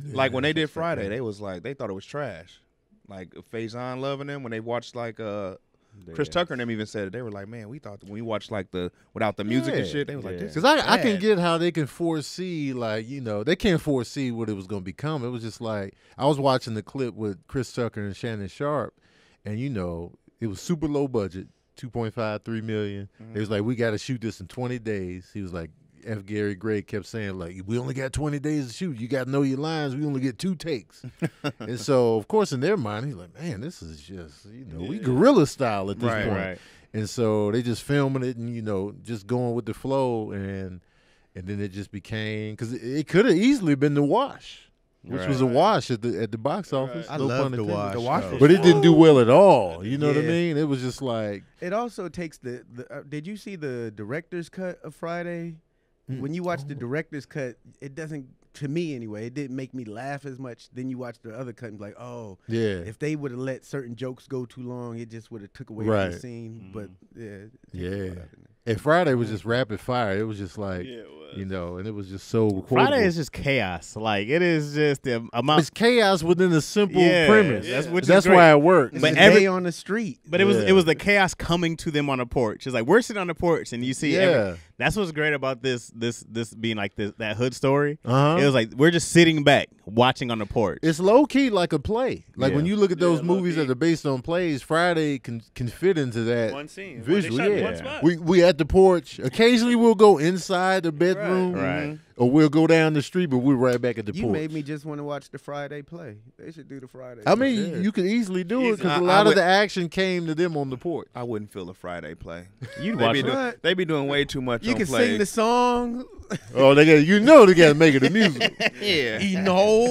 Like when they did Friday, they was like they thought it was trash. Like Faison loving them when they watched like Chris Tucker and them even said it. They were like, man, we thought when we watched like without the music and shit, they was like, this. Because I can get how they can foresee, like, you know, they can't foresee what it was going to become. It was just like I was watching the clip with Chris Tucker and Shannon Sharp, and you know, it was super low budget, 2.5, 3 million. It was like, we got to shoot this in 20 days. He was like, F. Gary Gray kept saying, like, we only got 20 days to shoot. You got to know your lines. We only get 2 takes. And so, of course, in their mind, he's like, man, this is just, you know, we guerrilla style at this point. Right. And so they just filming it and, you know, just going with the flow. And then it just became, because it could have easily been The Wash. Which was a wash at the box office. I love The Wash. The Wash, but it didn't do well at all. You know what I mean? It was just like. It also takes the did you see the director's cut of Friday? When you watch the director's cut, it doesn't, to me anyway, it didn't make me laugh as much. Then you watch the other cut and be like, oh, if they would have let certain jokes go too long, it just would have took away from the scene. But And Friday was just rapid fire. It was just like, you know, and it was just so horrible. Friday is just chaos. Like, it is just the amount. It's chaos within a simple premise. That's why it works. But every on the street. But it was the chaos coming to them on the porch. It's like we're sitting on the porch and you see. That's what's great about this being like that hood story. It was like we're just sitting back watching on the porch. It's low key like a play. Like when you look at those movies that are based on plays, Friday can fit into that one scene. Visually, we at the porch. Occasionally we'll go inside the bedroom, or we'll go down the street, but we're right back at the porch. You made me just want to watch the Friday play. They should do the Friday. I mean, you could easily do it because a lot of the action came to them on the porch. I wouldn't feel a Friday play. You'd watch it. They be doing way too much. You can sing the song. Oh, they got to make it a musical.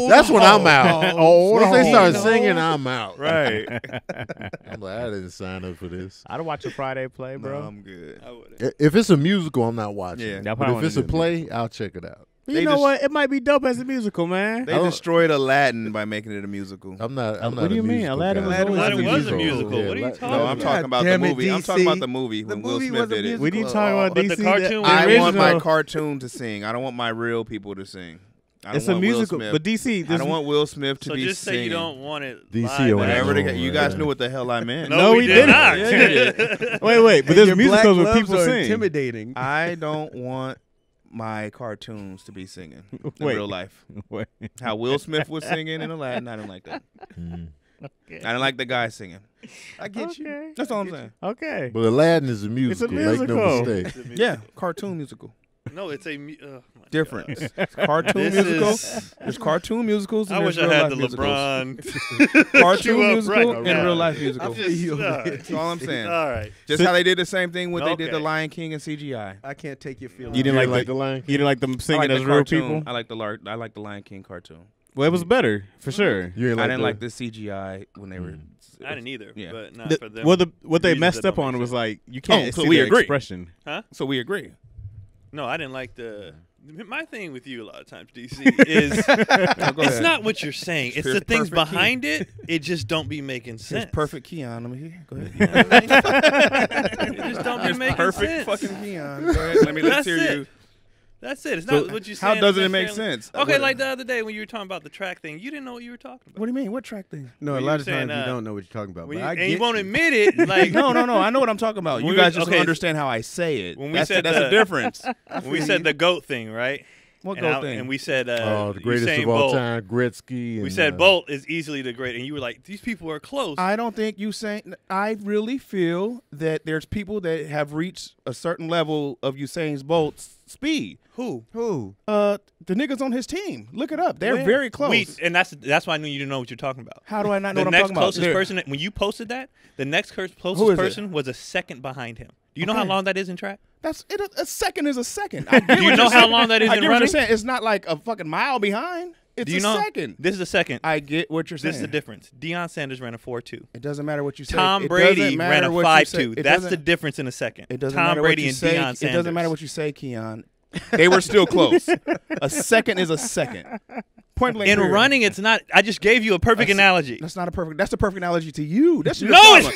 That's when I'm out. Once they start singing, I'm out. Right. I'm like, I didn't sign up for this. I'd watch a Friday play, bro. No, I'm good. I wouldn't. If it's a musical, I'm not watching. Yeah. But if it's a play, I'll check it out. You know what? It might be dope as a musical, man. They destroyed Aladdin by making it a musical. I'm not. What do you mean? Aladdin was a musical. What are you talking about? No, I'm talking about the movie. I'm talking about the movie when Will Smith did it. What are you talking about, DC? The cartoon. I want my cartoon to sing. I don't want my real people to sing. It's a musical, but DC. I don't want Will Smith to be singing. So just say you don't want it. DC, whatever. You guys knew what the hell I meant. No, we did not. Wait, but there's musicals where people sing. Intimidating. I don't want my cartoons to be singing in real life. How Will Smith was singing in Aladdin, I don't like that. Okay. I don't like the guy singing. I get you. That's all I'm saying. Okay. But Aladdin is a musical. It's a musical. Make no mistake. Yeah, cartoon musical. No, it's a difference. Cartoon musical. There's cartoon musicals. And I wish I had the LeBron cartoon musical and real life musical. That's all I'm saying. All right. Just how they did the same thing when they did the Lion King and CGI. I can't take your feelings. You didn't like the Lion King? You didn't like them singing as real people? I like the Lion King cartoon. Well, it was better for sure. I didn't like the CGI when they were. I didn't either. Yeah. But not for them. Well, what they messed up on was like you can't see the expression. Huh? So we agree. No, I didn't like the. My thing with you a lot of times, DC, is it's not what you're saying. It's the things behind it. It just don't be making sense. It's perfect Keon. Let me go ahead. It just don't be making perfect sense. Fucking Keon. Go ahead. Let's hear you. That's it. It's not what you saying. How doesn't it make sense? Okay, like the other day when you were talking about the track thing, you didn't know what you were talking about. What do you mean? What track thing? No, a lot of times you don't know what you're talking about. And you won't admit it. Like no. I know what I'm talking about. You guys just don't understand how I say it. When we said that's the difference. When we said the GOAT thing, right? What GOAT thing? And we said the greatest of all time, Gretzky. And, we said Bolt is easily the great, and you were like, these people are close. I don't think you saying. I really feel that there's people that have reached a certain level of Usain Bolt's speed. Who? The niggas on his team. Look it up. They're very close. And that's why I knew you didn't know what you're talking about. How do I not know what I'm talking about? The next closest person, when you posted that, the next closest person was a second behind him. Do you know how long that is in track? That's it. A second is a second. Do you know how long that is in running? I get what you're saying. It's not like a fucking mile behind. It's a second. This is a second. I get what you're saying. This is the difference. Deion Sanders ran a 4.2. It doesn't matter what you say. Tom Brady ran a 5.2. That's the difference in a second. It doesn't Tom matter Brady what you and say. Deion Sanders. It doesn't matter what you say, Keon. They were still close. A second is a second. Point blank. In running, it's not. I just gave you a perfect analogy. That's not a perfect. That's a perfect analogy to you. That's no.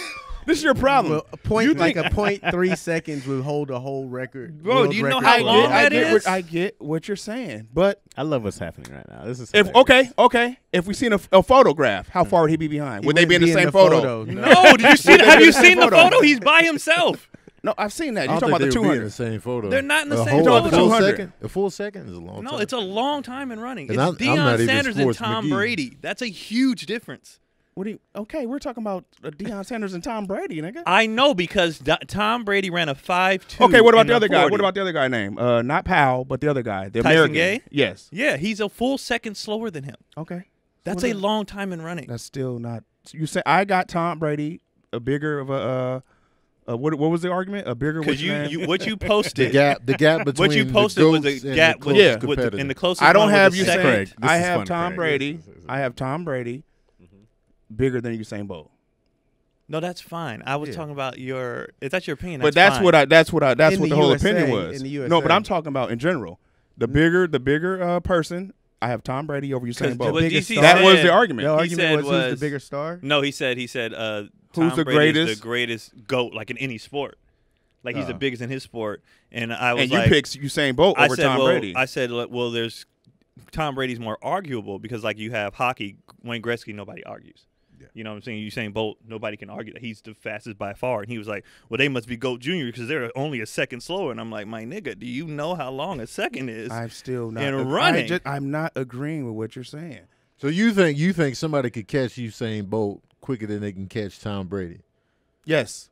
This is your problem. Well, a point like a 0.3 seconds will hold a whole record. Bro, do you know how long that is? I get what you're saying, but I love what's happening right now. This is okay. If we seen a photograph, how far would he be behind? Would they be in the same photo? No, did you see? Have you seen the photo? He's by himself. No, I've seen that. I You're don't talking about the think they would be 200. in the same photo. They're not in the A same whole- photo. A full 200. second? A full second is a long time. No, it's a long time in running. And It's I'm Deion not even Sanders and Sports Tom McGee. Brady. That's a huge difference. Okay, we're talking about Deion Sanders and Tom Brady, nigga. I know because Tom Brady ran a 5.2. Okay, what about in the other guy? 40. What about the other guy name? Not Powell, but the other guy, the Tyson American. Gay? Yes. Yeah, he's a full second slower than him. Okay. That's a long time in running. That's still not. You say I got Tom Brady a bigger of a. What was the argument? A bigger Because what you posted. the gap between what you posted the was goats a and gap the with, close with the, competitor. and the closest I don't one was have the you second. saying. Craig, this I is have fun, Tom Craig. Brady. I have Tom Brady bigger than Usain Bolt. No, that's fine. I was talking about your. If that's your opinion, But that's that's fine. that's what In the the whole USA, opinion was. in the No, but USA. I'm talking about in general. The bigger person. I have Tom Brady over Usain Bolt. what biggest DC star- That was said- the argument. The He argument said was who's the was- bigger star? No, he said Who's Tom the Brady is greatest? the greatest GOAT, like in any sport. Like he's the biggest in his sport. And I was And you like, picked Usain Bolt I over said, Tom well, Brady. I said, well, there's Tom Brady's more arguable because like you have hockey, Wayne Gretzky, nobody argues. Yeah. You know what I'm saying? Usain Bolt, nobody can argue that he's the fastest by far. And he was like, well, they must be GOAT Junior because they're only a second slower. And I'm like, my nigga, do you know how long a second is? I'm still not in running. I'm not agreeing with what you're saying. So you think somebody could catch Usain Bolt quicker than they can catch Tom Brady? Yes.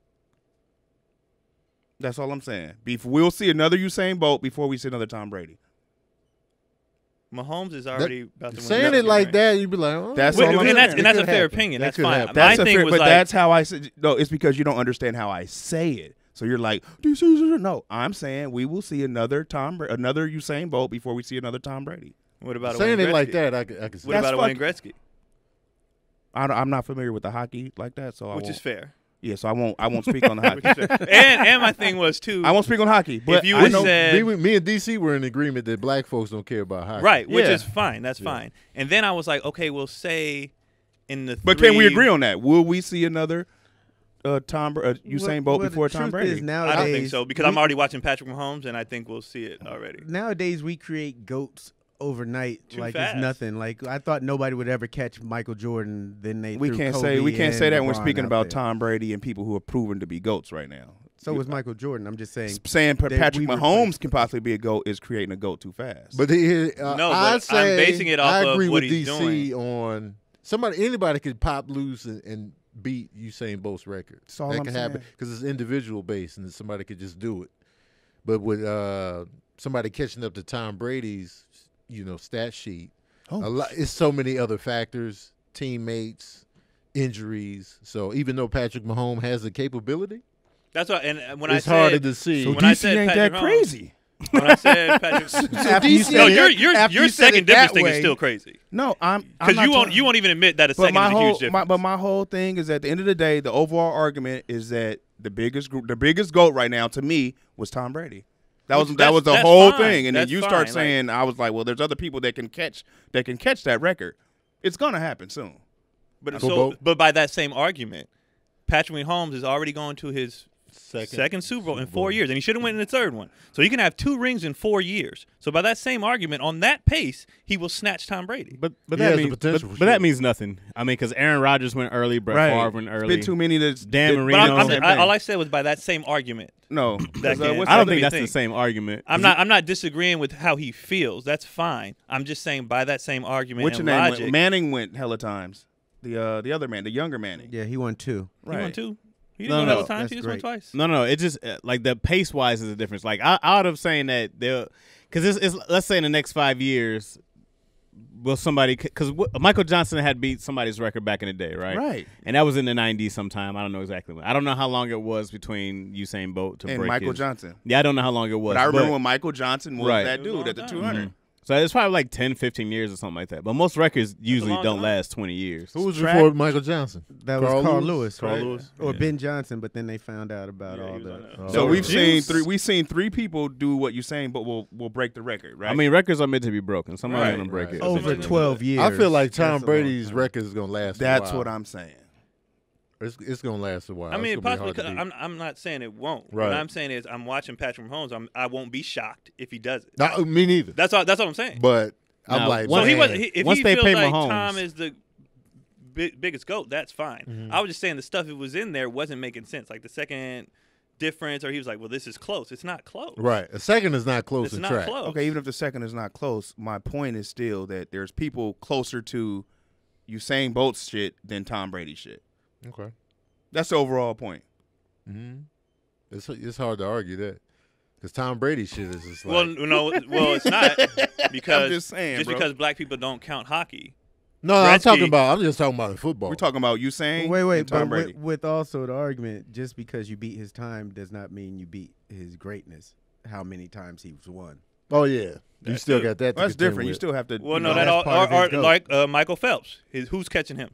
That's all I'm saying. We'll see another Usain Bolt before we see another Tom Brady. Mahomes is already about to win. Saying the it like ring. that, you'd be like, oh, That's Wait, all I'm and that's, saying. and that's It a could fair happen. opinion. That That's could fine. happen. My That's a thing fair, was but like, that's how I said. No, it's because you don't understand how I say it. So you're like, no. I'm saying we will see another Usain Bolt before we see another Tom Brady. what about a saying Wayne it like Gretzky? that, I could see. What That's about a Wayne Gretzky? I'm not familiar with the hockey like that, so Which is fair. Yeah, so I won't speak on the Which hockey. is fair. And my thing was too. I won't speak on hockey. But If you I would know, said me and DC were in agreement that black folks don't care about hockey. right, which Yeah. is fine. That's fine. And then I was like, okay, we'll say in the. but can we agree on that? Will we see another Usain Bolt Well, before the Tom truth Brady? is I nowadays, don't think so because I'm already watching Patrick Mahomes, and I think we'll see it already. Nowadays, we create goats overnight Too like fast. it's nothing. Like I thought nobody would ever catch Michael Jordan. Then they we threw can't Kobe say that when we're and LeBron speaking out about there. Tom Brady and people who are proven to be goats right now. So was Michael Jordan. I'm just saying. Saying that Patrick we Mahomes can possibly be a goat is creating a goat too fast. But No, I'd but say I'm basing it off I of agree what with he's DC on anybody could pop loose and beat Usain Bolt's record. That's all that I'm can happen saying. because it's individual based and somebody could just do it. But with somebody catching up to Tom Brady's, stat sheet, it's so many other factors, teammates, injuries. So even though Patrick Mahomes has the capability, That's why. And when it's I said harder to see. so when I DC said ain't Patrick that Mahomes- crazy. when I said Patrick, After you no, said your after your you said second it difference that thing is way- still crazy No, I'm because not talking- you won't even admit that a But second my is a whole huge difference. my whole thing is at the end of the day, the overall argument is that the biggest GOAT right now to me was Tom Brady. That was That's the whole fine. thing, and then That's you fine. start Like- saying, I was like, well, there's other people that can catch that record. It's gonna happen soon. But Bolt. but by that same argument, Patrick Mahomes is already going to his second Super Bowl in 4 years, and he should have went in the third one. So he can have 2 rings in 4 years. So by that same argument, on that pace, he will snatch Tom Brady. But He that has the means potential but for that sure. means nothing. I mean, because Aaron Rodgers went early, Brett Favre went It's early. been too many that's Dan that- Marino. But I'm Same just, all I said was by that same argument. No, That can- what's I the don't other think that's thing? the same argument. I'm not disagreeing with how he feels. That's fine. I'm just saying by that same argument What's your and name? logic, Manning went hella times. The other man, the younger Manning. Yeah, he won 2. he won 2. He No, didn't no, win all the time. that's He just won great. twice. No. It just like the pace wise is a difference. Like I would have saying that they'll because it's let's say in the next 5 years, will somebody because Michael Johnson had beat somebody's record back in the day, right? Right. And that was in the '90s sometime. I don't know exactly when. I don't know how long it was between Usain Bolt to And break Michael his- Johnson. Yeah, I don't know how long it was. But I remember when Michael Johnson was Right. that It was a dude at the long 200. time. So it's probably like 10, 15 years or something like that. But most records usually long don't time. last 20 years. Who was Track- before Michael Johnson? That was Carl Lewis, Carl right? Lewis. Or Ben Johnson, but then they found out about Yeah, all he was on that. that. So we've Juice. seen three people do what you're saying, but we'll break the record, right? I mean, records are meant to be broken. Somebody's Right, going to break right. it. Over Eventually. 12 years. I feel like Tom That's a long Brady's time. record is gonna last. that's a while. what I'm saying. It's gonna last a while. I mean, It's gonna be possibly. hard to beat. I'm not saying it won't. Right. What I'm saying is, I'm watching Patrick Mahomes. I won't be shocked if he does it. No, me neither. That's all. That's what I'm saying. But I'm Now, like, once- So he man, was. If once he they feels pay like Mahomes- Tom is the biggest GOAT, that's fine. I was just saying the stuff that was in there wasn't making sense. Like the second difference, or he was like, "Well, this is close." It's not close. right. A second is not close It's in not track. close. Okay, even if the second is not close, my point is still that there's people closer to Usain Bolt's shit than Tom Brady's shit. Okay. That's the overall point. It's hard to argue that because Tom Brady shit is just like. Well, no, well, it's not because I'm just saying, bro. because black people don't count hockey. no, I'm Gretzky- talking about. I'm just talking about in football. We're talking about Usain Wait, and Tom but Brady. with also the argument, just because you beat his time does not mean you beat his greatness. How many times he's won? Oh yeah, you That's still it. got that. To That's contend different. You with. still have to. Well, you no, know, that that's all, part of or his GOAT. like Michael Phelps. Who's catching him?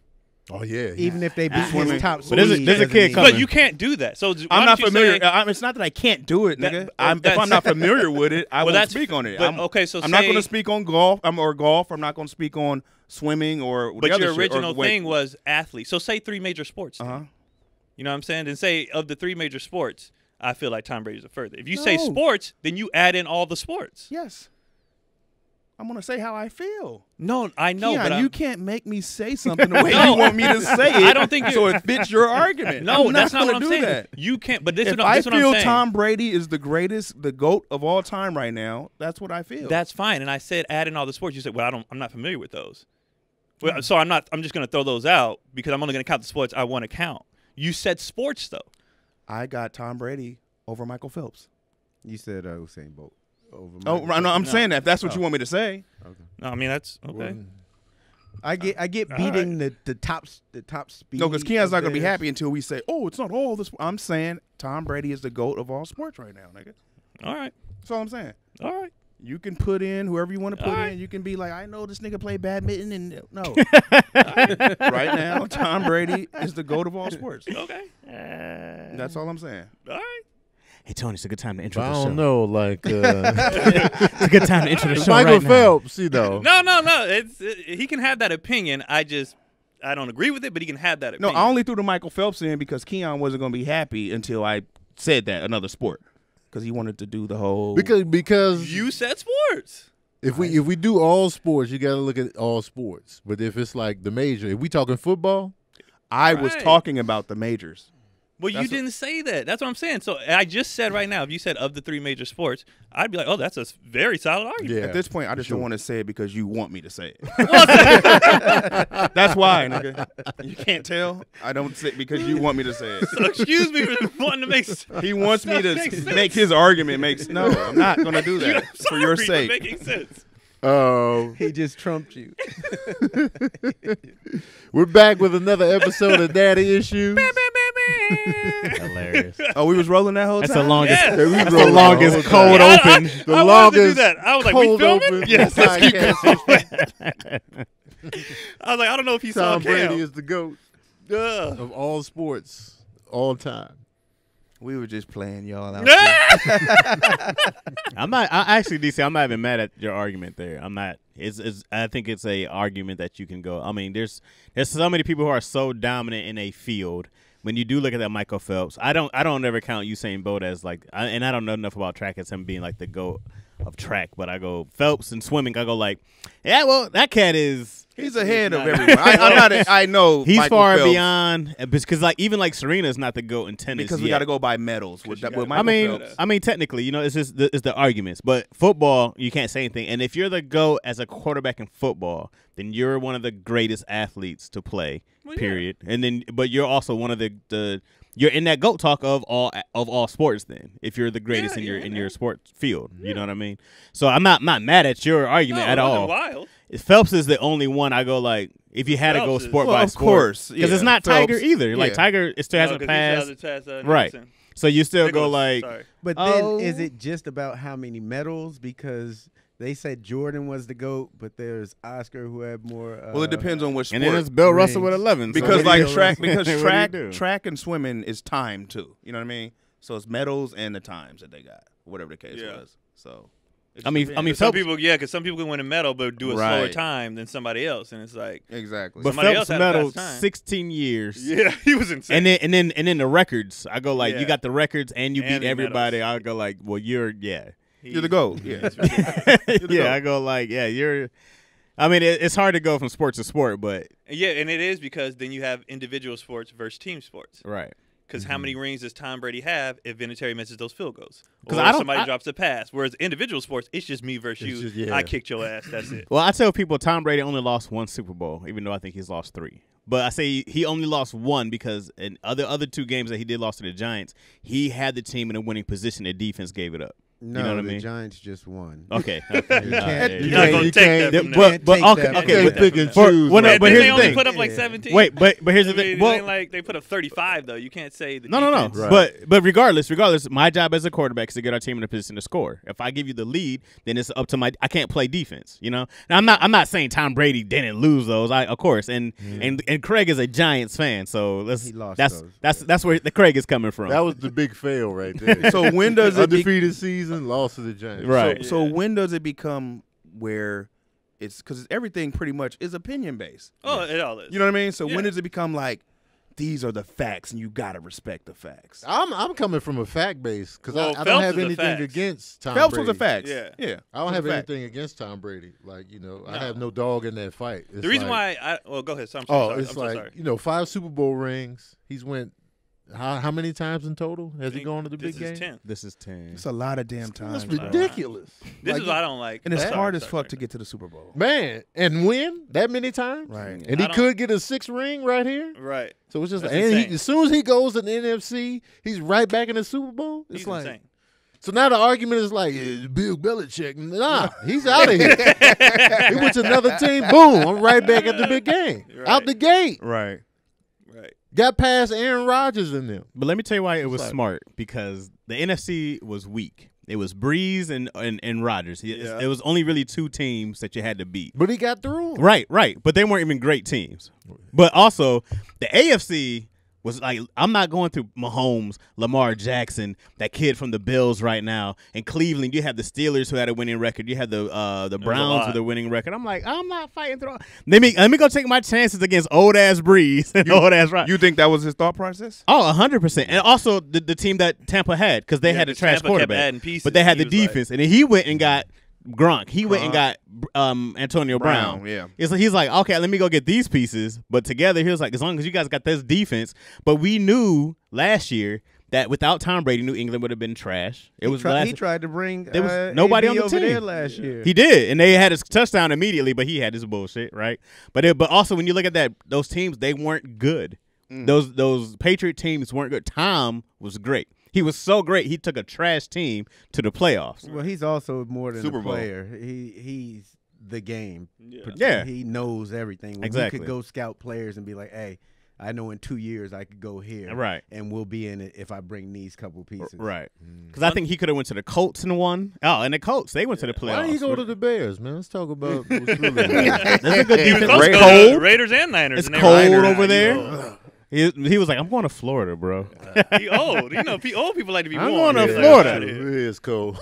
Oh yeah. Even if they beat Swimming. his top But there's a- speed, there's a doesn't kid mean- coming. But you can't do that. So why I'm don't not you familiar. say- It's not that I can't do it, That- nigga. well, If I'm not familiar with it, I Well, won't that's- speak on it. but, okay, so I'm not say- going to speak on golf. or golf. I'm not going to speak on swimming or. the But other your shit, or original wait. thing was athlete. So say 3 major sports. then. Uh-huh. You know what I'm saying? And say of the 3 major sports, I feel like Tom Brady's the further. If you say No. sports, then you add in all the sports. Yes. I'm going to say how I feel. No, I know, Keon, but you I'm- can't make me say something the way No. you want me to say it. I don't think so. you- It fits your argument. no, I'm that's not not gonna what I'm do saying. that. You can't. But this If is I this what I'm feel saying. Tom Brady is the greatest, the GOAT of all time right now, that's what I feel. That's fine. And I said add in all the sports. You said, well, I'm not familiar with those. Well, so I'm just going to throw those out because I'm only going to count the sports I want to count. You said sports though. I got Tom Brady over Michael Phelps. You said Usain Bolt over. Oh, Michael no, I'm Phelps. saying that. If that's what you want me to say. No, I mean that's okay. I get beating the top speed. No, because Keon's not going to be theirs. happy until we say, oh, it's not all this. I'm saying Tom Brady is the GOAT of all sports right now, nigga. All right. That's all I'm saying. All right. You can put in whoever you want to put All right. in. You can be like, I know this nigga play badminton. And no. Right now, Tom Brady is the GOAT of all sports. Okay. That's all I'm saying. All right. Hey Tony, it's a good time to intro I the show. don't know, like It's a good time to intro the show Michael right now. Phelps, you know. No. He can have that opinion. I don't agree with it, but he can have that No, opinion. I only threw the Michael Phelps in because Keon wasn't going to be happy until I said that, another sport. Because he wanted to do the whole. Because You said sports. if we do all sports, you got to look at all sports. But if it's like the major, if we talking football, I was Right. talking about the majors. Well, you That's didn't say that. That's what I'm saying. So I just said right now, if you said of the 3 major sports, I'd be like, oh, that's a very solid argument. yeah. At this point, I just sure. don't want to say it because you want me to say it. That's why, nigga. You can't tell. I don't say it because you want me to say it. So excuse me for wanting to make. He wants me to Makes sense. make his argument makes. No, I'm not going to do I'm that for your sorry, sake. making sense. He just trumped you. We're back with another episode of Daddy Issues. Hilarious. Oh, we was rolling that whole That's time? the longest. Yes. That's the longest cold I- open. The I wanted to do longest that. I was like, we cold filming? open Yes, let's keep podcast. I was like, I don't know if he saw Tom Brady Cam. is the GOAT Ugh. of all sports, all time. We were just playing y'all out. I'm not. Actually, DC, I'm not even mad at your argument there. I'm not. I think it's a argument that you can go. I mean, there's so many people who are so dominant in a field. When you do look at that Michael Phelps, I don't ever count Usain Bolt as like, and I don't know enough about track as him being like the GOAT of track. But I go Phelps and swimming. I go like, yeah, well, that cat is. He's ahead of everyone. I'm not. I know He's Michael far Phelps, beyond because like even like Serena's not the GOAT in tennis because we yet. got to go by medals with Michael Phelps. I mean, technically, you know, it's just it's the arguments. But football, you can't say anything. And if you're the GOAT as a quarterback in football, then you're one of the greatest athletes to play. Well, yeah. Period. And then, but you're also one of the you're in that GOAT talk of all sports. Then, if you're the greatest in your sports field, you know what I mean. So I'm not mad at your argument No, at it wasn't all. wild. Phelps is the only one I go like. If you had to go Phelps is- sport Well, by of sport, course, because it's yeah, not Tiger Phelps, either. Like yeah. Tiger, it still hasn't No, 'cause he passed. still has a Chaz, Right. Nicholson. So you still go Nicholas, like, sorry. But then, Oh. is it just about how many medals? Because they said Jordan was the GOAT, but there's Oscar who had more. Well, it depends on which sport. and then it's Bill Russell with rings. 11. So because what do like you- track, what do you do? track and swimming is time too. You know what I mean? So it's medals and the times that they got, whatever the case Yeah. was. So I mean, Some Phelps, people, because some people can win a medal but do a slower Right. time than somebody else, and it's like, Exactly. but somebody Phelps else had a medaled fast time. 16 years. yeah, he was insane. And then the records. I go like, Yeah. you got the records and you And beat the everybody. medals. I go like, well, you're You're the GOAT. Yeah. It's ridiculous. yeah. I go like, yeah, you're. I mean, it's hard to go from sport to sport, but Yeah, and it is because then you have individual sports versus team sports. right. Because how many rings does Tom Brady have if Vinatieri misses those field goals? 'Cause Or I don't- somebody I- drops a pass. Whereas individual sports, it's just me versus It's you. just- yeah. I kicked your ass. That's it. Well, I tell people Tom Brady only lost one Super Bowl, even though I think he's lost 3. But I say he only lost 1 because in other 2 games that he did lost to the Giants, he had the team in a winning position. The defense gave it up. No, You know what I the mean? Giants just won. Okay. You can't- You're you not can't- going you to take can't- that from But them. Can't okay, take that okay, from but, them. pick and for- choose. well, no, right? but Then here's they the only thing. put up like Yeah. 17. Wait, but here's the I mean, thing. it Well, ain't like they put up 35 though. You can't say the No. defense- Right. But regardless, my job as a quarterback is to get our team in a position to score. If I give you the lead, then it's up to I can't play defense. You know. Now I'm not saying Tom Brady didn't lose those. Of course, and Craig is a Giants fan, so He lost that's where the Craig is coming from. That was the big fail right there. So when does it Undefeated season, lost to the Giants. Right. So when does it become where it's because everything pretty much is opinion based? Oh, it all is. You know what I mean? So when Yeah. does it become like these are the facts and you gotta respect the facts? I'm coming from a fact base because Well, I don't Phelps have is a anything fact. against Tom Phelps Brady. was a facts. Yeah. Yeah. I don't was have a fact. anything against Tom Brady. Like, I No. have no dog in that fight. It's The reason like, why go ahead. So I'm so Oh, sorry. it's I'm so like, sorry. 5 Super Bowl rings. He's went how many times in total has he gone to the This big game? is 10. This is 10. It's a lot of damn That's times. ridiculous. This Like, is what I don't like. And it's Sorry, hard as sorry, fuck sorry. to get to the Super Bowl. Man, and win that many times? Right. And I he don't- could get a 6th ring right here? Right. So it's just That's and insane. as soon as he goes to the NFC, he's right back in the Super Bowl. It's He's like insane. so now the argument is like Bill Belichick. Nah, he's out of here. He went to another team. Boom, I'm right back at the big game. Right. Out the gate. Right. Right. Got past Aaron Rodgers in them. But let me tell you why it was like- smart, because the NFC was weak. It was Breeze and Rodgers. Yeah. It was only really 2 teams that you had to beat. But he got through 'em. Right. But they weren't even great teams. But also, the AFC was like, I'm not going through Mahomes, Lamar Jackson, that kid from the Bills right now. In Cleveland, you have the Steelers who had a winning record. You had the Browns lot. with a winning record. I'm like, I'm not fighting through. Let me go take my chances against old ass Breeze and old ass Rodgers. You think that was his thought process? Oh, 100%. And also the team that Tampa had, because they Yeah, had a 'cause trash Tampa kept quarterback. adding pieces. But they had He the was like- defense. And then he went and got Gronk. He went and got Antonio Brown. Yeah. It's like, he's like, okay, let me go get these pieces. But together, he was like, as long as you guys got this defense. But we knew last year that without Tom Brady, New England would have been trash. It was He tried to bring There was nobody AB on the over team. there last year. He did, and they had his touchdown immediately, but he had his bullshit, right? But also when you look at those teams, they weren't good. Those Patriot teams weren't good. Tom was great. He was so great. He took a trash team to the playoffs. Well, he's also more than Super a Bowl. player. He's the game. Yeah. He knows everything. When Exactly. You could go scout players and be like, hey, I know in 2 years I could go here. Right. And we'll be in it if I bring these couple pieces. Right. Because I think he could have went to the Colts and won. Oh, and the Colts, they went to the playoffs. Why didn't you go to the Bears, man? Let's talk about what's really That's a good He was defense. supposed to It's go to the cold. Raiders and Niners. It's and they cold were over like, there. "Oh." He was like, I'm going to Florida, bro. He old. Old people like to be I'm warm. going to He's like, Florida. "I'm outta here." It is cold.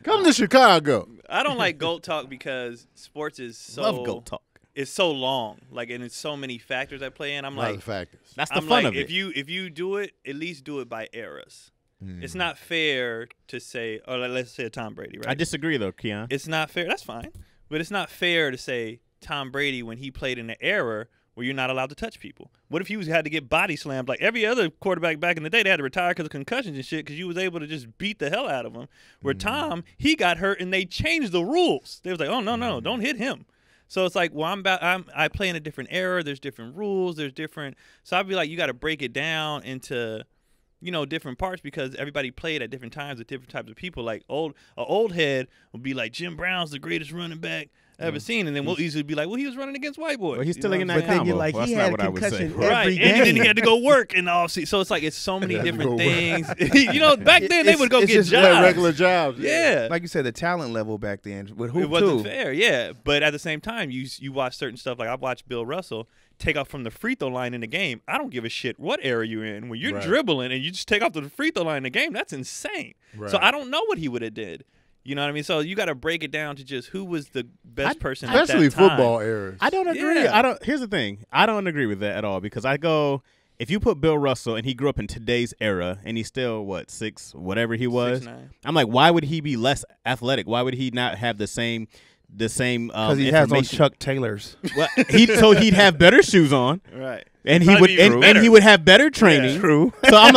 Come to Chicago. I don't like GOAT talk because sports is so Love GOAT talk. It's so long, like, and it's so many factors that play in. I'm A lot like, of factors. That's the I'm fun like, of it. if you do it, at least do it by eras. It's not fair to say, or let's say a Tom Brady, right? I disagree, though, Keon. It's not fair. That's fine, but it's not fair to say Tom Brady when he played in the era where you're not allowed to touch people. What if he had to get body slammed like every other quarterback back in the day? They had to retire because of concussions and shit because you was able to just beat the hell out of him. Where Tom, he got hurt and they changed the rules. They was like, oh no, don't hit him. So it's like, well, I play in a different era. There's different rules. There's different. So I'd be like, you got to break it down into, different parts because everybody played at different times with different types of people. Like an old head would be like, Jim Brown's the greatest running back ever seen, and then we'll easily be like, well, he was running against white boys. Well, he's You still know in what that I'm But then combo. you're like, Well, he that's not had what I would say. concussion Right, every and then game. he had to go work in the offseason. So it's like it's so many Had to different go things. Back then they would go it's get just jobs. Regular jobs. Yeah, Like you said, the talent level back then with it hoop wasn't too. fair. Yeah, but at the same time, you watch certain stuff. Like I watched Bill Russell take off from the free throw line in the game. I don't give a shit what era you're in. When you're Right. dribbling and you just take off to the free throw line in the game, that's insane. So Right. I don't know what he would have did. You know what I mean? So you got to break it down to just who was the best person at especially that time. football eras. I don't agree. Yeah. Here's the thing. I don't agree with that at all because I go, if you put Bill Russell and he grew up in today's era and he's still, 6, whatever he was, 6'9". I'm like, why would he be less athletic? Why would he not have the same because he has those Chuck Taylors. Well, so he'd have better shoes on. Right. And he Probably would be even and better. he would have better training. Yeah. True. So I'm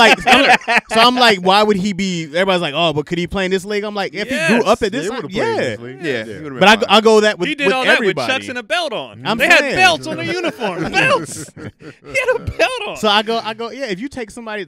like, why would he be? Everybody's like, oh, but could he play in this league? I'm like, if he grew up at this, They would've played in this league. Yeah. But I go that with He did with all that everybody. with chucks and a belt on. I'm they had saying. belts on their uniform. Belts. He had a belt on. So I go. Yeah, if you take somebody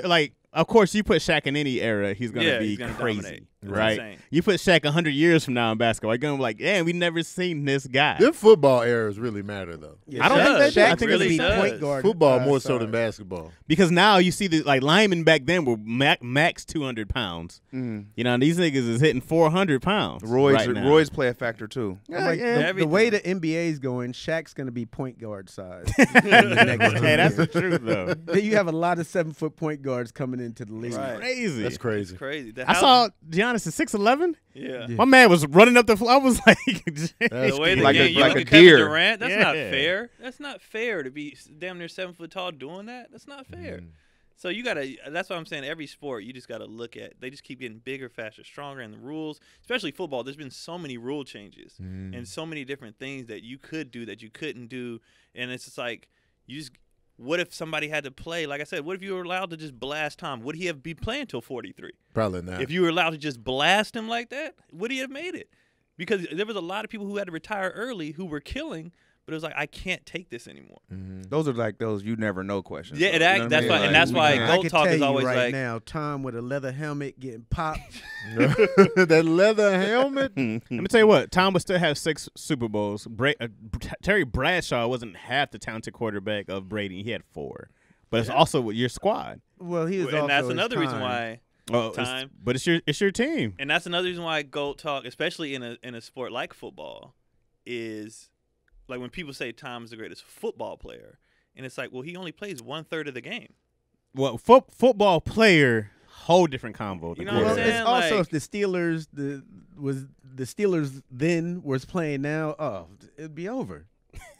like, of course, you put Shaq in any era, he's gonna be he's gonna crazy, dominate. That's right? insane. You put Shaq 100 years from now in basketball, you're gonna be like, yeah, we never seen this guy. Them football eras really matter though. Yeah, I don't think they do. Shaq's I think gonna it be does. point guard. Football more so sorry. than basketball. Because now you see the linemen back then were max 200 pounds. You know, and these niggas is hitting 400 pounds. right now. Roy's play a factor too. I'm like, the Everything. way the NBA is going, Shaq's going to be point guard size. in the next 2 Hey, that's years. the truth though. Then you have a lot of 7-foot point guards coming into the league. Right. Crazy. That's It's crazy. crazy. I saw Giannis at 6'11". Yeah. Yeah. My man was running up the floor. I was like, The way the Like a- game, you like look a at Kevin deer. Durant, that's not Yeah. fair. That's not fair to be damn near 7 foot tall doing that. That's not fair. So you gotta. That's what I'm saying. Every sport, you just gotta look at. They just keep getting bigger, faster, stronger, and the rules, especially football. There's been so many rule changes and so many different things that you could do that you couldn't do, and it's just like you just. What if somebody had to play? Like I said, what if you were allowed to just blast Tom? Would he have be playing till 43? Probably not. If you were allowed to just blast him like that, would he have made it? Because there was a lot of people who had to retire early who were killing, but it was like, I can't take this anymore. Those are like those you never know questions. Yeah, though. You know what I that's mean? why, Like, and that's we why can't- I GOAT can talk tell is you always right like, now, Tom with a leather helmet getting popped. That leather helmet. let me tell you what, Tom would still have 6 Super Bowls. Terry Bradshaw wasn't half the talented quarterback of Brady. He had 4. But it's also with your squad. Well, he is also and that's his another reason time. why. Oh, Time. but it's your team. And that's another reason why GOAT talk, especially in a sport like football, is like when people say Tom is the greatest football player, and it's like, well, he only plays 1/3 of the game. Well, football player, whole different combo. You know what I'm Well, saying? it's also Like- if the Steelers then was playing now, it'd be over.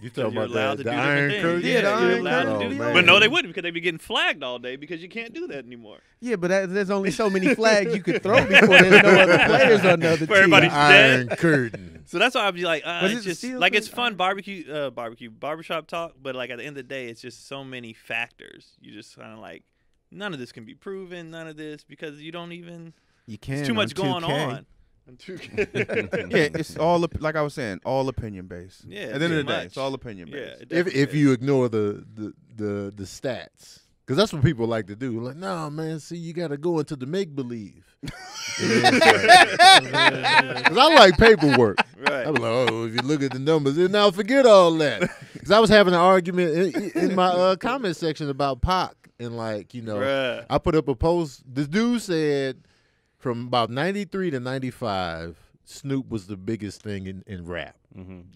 You talking You're about allowed the to do Iron different Curtain? things. Yeah, the you're Iron allowed Curtain. to do Oh, But no, man. they wouldn't because they'd be getting flagged all day because you can't do that anymore. Yeah, but there's only so many flags you could throw before there's no other players on the other For everybody's team. Iron Curtain. So that's why I'd be like, Was it's it the just Steelers like it's or- fun barbershop talk, but like at the end of the day, it's just so many factors. You just kind of like none of this can be proven, none of this because you don't even. You can. It's too much going 2K. on. Yeah, it's all like I was saying, all opinion based. Yeah, At the end of the pretty day, much. it's all opinion Yeah, based. it If definitely you is. ignore the stats, because that's what people like to do. Like, no, man, see, you got to go into the make believe. Because I like paperwork. Right. I'm like, oh, if you look at the numbers, then now forget all that. Because I was having an argument in my comment section about Pac, and like, you know, Bruh. I put up a post. This dude said from about 93 to 95, Snoop was the biggest thing in rap.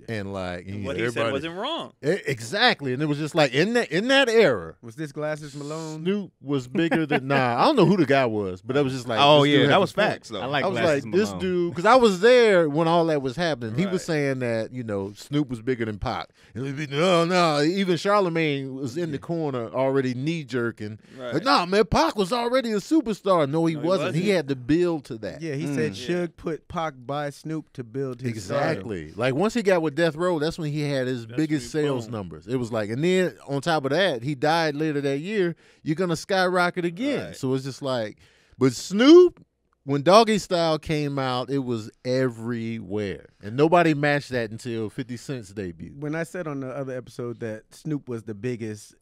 And like, And what he said everybody- wasn't wrong. Exactly, and it was just like in that era, Was this Glasses Malone? Snoop was bigger than. Nah, I don't know who the guy was, but it was just like, Oh this dude yeah, had that the was point. facts though. I like I was Glasses like, this Malone. dude, because I was there when all that was happening. He was Right. saying that, you know, Snoop was bigger than Pac. And he'd be, no, even Charlemagne was in the corner already knee jerking. Right. Like, nah, man, Pac was already a superstar. No, he No, he wasn't. He wasn't. had to build to that. Yeah, he said Yeah. Suge put Pac by Snoop to build his stardom. Exactly. Like once he got with Death Row, that's when he had his That's biggest when he sales boom. numbers. It was like, and then on top of that, he died later that year. You're gonna skyrocket again. Right. So it's just like, but Snoop, when Doggy Style came out, it was everywhere, and nobody matched that until 50 Cent's debut. When I said on the other episode that Snoop was the biggest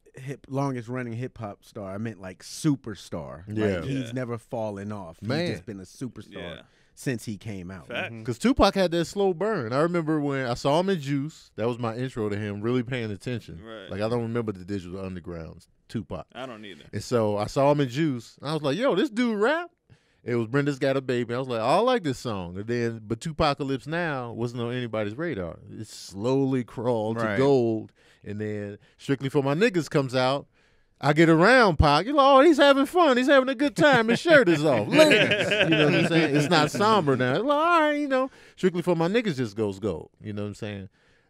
longest running hip hop star, I meant like superstar. Yeah. Like he's Yeah. never fallen off. Man. He's just been a superstar Yeah. since he came out. Fact. Because Tupac had that slow burn. I remember when I saw him in Juice. That was my intro to him, really paying attention. Right. Like I don't remember the Digital Underground Tupac. I don't either. And so I saw him in Juice. And I was like, yo, this dude rap? It was Brenda's Got a Baby. I was like, oh, I like this song. And then, but Tupacalypse Now wasn't on anybody's radar. It slowly crawled to Right. gold. And then Strictly for My Niggas comes out. I get around Pac, you're like, oh, he's having fun. He's having a good time. His shirt is off. Ladies. You know what I'm saying? It's not somber now. It's like, all right, you know, strictly for my niggas just goes gold. You know what I'm saying?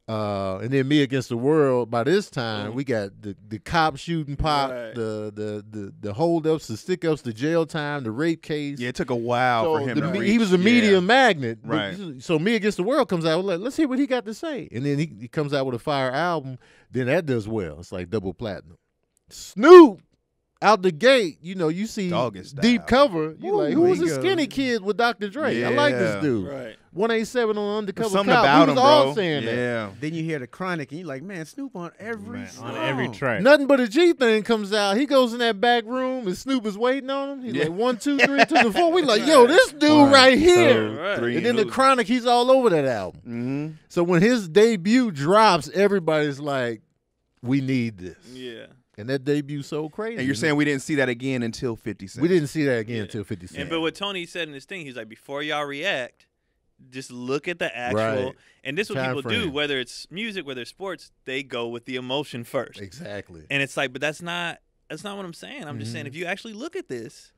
And then Me Against the World, by this time, we got the cop shooting Pac, Right. the hold-ups, the stick-ups, the jail time, the rape case. Yeah, it took a while So for him to reach. he was a media magnet. Right. So Me Against the World comes out, like, let's hear what he got to say. And then he comes out with a fire album. Then that does well. It's like double platinum. Snoop, out the gate, you know, you see Doggy style. deep cover. You like, who was the There you go. skinny kid with Dr. Dre? I like this Yeah. dude. Right. 187 on Undercover Something Cop. about we him, was all bro. saying that. Yeah. Then you hear the Chronic, and you're like, man, Snoop on every Man, song. on every track. Nothing but a G thing comes out. He goes in that back room and Snoop is waiting on him. He's Yeah. like 1, 2, 3 to the 4. We like, yo, this dude One, right here. two, Right. three, And then the Chronic, he's all over that album. Mm-hmm. So when his debut drops, everybody's like, we need this. Yeah. And that debut so crazy. And you're saying we didn't see that again until 50 Cent. we didn't see that again Yeah. until 50 Cent. And but what Tony said in his thing, he's like, before y'all react, just look at the actual. Right. And this is what Time people do, frame. whether it's music, whether it's sports, they go with the emotion first. Exactly. And it's like, but that's not what I'm saying. I'm just saying, if you actually look at this,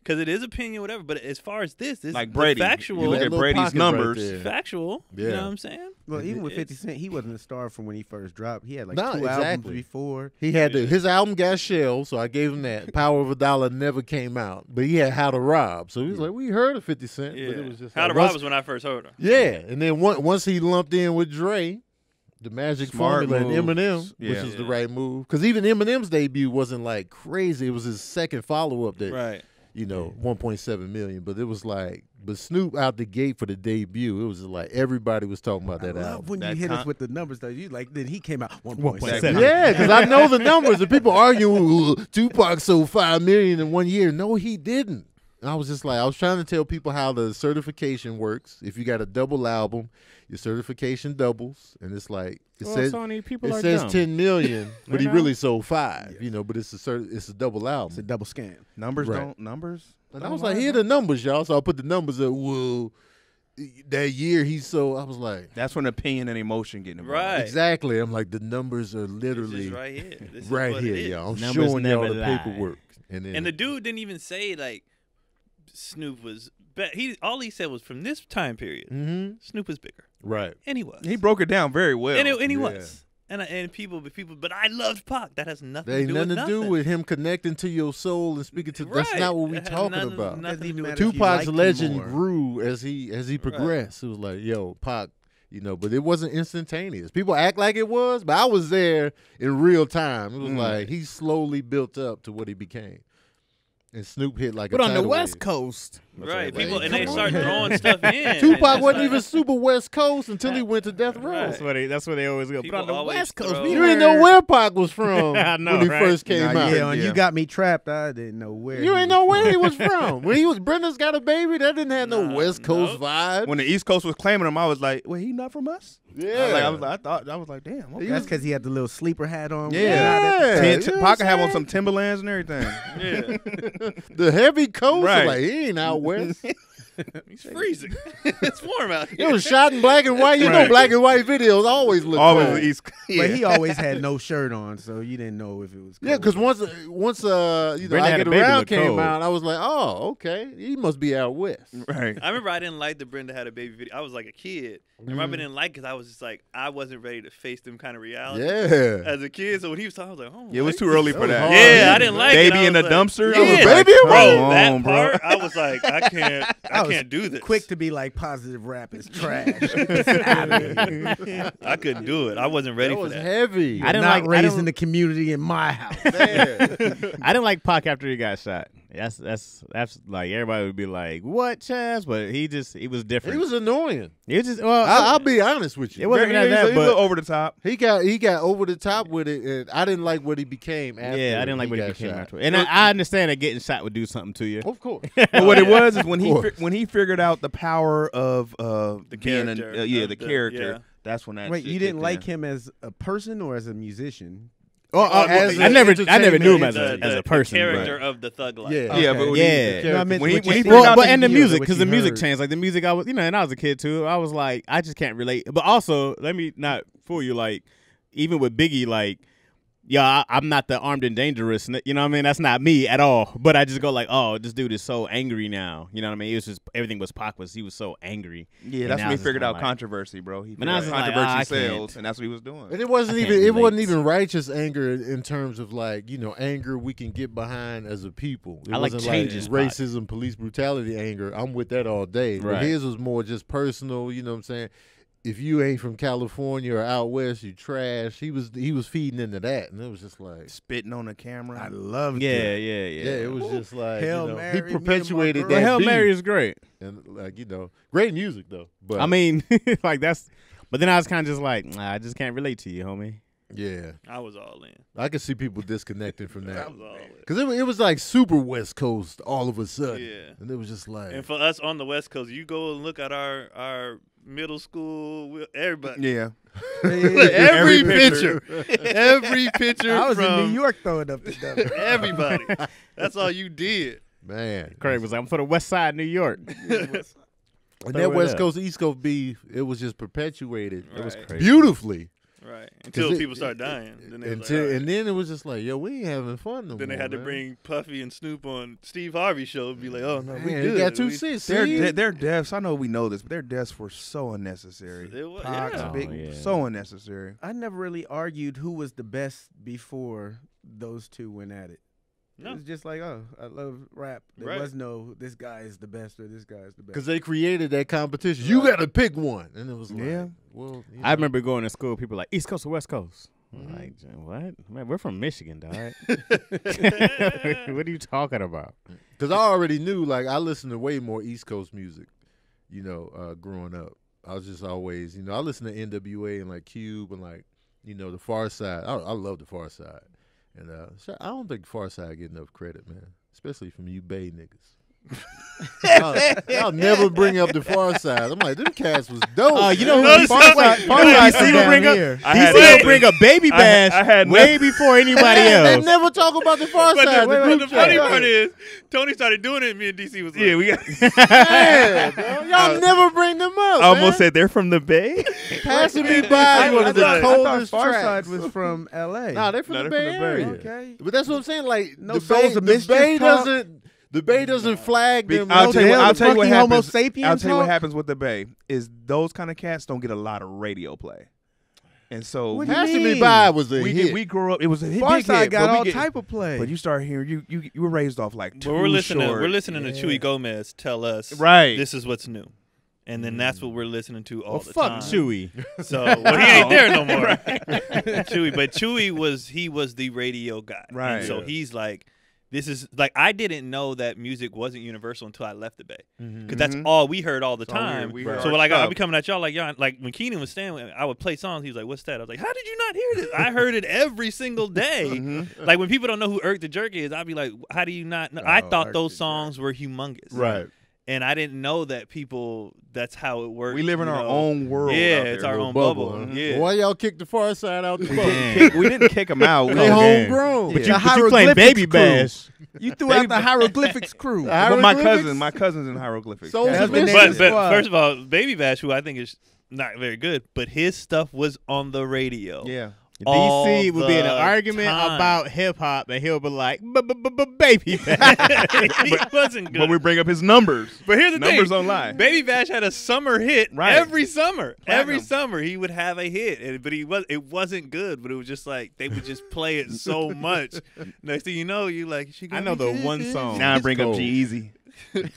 because it is opinion, whatever. But as far as this like the Brady. factual, You look That at little Brady's pocket right numbers. there. factual. You Yeah. know what I'm saying? Well, even with 50 It's- Cent, he wasn't a star from when he first dropped. He had like No, 2 albums exactly. before. He had his album got shelved, so I gave him that. Power of a Dollar never came out, but he had How to Rob. So he was like, we heard of 50 Cent, Yeah. but it was just How like, to Rob once- was when I first heard him. Yeah, and then once he lumped in with Dre, the Magic Smart Formula, and moves. Eminem, which Yeah. is the right move, because even Eminem's debut wasn't like crazy. It was his second follow up that Right. 1.7 million, but it was like, but Snoop out the gate for the debut, it was just like everybody was talking about I that love album. when you That hit us con- with the numbers, though. You like, then he came out 1.7. 1.7. Yeah, because I know the numbers. And people arguing, Tupac sold 5 million in 1 year. No, he didn't. And I was just like, I was trying to tell people how the certification works. If you got a double album, your certification doubles, and it's like it Well, says Sony, people it are says dumb. 10 million, but he know. really sold 5. You know, but it's a double It's a album. double scan. Numbers Right. don't numbers. And don't I was lie, like, here bro. are the numbers, y'all. So I put the numbers up. Well, that year he sold. I was like, That's when opinion and emotion get involved. Right. exactly. I'm like, the numbers are This literally is right here. This is right what it here, is. y'all. I'm Numbers showing y'all never the lie. paperwork. And then And the dude didn't even say like Snoop was. All he said was from this time period, Mhm. Snoop was bigger, Right. and he was. He broke it down very well. and he Yeah. was. And people, but I loved Pac. That has nothing There ain't to do with nothing to do nothing. with him connecting to your soul and speaking to. That's Right. not what we It has talking nothing- about. nothing to do with If you Tupac's liked him legend more. grew as he progressed. It was like, yo, Pac, but it wasn't instantaneous. People act like it was, but I was there in real time. It was like he slowly built up to what he became. And Snoop hit like But a on the tidal West wave. Coast, Right, Like, people, and they come start on. throwing stuff in. Tupac and wasn't it's even like- super West Coast until he went to Death Row. Right. that's where they always go. People but on the always West Coast, throw- we You didn't know heard- where Pac was from I know, when he right? first came Nah, out. yeah, when Yeah. you got me trapped, I didn't know where. You he ain't know was where from. he was from. When he was Brenda's Got a Baby, that didn't have no Nah, West Coast nope. vibe. When the East Coast was claiming him, I was like, "Wait, he not from us?" Yeah. I was like, "Damn." Okay. That's because he had the little sleeper hat on. Yeah. Ten- you know what Pac I'm have on saying? some Timberlands and everything. Yeah, The heavy coast, Right. like he ain't out west. he's freezing. It's warm out It here. was shot in black and white. You know, Right. black and white videos always look Always cold. the East. But he always had no shirt on, so you didn't know if it was. Yeah, because once Brenda I Had a Get Baby Around looked came cold. out, I was like, oh, okay, he must be out west. right. I remember I didn't like the Brenda Had a Baby video. I was like a kid. I remember Mm-hmm. I didn't like because I was just like, I wasn't ready to face them kind of reality Yeah. as a kid. So when he was talking, I was like, oh, Yeah, it was what? too early That for was that. hard. Yeah, I didn't like it. Baby I in the was like- dumpster. Yeah, I was baby like, around. come that on, bro. part, I was like, I can't do this. quick to be like positive rap is trash. Get outta here. I couldn't do it. I wasn't ready That for was that. heavy. I didn't Not like- I raised don't- in the community in my house. Man. I didn't like Pac after he got shot. That's like everybody would be like, "What, Chaz?" But he was different. He was annoying. He was just well. I'll be honest with you. It wasn't Very- even he's that, a but little over the top. He got over the top with it, and I didn't like what he became after. yeah, I didn't like what he got became shot. after. And I understand that getting shot would do something to you. Of course. But what it yeah. was is when course. when he figured out the power of The being character the of character. yeah. That's when that. Wait, shit you didn't kicked like in. him as a person or as a musician? as I an never knew him as entertainment a person. character but- of the thug life. Yeah. Yeah, Okay. but when Yeah. he, No, I meant when he what you figured said. out But the- and the hear music, what because you the music heard. changed. Like the music, I was, and I was a kid too. I was like, I just can't relate. But also, let me not fool you. Like, even with Biggie, like I'm not the armed and dangerous. You know what I mean? That's not me at all. But I just go like, oh, this dude is so angry now. You know what I mean? It was just everything was Pac was he was so angry. Yeah, And that's now when he it's just figured out like- controversy, bro. He But now figured it's out just like, controversy I sells, can't. and that's what he was doing. And it wasn't I even can't relate. even righteous anger in terms of like, anger we can get behind as a people. It I like wasn't changes, racism, police brutality anger. I'm with that all day. But Right. his was more just personal, you know what I'm saying? If you ain't from California or out west, you trash. He was feeding into that, and it was just like, Spitting on the camera. I loved Yeah, it. yeah. yeah, it was just like, Hail he Mary, me and my perpetuated girl. that But Hail beat. Mary is great. And like, great music though. But I mean, like that's. But then I was kind of just like, nah, I just can't relate to you, homie. yeah, I was all in. I could see people disconnecting from I that was all in. because it was like super West Coast all of a sudden, Yeah. and it was just like, And for us on the West Coast, you go and look at our middle school, everybody. Yeah. Every picture. Every picture I was from in New York throwing up the devil. everybody. That's all you did. man, Craig was like, I'm for the West Side, New York. and Throw that it West up. Coast East Coast beef, it was just perpetuated. It was crazy. Beautifully. Right. Until 'Cause people start dying. Then they was like, Until, all right. and then it was just like, yo, we ain't having fun no Then they more, had to man. bring Puffy and Snoop on Steve Harvey's show and be like, oh, no, we Man, good. it got too We- serious. Their deaths, I know we know this, but their deaths were so unnecessary. It was- Pac's yeah. big, Oh, yeah. so unnecessary. I never really argued who was the best before those two went at it. It No. was just like, oh, I love rap. There Right. was no, this guy is the best or this guy is the best. Because they created that competition. You got to pick one. And it was like, Yeah. well, I remember going to school. People like East Coast or West Coast. I'm like, what? Man, we're from Michigan, dog. What are you talking about? Because I already knew, like, I listened to way more East Coast music, growing up. I was just always, I listened to NWA and, like, Cube and, like, the Far Side. I love the Far Side. And I don't think Far Side get enough credit, man, especially from you Bay niggas. Y'all never bring up the Far Side. I'm like, them cats was dope. You know man. what? Far Side- DC will bring up. DC will bring up Baby Bash I had way before anybody They else. never talk about the Far But Side. the, group the chat. funny part is, Tony started doing it, and me and DC was like, Yeah, we got. Yeah, bro. Y'all never bring them up. I almost man. said they're from the Bay. Passing me by one of the I coldest thought tracks. Farside was from L.A. Nah, they're from No, the they're Bay from the Bay. Area. Okay. But that's what I'm saying. Like No the Souls Bay, of the Mischief Bay talk? doesn't flag them. I'll tell you what. Hell, I'll the tell you what fucking Homo happens. sapien I'll tell you what talk? happens with the Bay is those kind of cats don't get a lot of radio play, and so What do you Passing me mean? by was a we hit. we grew up. It was a hit, big Farside hit, got but we all get- type of play. But you start hearing you were raised off like but we're listening. short. We're listening to Chewy Gomez tell us, Right. this is what's new, and then that's what we're listening to all Well, the fuck time. Chewy. So well, he ain't there no more. Chewy, but Chewy was the radio guy, Right. And so he's like, this is like I didn't know that music wasn't universal until I left the Bay, because that's all we heard all the all we heard. time. We heard So our like I'll stuff. be coming at y'all like y'all like when Keon was standing, I would play songs. He was like, "What's that?" I was like, "How did you not hear this? I heard it every single day." Like when people don't know who Irk the Jerk is, I'll be like, "How do you not know?" I Oh, thought Irk those the songs were humongous, right. And I didn't know that people. That's how it works. We live in you our know. own world. Yeah, out it's there. our Little own bubble. huh? Yeah. Well, why y'all kick the Far Side out the bubble? We didn't kick them out. They Okay. homegrown. But Yeah. you playing Baby Bash. You threw out the hieroglyphics crew. But my Hieroglyphics? cousins in hieroglyphics. Souls That's of been- Mischief. But first of all, Baby Bash, who I think is not very good, but his stuff was on the radio. yeah. All DC would be in an the argument time. about hip hop, and he'll be like, "Baby Bash." It wasn't good. But we bring up his numbers. But here's the Numbers thing: don't lie. Baby Bash had a summer hit Right. every summer. Every Platinum. summer he would have a hit, but it wasn't good. But it was just like they would just play it so much. Next thing you know, you like she. I know the one song. Now I bring up cold. G-Eazy.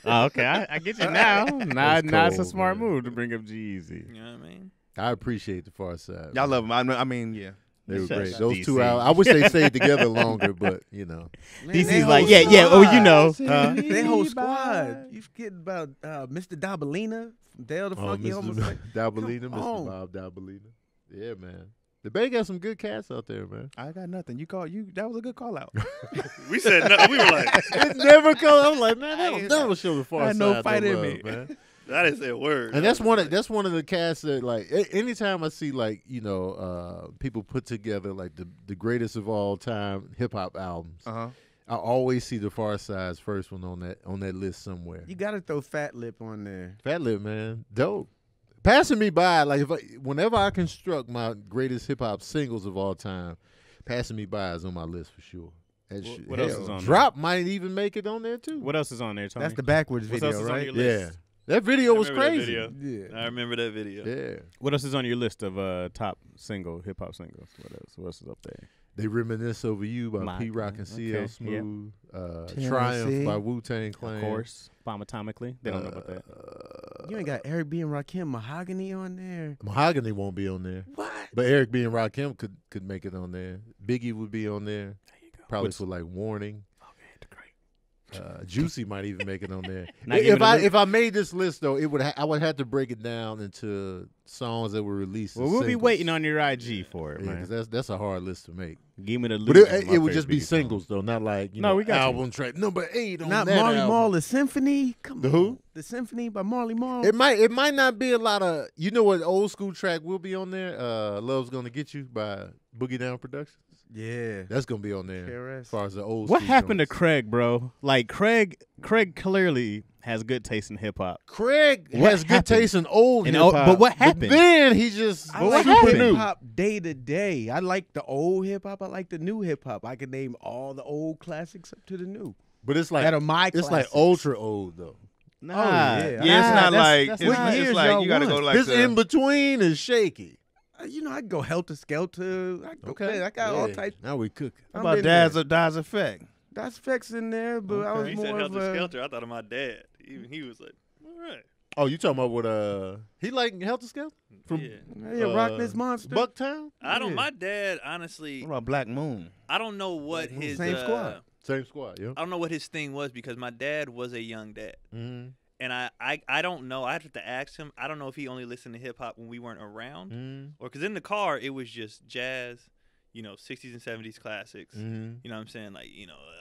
Oh, okay, I get you now. Now it's a cold, smart man. move to bring up G-Eazy. You know what I mean? I appreciate the Far Side. Y'all love him. I mean, yeah. They were Shut great. up, Those DC. 2 hours. I wish they stayed together longer, but Man, DC's they like, whole yeah, oh, you squad. know. They whole squad. You forget about Mr. Dabalina from Dale the Funky Homosexual. Dabalina, Come Mr. on. Bob Dabalina. Yeah, man. The Bay got some good cats out there, man. I got nothing. That was a good call out. We said no. We were like, It never comes. I'm like, man, that was show the Far I had Side. no fight in love, me. man. I didn't say a word. And that's one of the casts that like anytime I see like people put together like the greatest of all time hip hop albums, Uh-huh. I always see the Far Side's first one on that list somewhere. You got to throw Fat Lip on there. Fat Lip, man, dope. Passing me by, like whenever I construct my greatest hip hop singles of all time, Passing Me By is on my list for sure. What else is on there? Drop might even make it on there too. What else is on there, Tony? That's the backwards What video, else is on right? your Yeah, list? that video was remember that crazy. video. Yeah. I remember that video. Yeah, What else is on your list of top hip hop singles? What else is up there? They Reminisce Over You by My- P Rock and CL okay, Smooth. Tennessee. Triumph by Wu-Tang Clan. Of course, Bomb Atomically. They don't know about that. You ain't got Eric B and Rakim Mahogany on there. Mahogany won't be on there, What? but Eric B and Rakim could make it on there. Biggie would be on there, There you go. probably What's- for like Warning. Okay, great. Juicy might even make it on there. Not giving a look? If I made this list though, I would have to break it down into songs that were released. Well, as we'll be singles. waiting on your IG for it, Yeah, man. 'cause that's a hard list to make. Give me the But Losers, my it would just favorite be Biggie singles song. though, not like No, we got you. album track number 8 on Not that Marley album. Marl, The Symphony. Come The on. who? The Symphony by Marley Marl. It might not be a lot of, you know what old school track will be on there? Love's Gonna Get You by Boogie Down Productions. Yeah. That's gonna be on there KRS. as far as the old. What school happened to joints. Craig, bro? Like Craig clearly has good taste in hip hop. Craig What has good happened? taste in old And hip hop. but what happened? then he just I But like what happened? hip hop day to day. I like the old hip hop. I like the new hip hop. I can name all the old classics up to the new. But it's like That are my it's like classics. ultra old though. Nah, yeah. Yeah, it's nah, not like that's it's, not- it's years like y'all you got to go want? like This the, in between is shaky. You know, I go Helter Skelter. I go, man, I got all Yeah. types. Now we cooking. how I'm about in there. Daz Effect. That's Effects in there, but I was He said more of Helter a. Skelter. I thought of my dad. Even he was like, all right. Oh, you talking about what? He like Helter Skelter from Yeah. Yeah, Rock This Monster. Bucktown. I don't. Yeah. My dad, honestly, What about Black Moon? I don't know what his Same squad. Same squad. Yeah. I don't know what his thing was because my dad was a young dad, Mm-hmm. and I don't know. I have to ask him. I don't know if he only listened to hip hop when we weren't around, Mm-hmm. or because in the car it was just jazz, 60s and 70s classics. Mm-hmm. You know what I'm saying? Like,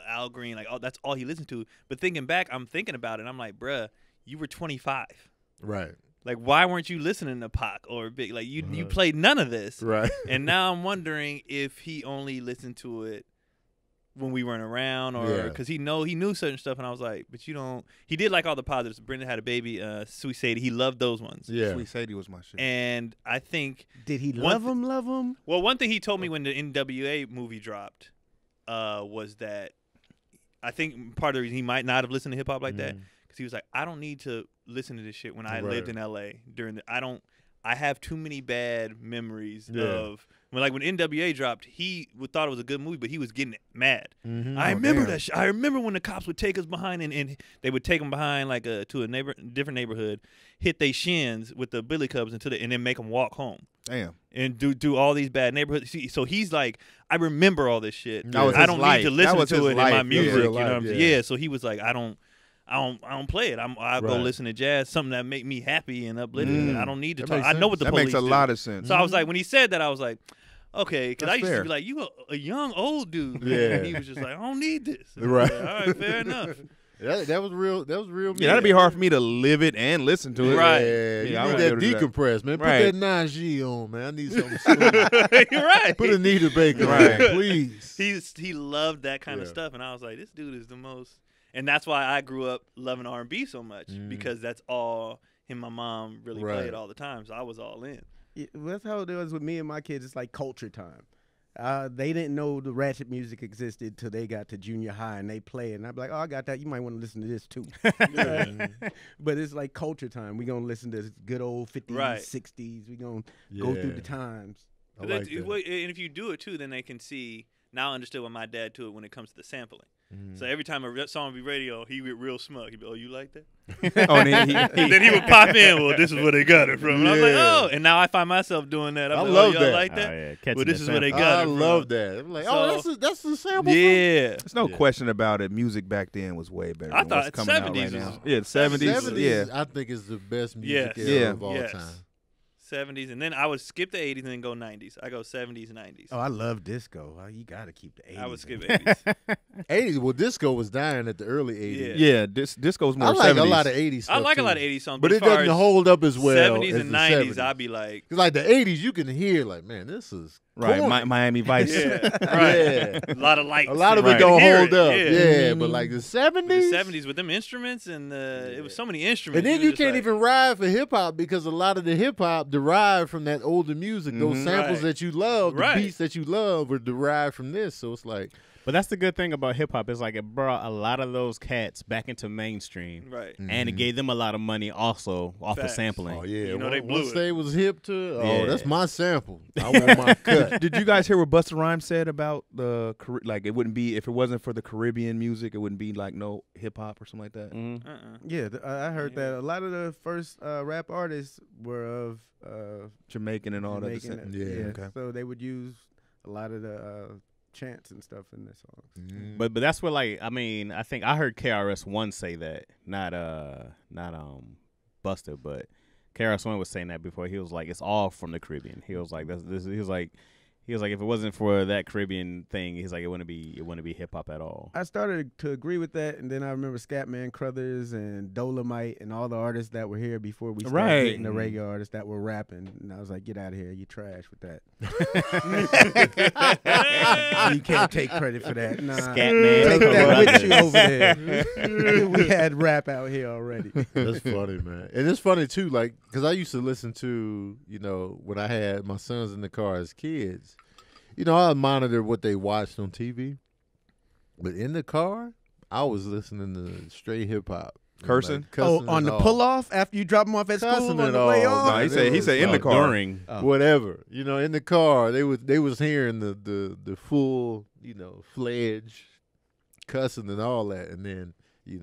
Al Green, like, oh, that's all he listened to. But thinking back, I'm thinking about it. I'm like, bruh, you were 25. Right. Like, why weren't you listening to Pac or Big? Like, you played none of this. Right. And now I'm wondering if he only listened to it when we weren't around, or Yeah. because he knew certain stuff. And I was like, but you don't. He did like all the positives. Brenda Had a Baby, Sweet Sadie. He loved those ones. Yeah. Sweet Sadie was my shit. And I think, Did he One love him? well, one thing he told me when the NWA movie dropped was that I think part of the reason he might not have listened to hip hop like that, because he was like, I don't need to listen to this shit when I lived in LA I have too many bad memories of when NWA dropped. He thought it was a good movie, but he was getting mad. Mm-hmm. I remember that shit. I remember when the cops would take us behind and they would take them behind to a different neighborhood, hit their shins with the billy clubs and then make them walk home. Damn. And do all these bad neighborhoods. So he's like, I remember all this shit. That was I his don't life. need to That listen was to his it in my life. music. Yeah. You know what I'm saying? Yeah. Yeah. So he was like, I don't play it. I'll go Right. listen to jazz, something that make me happy and uplifted. I don't need to That talk. makes I know sense. what the That police makes a do. lot of sense. So I was like, when he said that, I was like, okay, because I That's used to fair. be like, you a young old dude. Man. Yeah. And he was just like, I don't need this. Right. All right, fair enough. That was real. That was real. Yeah, that'd be hard for me to live it and listen to it. Right. Yeah, you Yeah, I need wouldn't that be able to do that. decompress, man. Put Right. that 9G on, man. I need something smooth. You're right. Put Anita Baker Right. on, please. He loved that kind of Yeah. stuff, and I was like, this dude is the most. And that's why I grew up loving R&B so much, because that's all him and my mom really Right. played all the time. So I was all in. Yeah, that's how it was with me and my kids. It's like culture time. They didn't know the ratchet music existed till they got to junior high, and they play it. And I'd be like, oh, I got that. You might want to listen to this too. But it's like culture time. We're going to listen to good old 50s, Right. 60s. We're going to go through Yeah. the times. I But like that's- that. and if you do it too, then they can see. Now I understood what my dad do it when it comes to the sampling. So every time a song would be radio, he would real smug. He'd be, oh, you like that? Oh, and then And then he would pop in, well, this is where they got it from. And I was like, Yeah. oh. And now I find myself doing that. I'm I like, love oh, y'all that. like Oh, that? yeah, catching Well, this the is where they sample. got I it from. love that. I'm like, So- that's the sample. Yeah. There's no question about it. Music back then was way better I than thought what's coming out 70s right was- now. Yeah, the 70s. 70s, Yeah. I think is the best music Yes. era Yeah. of all Yes. time. 70s. And then I would skip the 80s and then go 90s. I go 70s, 90s. Oh, I love disco. You got to keep the 80s. I would skip in. 80s. 80s. Well, disco was dying at the early 80s. Yeah. Yeah, disco's more I like 70s. a lot of 80s stuff I like a too. lot of 80s songs, but as it far doesn't as hold up as well 70s as and the 90s, 70s. I'd be like, Cause like the 80s, you can hear like, man, this is Right, Miami Vice. Yeah, right. Yeah. A lot of lights. A lot of and it you don't hear hold it, up. Yeah. Yeah, but like the 70s. The 70s with them instruments and it was so many instruments. And then was you just can't like- even ride for hip hop because a lot of the hip hop derived from that older music. Those samples Right. that you love, the Right. beats that you love, were derived from this. So it's like, But that's the good thing about hip hop is like it brought a lot of those cats back into mainstream, Right. and it gave them a lot of money also off the Facts. sampling. oh yeah, You know, they blew once it. they was hip to, Yeah. that's my sample. I want my cut. Did you guys hear what Busta Rhymes said about like it wouldn't be if it wasn't for the Caribbean music, it wouldn't be like no hip hop or something like that. Mhm. Yeah, I heard that a lot of the first rap artists were of Jamaican and all Jamaican, that. Yeah, okay. So they would use a lot of the chants and stuff in their songs. But that's what like I mean I think I heard KRS-One say that not Buster, but KRS-One was saying that before. He was like it's all from the Caribbean. He was like he was like if it wasn't for that Caribbean thing, he's like it wouldn't be hip hop at all. I started to agree with that, and then I remember Scatman Crothers and Dolomite and all the artists that were here before we started Right. getting the reggae artists that were rapping. And I was like, get out of here. You trash with that. You can't take credit for that. Nah. Scatman Take that with you Crothers. over there. We had rap out here already. That's funny, man. And it's funny too, like, because I used to listen to, when I had my sons in the car as kids, I monitor what they watched on TV. But in the car, I was listening to straight hip hop. Cursing? On the pull off after you drop them off at Cussing school on it the way all, off. No, he said in the car. During. Whatever. In the car, they was hearing the full, fledged cussing and all that. And then, It's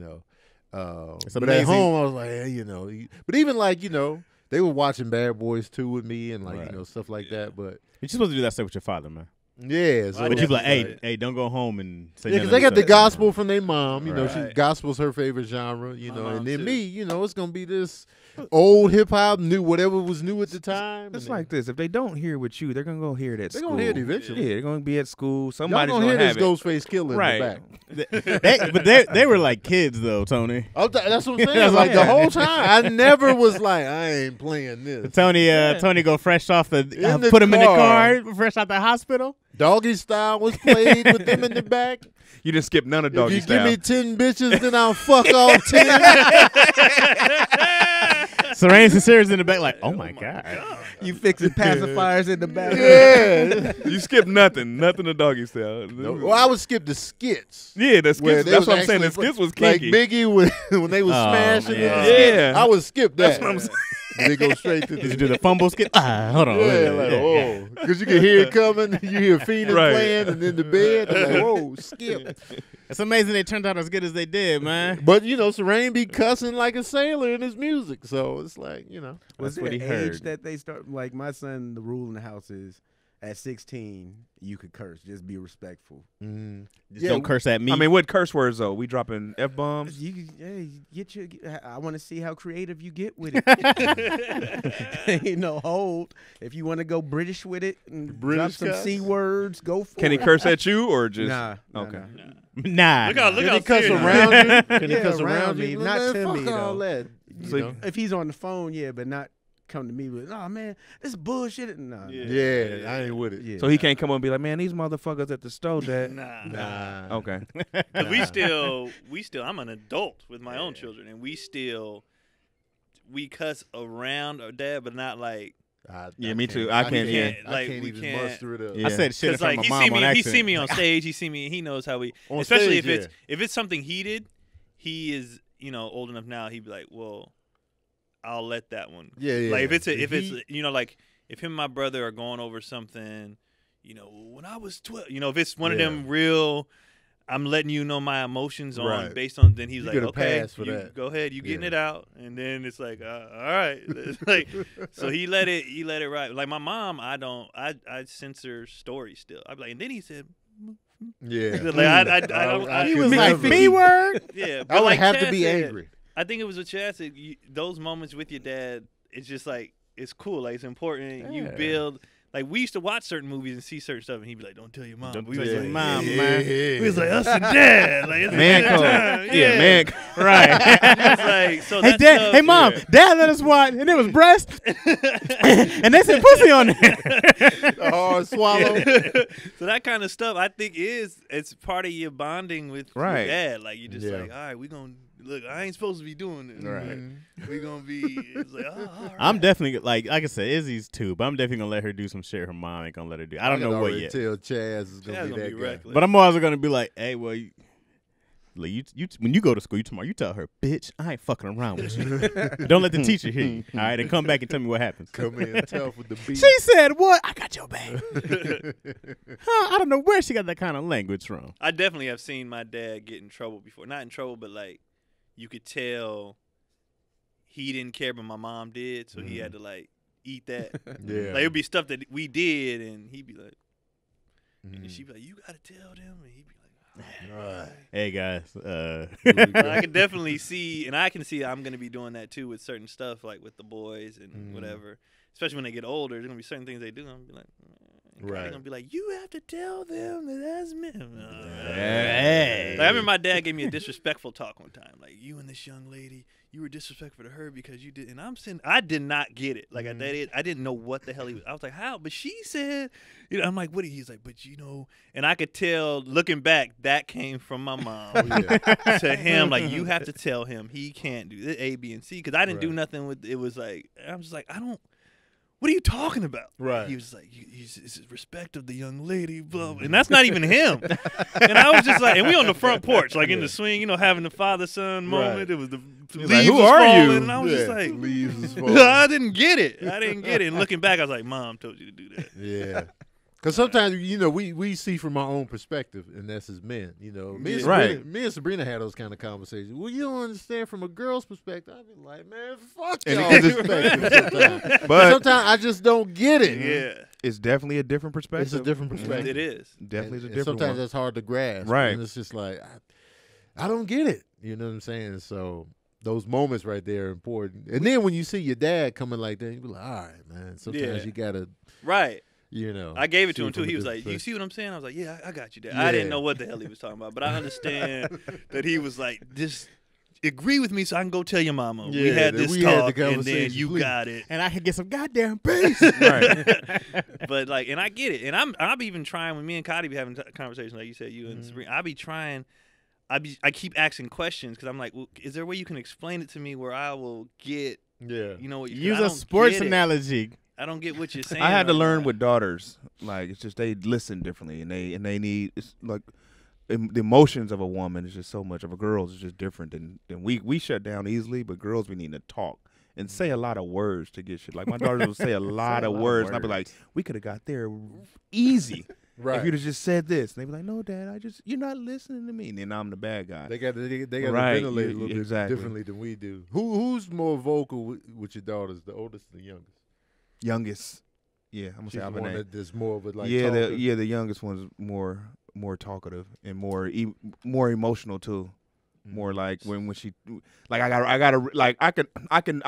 but at amazing. home I was like, hey, but even like, they were watching Bad Boys 2 with me and like, Right. stuff like that. But You're supposed to do that stuff with your father, man. yeah, so But you be like, Right. hey, don't go home and say yeah, none because of they this got the stuff. gospel from their mom, Right. she gospel's her favorite genre, My and mom then too. me, it's gonna be this old hip hop, new whatever was new at the time. It's and like this. If they don't hear it with you, they're gonna go hear it at They're school. gonna hear it eventually. Yeah, they're gonna be at school. y'all Somebody's gonna hear have this it. Ghostface Killer Right. in the back. But they were like kids though, Tony. That's what I'm saying. That's like the yeah. whole time, I never was like, I ain't playing this. Tony go fresh off the the put him in the car. car, fresh out the hospital. Doggy Style was played with them in the back. You didn't skip none of If doggy you style. give me 10 bitches, then I'll fuck all 10. Serene Sincere's in the back, like, oh my god. You fixing pacifiers in the back. Yeah. You skip nothing of doggy style. Well, I would skip the skits. Yeah, the Where skits. they That's was what I'm saying. The actually- skits was Like kinky. Biggie when they was Oh, smashing man. the skits, Yeah. I would skip that. That's what I'm saying. They go straight to Did you the do the fumble skit? Hold on. yeah, like oh, because you can hear it coming. You hear Phoenix Right. playing, and then the bed. I'm like, whoa, skip. It's amazing they turned out as good as they did, man. But Serene be cussing like a sailor in his music, so it's like Was That's what there he an age heard. that they start? Like my son, the rule in the house is at 16 you could curse. Just be respectful. Just don't curse at me. I mean, what curse words though? We dropping f bombs. Get your. I want to see how creative you get with it. Hold. If you want to go British with it and drop British some cuss? C words, go for Can he it. curse at you or just? Nah. Okay. nah. Look how Can he cuss serious- around you? Can he Yeah, cuss around around me, you? not Man, to fuck me, all though. that. So You know? If he's on the phone, yeah, but not come to me with, oh man, this is bullshit. Nah. Yeah, I ain't with it. Yeah. So he can't come up and be like, man, these motherfuckers at the store, Dad. Nah. Okay. Because we still, I'm an adult with my own children, and we cuss around our dad, but not like. Yeah, me too. I can't. Yeah. I Like, can't we even can't- muster it up. Yeah. I said shit in Because front like of my mom on he accident. see me on stage, he see me, he knows how we. On Especially stage, if it's something heated, he is old enough now. He'd be like, well, I'll let that one. Yeah, yeah. Like if The it's heat- like if him and my brother are going over something, when I was 12, if it's one of Yeah. them real. I'm letting you know my emotions on Right. based on. Then he's You like, get a okay, pass for you that. go ahead, you getting Yeah. it out, and then it's like, all right, like, so he let it ride. Like my mom, I censor stories still. I'm like, and then he said, Yeah. like, I don't. He I- was me- like, B word. yeah, I but would like have to Chaz be said, angry. I think it was with Chaz. Those moments with your dad, it's just like it's cool. Like it's important. You Yeah. build like we used to watch certain movies and see certain stuff, and he'd be like, "Don't tell your mom." Don't We tell was your like, mom, yeah. man. We was like, us and dad, like, it's Man a good code. time. Yeah, man. Right. It's like, so Hey, that dad. stuff, Hey, mom. yeah. Dad let us watch, and it was breast, and they said pussy on there. A hard swallow. So that kind of stuff, I think, it's part of your bonding with your Right. dad. Like you just Yeah. like, all right, we gonna look. I ain't supposed to be doing this. Right. Like, we gonna be. It's like, oh, all right. I'm definitely like I said, Izzy's too, but I'm definitely gonna let her do some shit her mom ain't gonna let her do. I don't can know what already yet, Tell Chaz is gonna Chaz be gonna that be guy. reckless. but I'm also gonna be like, hey, well, you when you go to school, you tell her, bitch, I ain't fucking around with you. Don't let the teacher hear you. All right, and come back and tell me what happens. Come in tough with the beat. She said, what? I got your back. I don't know where she got that kind of language from. I definitely have seen my dad get in trouble before. Not in trouble, but like you could tell he didn't care, but my mom did, so he had to like eat that. Yeah. Like it'd be stuff that we did, and he'd be like, and she'd be like, "You gotta tell them," and he'd be like, Right. Hey guys, But I can definitely see, and I can see I'm gonna be doing that too with certain stuff, like with the boys and whatever. Especially when they get older, there's gonna be certain things they do. I'm gonna be like, Right. They're gonna be like, you have to tell them that that's me. hey. Like, I remember my dad gave me a disrespectful talk one time. Like, you and this young lady, you were disrespectful to her because you did. And I'm saying, I did not get it. Like, I didn't know what the hell he was. I was like, how? But she said, you know, I'm like, what? He's like, but you know, and I could tell looking back, that came from my mom to him. Like, you have to tell him he can't do this, A, B, and C. Because I didn't do nothing with it. Was like, I'm just like, what are you talking about? Right. He was like, it's respect of the young lady, blah, blah. And that's not even him. And I was just like, and we on the front porch, like in the swing, you know, having the father-son moment. Right. It was the leaves like, who was are falling, you? and I was just like, leaves is falling. I didn't get it. And looking back, I was like, Mom told you to do that. Yeah. Because sometimes, you know, we see from our own perspective, and that's as men. You know, me and, Right. me and Sabrina had those kind of conversations. Well, you don't understand from a girl's perspective. I'd be like, man, fuck And y'all because perspective sometimes. But sometimes I just don't get it. Yeah. it's definitely a different perspective. It's a different perspective. It is. Definitely is a And different sometimes one. that's hard to grasp. Right. And it's just like, I don't get it. You know what I'm saying? So those moments right there are important. And then when you see your dad coming like that, you be like, all right, man. Sometimes you got to, Right. you know. I gave it to see him, too. from a He was different like, you see what I'm saying? I was like, yeah, I got you, Dad. Yeah. I didn't know what the hell he was talking about, but I understand that he was like, just agree with me so I can go tell your mama. We Yeah, had that this we had the talk, and then conversation, you please. got it. And I could get some goddamn peace. Right. But like, and I get it, and I'll be even trying when me and Cotty be having conversations like you said, you and Sabrina. I'll be trying. I keep asking questions because I'm like, well, is there a way you can explain it to me where I will get, Yeah. you know, what you Use I a don't sports get it. analogy. I don't get what you're saying. I had to right learn now. with daughters. Like it's just they listen differently, and they need it's like the emotions of a woman is just so much of a girl's is just different than we shut down easily, but girls we need to talk and say a lot of words to get shit. Like my daughters will say a lot of words, and I'll be like, we could have got there easy. Right. If you'd have just said this, and they'd be like, "No, Dad, you're not listening to me." And then I'm the bad guy. They got to Right, ventilate a little bit exactly. differently than we do. Who's more vocal with your daughters, the oldest or the youngest? Youngest, yeah, I'm gonna She's say the one Alvin. that's more of a like Yeah, talker. the youngest one's more talkative and more emotional too. More like when she like I gotta like I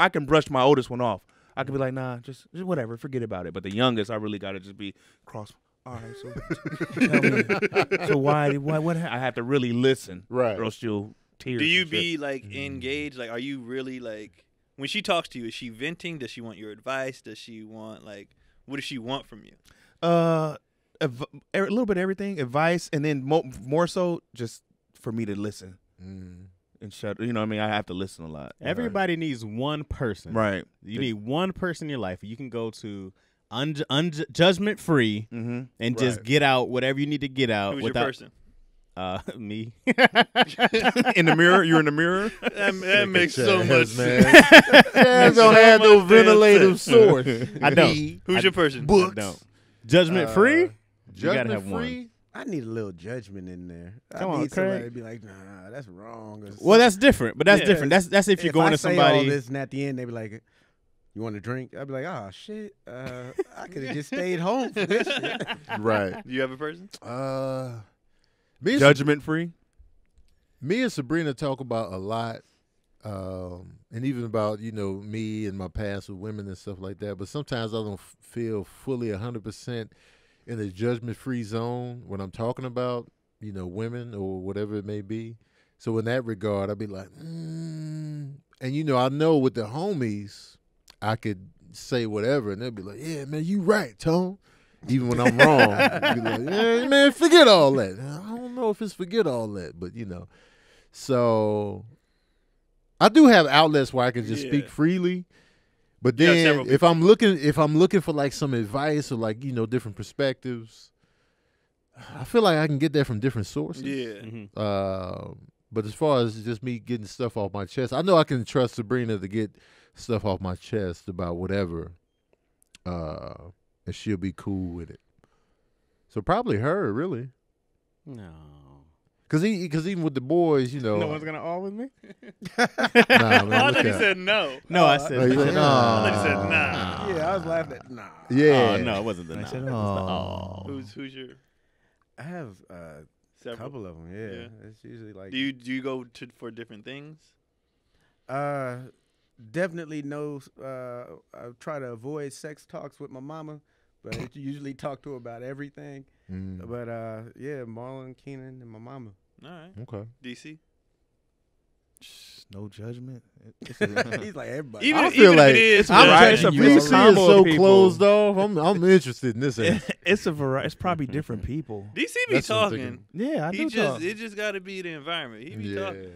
can brush my oldest one off. I could be like, nah, just whatever, forget about it. But the youngest, I really gotta just be cross. All right, so tell me. So why what? I have to really listen, Right. Or else she'll tears. Do you and shit. be like engaged? Like, are you really like when she talks to you? Is she venting? Does she want your advice? Does she want like what does she want from you? A little bit of everything, advice, and then more so just for me to listen and shut. You know what I mean? I have to listen a lot. Everybody needs one person. Right. You need one person in your life. You can go to judgment free and just get out whatever you need to get out. Who's without, your person? Me. In the mirror, you're in the mirror. That makes so Chaz, much man. sense. Chaz don't have no much damn ventilative source. I don't. Who's your person? I don't. Judgment free. You gotta Judgment have free. I need a little judgment in there. Come I on, need somebody Craig. to be like, nah, that's wrong. Or Well, that's different. But that's Yeah. different. That's if you're going I to say all somebody. this and at the end they be like, you want a drink? I'd be like, oh shit, I could have just stayed home for this shit. Right. Do you have a person? Me and Judgment free. Me and Sabrina talk about a lot. and even about me and my past with women and stuff like that. But sometimes I don't feel fully 100% in a judgment-free zone when I'm talking about women or whatever it may be. So in that regard, I'd be like, and I know with the homies, I could say whatever, and they'll be like, "Yeah, man, you right, Tone." Even when I'm wrong, I'd be like, "Yeah, man, forget all that." I don't know if it's forget all that, but So I do have outlets where I can just speak freely. But then if I'm looking for like some advice or like different perspectives, I feel like I can get that from different sources. Yeah. But as far as just me getting stuff off my chest, I know I can trust Sabrina to get stuff off my chest about whatever, and she'll be cool with it. So probably her, really. No. Because even with the boys, No one's gonna all with me. Nah, man, I look thought he out. said no. No, I said. Oh, you said, I thought he said nah. Yeah, I was laughing at nah. Yeah. Oh, no, it wasn't the no. said, It was the Who's your I have a several? couple of them. Yeah, Yeah. it's usually like. Do you go for different things? Definitely no. I try to avoid sex talks with my mama, but I usually talk to her about everything. But yeah, Marlon, Keon, and my mama. All right. Okay. DC. No judgment. He's like everybody. Even I if feel like it is, I'm judgment, it's a you big DC already- is combo so of people. closed off. I'm interested in this. It's a variety. It's probably different people. DC be That's what I'm talking. thinking. Yeah, I do talk. It just got to be the environment. He be talking.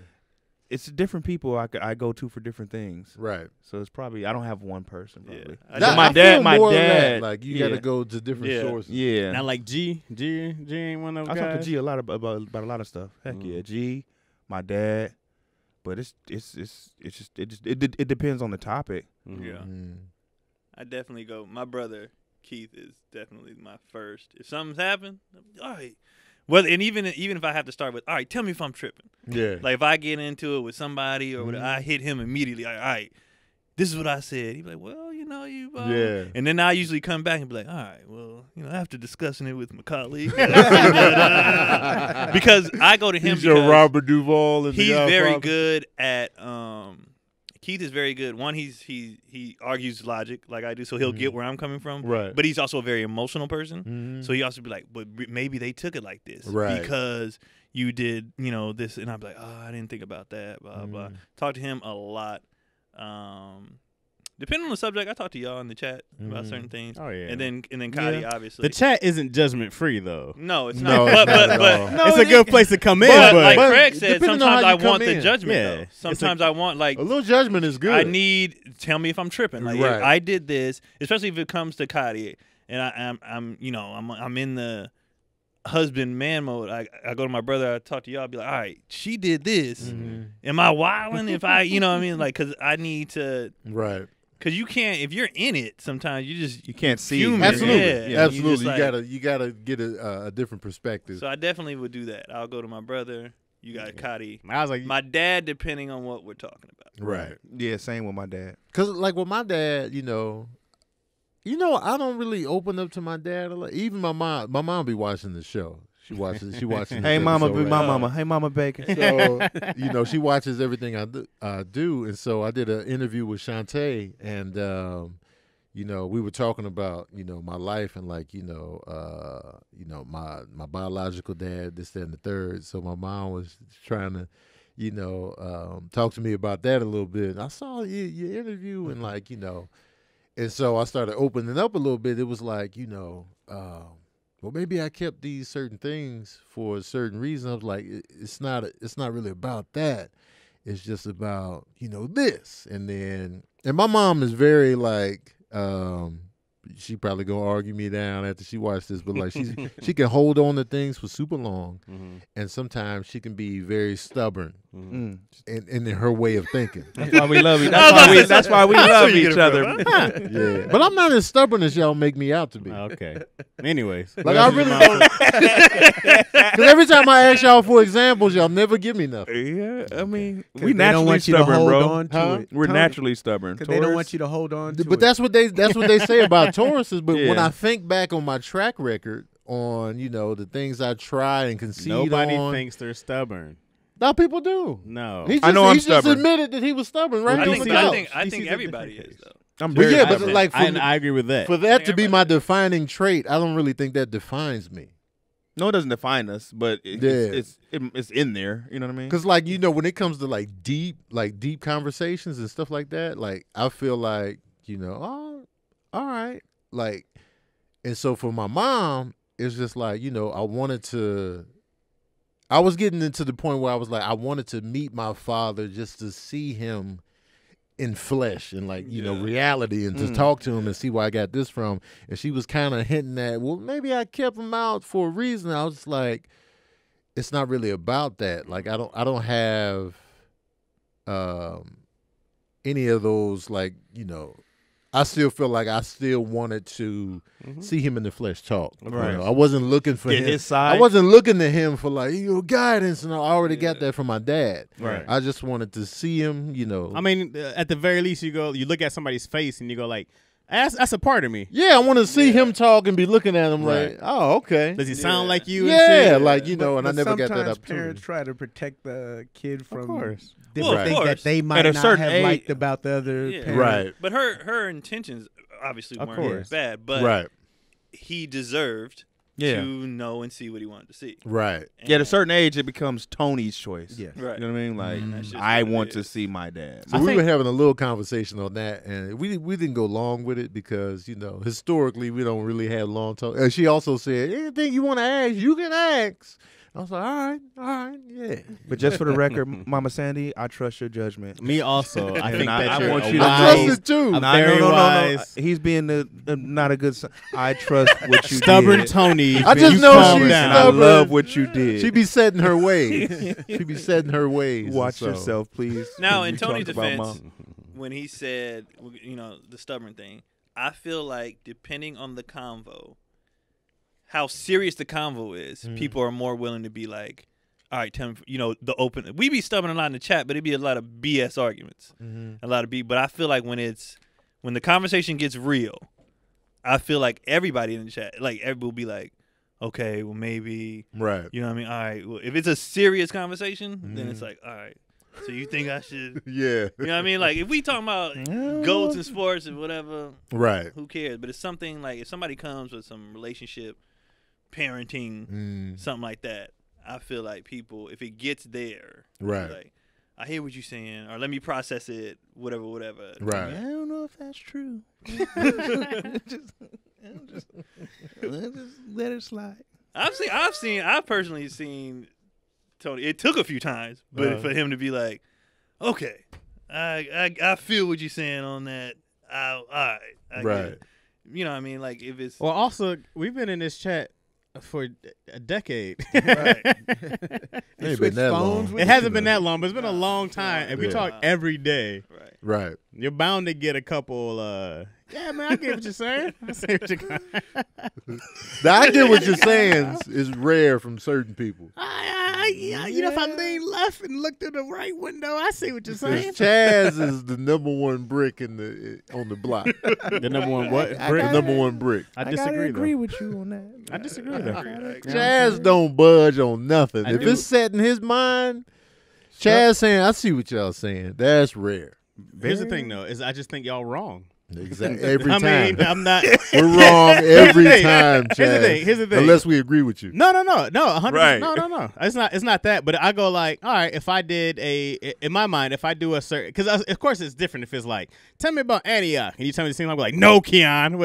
It's different people I go to for different things. Right. So it's probably I don't have one person probably. Yeah. That- my I dad, feel my more of that. dad, Like you yeah. got to go to different Yeah. sources. Yeah. Not like G ain't one of I those talk to guys. G a lot about a lot of stuff. Heck yeah, G, my dad. But it depends on the topic. Yeah. Mm. I definitely go. My brother Keith is definitely my first. If something's happened, all right. Well, and even if I have to start with, all right, tell me if I'm tripping. Yeah. Like if I get into it with somebody or whatever, I hit him immediately. Like, all right, this is what I said. He'd be like, well, you. Yeah. And then I usually come back and be like, all right, well, after discussing it with my colleague, because I go to him He's your because Robert Duvall. And he's the very Godfather. good at. Keith is very good. One, he argues logic like I do, so he'll get where I'm coming from. Right. But he's also a very emotional person, Mhm. so he also be like, but maybe they took it like this Right. because you did, this, and I'm like, oh, I didn't think about that. Blah blah. Talk to him a lot. Depending on the subject, I talk to y'all in the chat about certain things. Oh, yeah. And then Cotty, obviously. The chat isn't judgment free though. No, it's No, not. it's not at all. But It's a good place to come in, but but like Craig said, depending on sometimes how I you come want the in. judgment. Yeah. Though. It's Sometimes I want like A little judgment is good. I need tell me if I'm tripping. Like Right. I did this, especially if it comes to Cotty, and I'm in the husband man mode. I go to my brother, I talk to y'all, be like, all right, she did this. Am I wilding if I like because I need to Right. because you can't if you're in it. Sometimes you can't see. human. Absolutely. Yeah. You Absolutely. just, like- You gotta get a different perspective. So I definitely would do that. I'll go to my brother. You got Cotty. I was like, My dad, depending on what we're talking about. right. Yeah, same with my dad. Cause like with my dad, I don't really open up to my dad a lot. Even my mom be watching the show. She watches. Hey mama, episode be my right mama. Hey mama, bacon. So she watches everything I do, and so I did an interview with Shantae, and we were talking about my life and like my biological dad, this, that, and the third. So my mom was trying to talk to me about that a little bit. I saw your interview and like and so I started opening up a little bit. It was like well, maybe I kept these certain things for a certain reason. I was like, it's not really about that. It's just about, this. And my mom is very like, she probably gonna argue me down after she watched this, but like she can hold on to things for super long, and sometimes she can be very stubborn in her way of thinking. That's why we love each. That's why we love each other. Yeah, but I'm not as stubborn as y'all make me out to be. okay. Anyways, Like I really don't. Because every time I ask y'all for examples, y'all never give me nothing. Yeah, I mean, 'Cause we they don't naturally want you to stubborn, hold bro. on to Huh? it. We're Tony, naturally stubborn. 'cause they don't want you to hold on to But it. that's what they say about Tauruses. But when Yeah. I think back on my track record on the things I try and concede nobody on, thinks they're stubborn. No, people do. No. He just, I know I'm he just stubborn. admitted that he was stubborn, right? I on think, the I couch. think, I He think sees a everybody different is case. though. I'm But very yeah, but stubborn. like for, I agree with that. for that to be my everybody. defining trait, I don't really think that defines me. No, it doesn't define us, but it's in there. You know what I mean? Because like when it comes to like deep conversations and stuff like that, like I feel like oh, all right, like, and so for my mom, it's just like I was getting into the point where I was like I wanted to meet my father just to see him in flesh and like reality and to talk to him and see where I got this from. And she was kind of hinting at, well, maybe I kept him out for a reason. I was like, it's not really about that. Like I don't have any of those, like, I still feel like I still wanted to see him in the flesh talk. Right. I wasn't looking for Get him. his side. I wasn't looking to him for like guidance, and I already got that from my dad. Right. I just wanted to see him. I mean, at the very least, you look at somebody's face and you go like, that's a part of me. Yeah, I want to see him talk and be looking at him Right. like, oh, okay. Does he sound like you? Yeah, and shit? like and I never got that sometimes opportunity. parents try to protect the kid from course. different Well, of things that course. they might At a not certain have age- liked about the other Yeah. parent. Right. But her intentions obviously Of weren't course. bad, but Right. he deserved Yeah. to know and see what he wanted to see. Right. Yeah, at a And- certain age, it becomes Tony's choice. Yeah. Right. You know what I mean? Like, That's just I what it want to is. see my dad. So I we think- were having a little conversation on that, and we didn't go long with it because historically we don't really have long talk. And she also said, anything you want to ask, you can ask. I was like, all right, yeah. But just for the record, Mama Sandy, I trust your judgment. Me also. I think I that you're want a you to I know- trust wise, it too. a Nah, very no. wise, He's being not a good son. I trust what you stubborn did. Tony. I just You know calm she's down. And I stubborn. love what you did. She be setting her ways. She be setting her ways. Watch so. yourself, please. Now, when in you Tony's talk about defense, Mom. when he said, the stubborn thing, I feel like depending on the convo, how serious the convo is, people are more willing to be like, all right, tell me, the open. We be stubborn a lot in the chat, but it'd be a lot of BS arguments. A lot of But I feel like when the conversation gets real, I feel like everybody in the chat, like everybody will be like, okay, well maybe, Right. you know what I mean? All right, well, if it's a serious conversation, then it's like, all right, so you think I should, Yeah. you know what I mean? Like if we talking about goats and sports and whatever, Right. who cares? But it's something like if somebody comes with some relationship, parenting, something like that, I feel like people, if it gets there, Right. like, I hear what you're saying, or let me process it, whatever. Right. I don't know if that's true. just let it slide. I've personally seen Tony. It took a few times, but for him to be like, okay, I feel what you're saying on that. All right, I get Right. it. You know what I mean? Like if it's Well, also, we've been in this chat for a decade. right. Ain't been that long. It hasn't been that long, but it's been a long time, and we Yeah. talk every day. Right. Right. You're bound to get a couple. Yeah, man, I get what you're saying. I see what you're. Now, I get what you're saying is rare from certain people. If I lean left and look through the right window, I see what you're saying. Because Chaz is the number one brick on the block. The number one what? The number one brick. I gotta disagree. agree though. with you on that. I disagree though. Chaz don't budge on nothing. I If do. it's set in his mind, Chaz saying, I see what y'all saying. That's rare. Here's the thing, though, is I just think y'all wrong. Exactly. Every I time. mean, I'm not. We're wrong every thing. time, Chaz. Here's the thing. Unless we agree with you. No, 100%. Right. No. It's not that. But I go like, all right, if I did in my mind, if I do a certain, because of course it's different if it's like, tell me about Antioch, and you tell me the same, I'm like, no, Keon,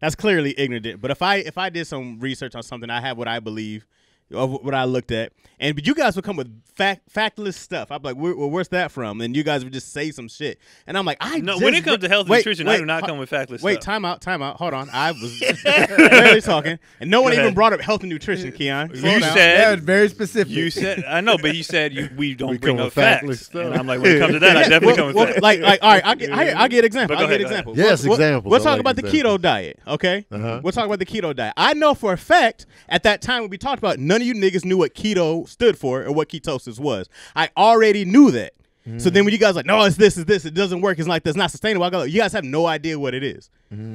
that's clearly ignorant. But if I did some research on something, I have what I believe, of what I looked at, and you guys would come with factless stuff. I'm like, well, where's that from? And you guys would just say some shit, and I'm like, When it comes to health and nutrition, I do not come with factless Wait, stuff. time out. Hold on. I was barely talking, and no one Go even ahead. brought up health and nutrition, Keon. You Slow down. said- That was very specific. You said I know, but you said we don't We bring come up with factless facts. stuff. And I'm like, when it comes to that, I definitely come with facts. Like, all right, I'll get example. But go I'll get ahead, go example. Yes, examples. We'll I talk like about the examples. keto diet, okay? Uh-huh. We'll talk about the keto diet. I know for a fact at that time when we talked about it, none of you niggas knew what keto stood for or what ketosis was. I already knew that. So then when you guys like, no, it's this, it doesn't work, it's like that's not sustainable. I go, you guys have no idea what it is.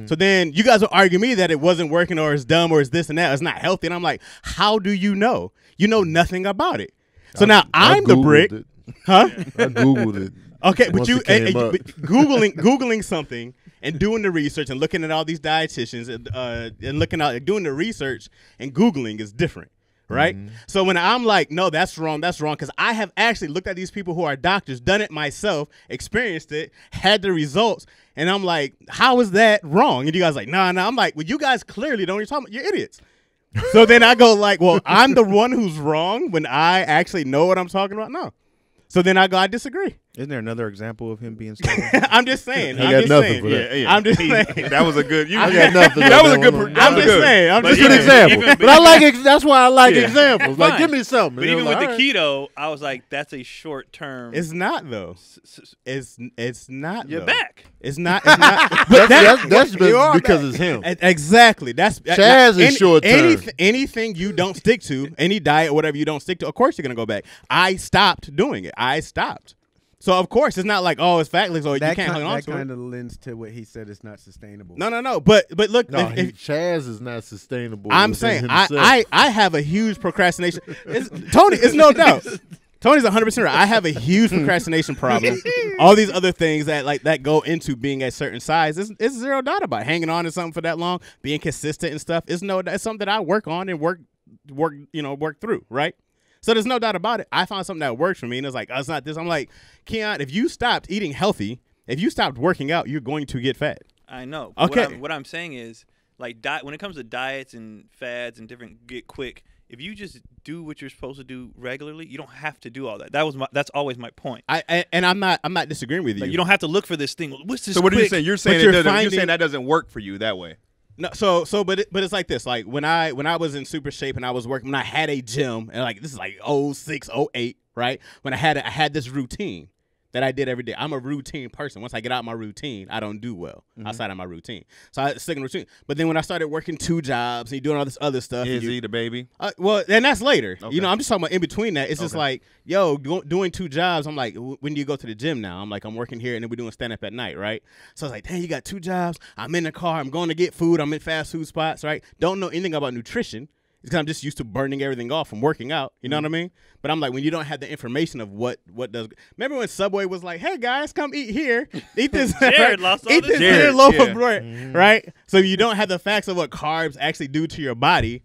So then you guys will argue me that it wasn't working or it's dumb or it's this and that, it's not healthy. And I'm like, how do you know? You know nothing about it. So now I'm the Googled brick, it. huh? I Googled it. Okay, but Once you it came up. googling something and doing the research and looking at all these dietitians and looking out doing the research and googling is different, right? Mm-hmm. So when I'm like, no, that's wrong, because I have actually looked at these people who are doctors, done it myself, experienced it, had the results, and I'm like, how is that wrong? And you guys are like, nah. I'm like, well, you guys clearly don't know what you're talking about. You're idiots. So then I go like, well, I'm the one who's wrong when I actually know what I'm talking about. No. So then I go, I disagree. Isn't there another example of him being stubborn? I'm just saying. I got nothing for that. Yeah. I'm just saying. That was a good. I got nothing. That was a good. That I'm was just good. saying. I'm But just Good even- saying. example. even- But I like that's why I like Yeah. examples. Like, Fine. give me something. But And even I'm with like, the keto, I was like, that's a short term. It's not though. It's not. You're though. back. It's not. It's not. But that's you are because back. it's him. Exactly. That's Chaz is short term. Anything you don't stick to, any diet, whatever you don't stick to, of course you're gonna go back. I stopped doing it. I stopped. So of course it's not like, oh, it's factless or you can't hang on that to it. kind of lends to what he said. It's not sustainable. No. But look, No, if, Chaz is not sustainable. I'm within saying himself. I have a huge procrastination. Tony, it's no doubt. Tony's 100% right. I have a huge procrastination problem. All these other things that go into being a certain size, it's zero doubt about it. Hanging on to something for that long, being consistent and stuff. It's something that I work on and work through, right? So there's no doubt about it. I found something that works for me, and it's like, oh, it's not this. I'm like, Keon, if you stopped eating healthy, if you stopped working out, you're going to get fat. I know. Okay. What I'm saying is, like, when it comes to diets and fads and different get quick, if you just do what you're supposed to do regularly, you don't have to do all that. That's always my point. And I'm not disagreeing with you. Like, you don't have to look for this thing. What's this? So what are you quick? saying? You're saying you're you're saying that doesn't work for you that way. No, but it's like this. Like when I was in super shape and I was working, when I had a gym, and like this is like 06, 08, right? When I had this routine that I did every day. I'm a routine person. Once I get out my routine, I don't do well outside of my routine. So I stick in routine. But then when I started working 2 jobs and you're doing all this other stuff, Is he the baby? well, and that's later. Okay. You know, I'm just talking about in between that. It's just Okay. like, yo, doing 2 jobs. I'm like, when do you go to the gym now? I'm like, I'm working here and then we're doing stand up at night, right? So I was like, dang, you got 2 jobs. I'm in the car. I'm going to get food. I'm in fast food spots, right? Don't know anything about nutrition. It's because I'm just used to burning everything off from working out. You know what I mean? But I'm like, when you don't have the information of what does. Remember when Subway was like, hey guys, come eat here. Eat this. Jared lost all eat this this here Jared, loaf yeah. of bread, right? So you don't have the facts of what carbs actually do to your body.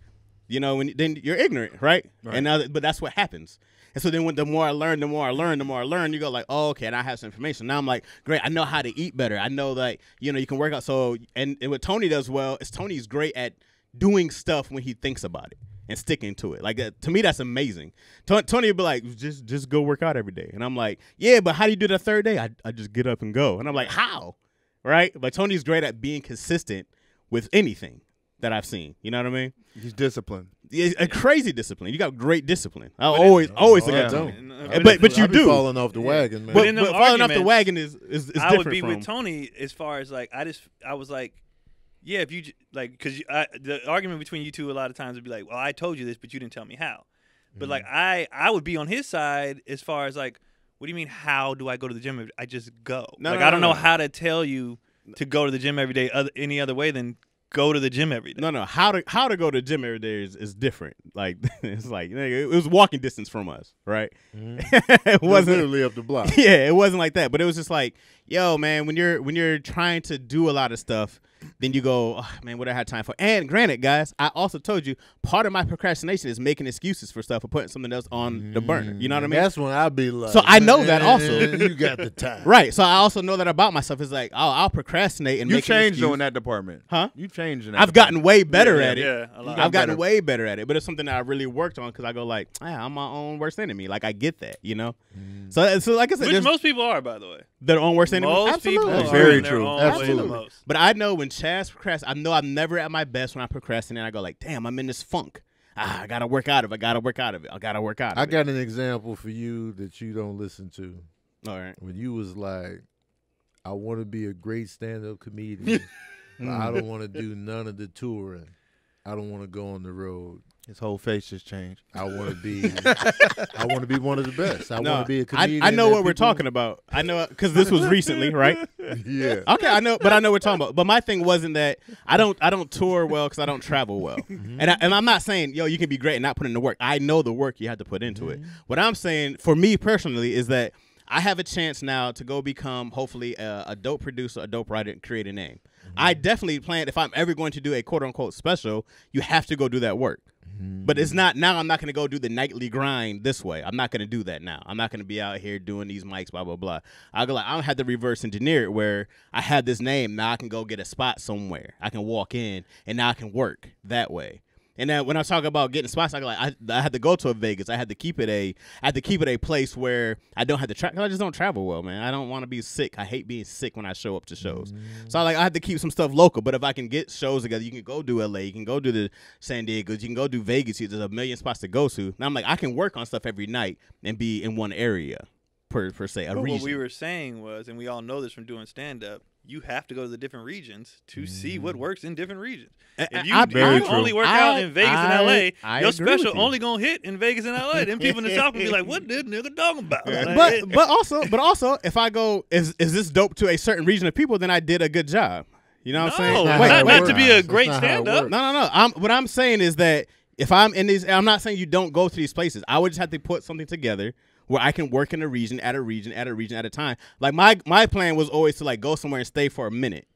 You know, then you're ignorant, right? And but that's what happens. And so then when the more I learn, you go like, oh, okay, and I have some information. Now I'm like, great, I know how to eat better. I know that, you know, you can work out. So, and what Tony does well is Tony's great at doing stuff when he thinks about it and sticking to it. Like, to me, that's amazing. Tony would be like, just go work out every day. And I'm like, yeah, but how do you do the third day? I just get up and go. And I'm like, how? Right? But Tony's great at being consistent with anything that I've seen. You know what I mean? He's disciplined. It's a crazy discipine. You got great discipline. I always look yeah. at Tony. But you I be do. falling off the wagon, man. But, in them falling off the arguments, wagon is different I would be from. with Tony as far as like I was like, yeah, if you like, because the argument between you two a lot of times would be like, well, I told you this, but you didn't tell me how. But like I would be on his side as far as like, what do you mean? How do I go to the gym? I just go. I don't know how to tell you to go to the gym every day any other way than go to the gym every day. No. How to go to the gym every day is different. Like it's like it was walking distance from us, right? It wasn't literally up the block. Yeah, it wasn't like that. But it was just like, yo, man, when you're trying to do a lot of stuff, then you go, oh, man, what I had time for. And granted, guys, I also told you part of my procrastination is making excuses for stuff or putting something else on the burner. You know what I mean? That's when I be like, So I know that also. You got the time. Right. So I also know that about myself. It's like, I'll procrastinate and You make an changed excuse. in that department, Huh? You changed in that. I've gotten way better at it. Yeah, a lot. I've gotten better. way better at it, but it's something that I really worked on because I go like, I'm my own worst enemy. Like I get that, you know. So like I said, Which there's most people are, by the way. their own worst enemy. Most Absolutely. people That's are very in their true. own way the Absolutely. most. But I know when Chaz procrastinates, I know I'm never at my best when I procrastinate. I go like, damn, I'm in this funk. I gotta work out of it. I gotta work out of it. I got an example for you that you don't listen to. All right. When you was like, I want to be a great stand-up comedian, but I don't want to do none of the touring. I don't want to go on the road. His whole face just changed. I want to be. I want to be one of the best. I No, want to be a comedian. I know that what we're people- talking about. I know because this was recently, right? Yeah. Okay, I know, but I know what we're talking about. But my thing wasn't that I don't tour well because I don't travel well, and I'm not saying you can be great and not put in the work. I know the work you have to put into it. What I'm saying for me personally is that I have a chance now to go become hopefully a dope producer, a dope writer, and create a name. I definitely plan if I'm ever going to do a quote unquote special, you have to go do that work. But it's not now. I'm not going to go do the nightly grind this way. I'm not going to do that now. I'm not going to be out here doing these mics, blah blah blah. I don't have to reverse engineer it where I have this name. Now I can go get a spot somewhere. I can walk in and now I can work that way. And then when I talk about getting spots, I had to go to a Vegas. I had to keep it a place where I don't have to travel. I just don't travel well, man. I don't want to be sick. I hate being sick when I show up to shows. So I had to keep some stuff local. But if I can get shows together, you can go do LA, you can go do the San Diego, you can go do Vegas. There's a million spots to go to. Now I'm like, I can work on stuff every night and be in one area per se, a But region. what we were saying was, and we all know this from doing stand-up, you have to go to the different regions to see what works in different regions. If you, Very if you true. only work out in Vegas and LA, I your agree with special you. only gonna hit in Vegas and LA. Then people in the South will be like, "What this nigga talking about?" But also, if I go, is this dope to a certain region of people? Then I did a good job. You know what I'm saying? No, That's not, how it not to works. be a That's great not how it stand-up. works. No. What I'm saying is that if I'm in these, I'm not saying you don't go to these places. I would just have to put something together where I can work in a region at a time. Like my plan was always to like go somewhere and stay for a minute.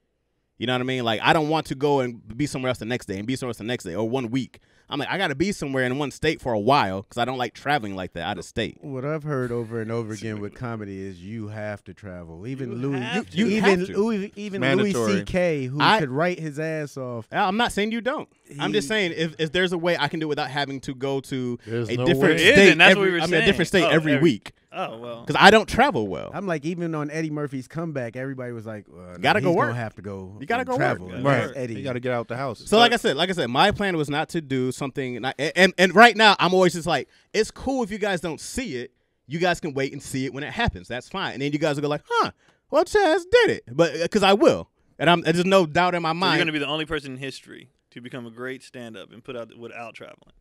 You know what I mean? Like I don't want to go and be somewhere else the next day and be somewhere else the next day or 1 week. I'm like, I got to be somewhere in one state for a while because I don't like traveling like that out of state. What I've heard over and over again with comedy is you have to travel. Even You Louis, have to. You even have to. even Mandatory. Louis C.K. who I- could write his ass off. I'm not saying you don't. I'm just saying if there's a way I can do it without having to go to There's a no different way. state. It is, and that's what we every- were I mean, a different saying. state Oh, every week Oh well. because I don't travel well. I'm like, even on Eddie Murphy's comeback, everybody was like, Gotta go he's work. gonna have to go. You gotta and go work. travel. Gotta And go that's work. Eddie. You got to get out the house. So like I said, my plan was not to do something. And right now, I'm always just like, it's cool if you guys don't see it. You guys can wait and see it when it happens. That's fine. And then you guys will go like, huh, well, Chaz did it. But because I will. And there's no doubt in my So mind. you're gonna be the only person in history to become a great stand-up and put out without traveling.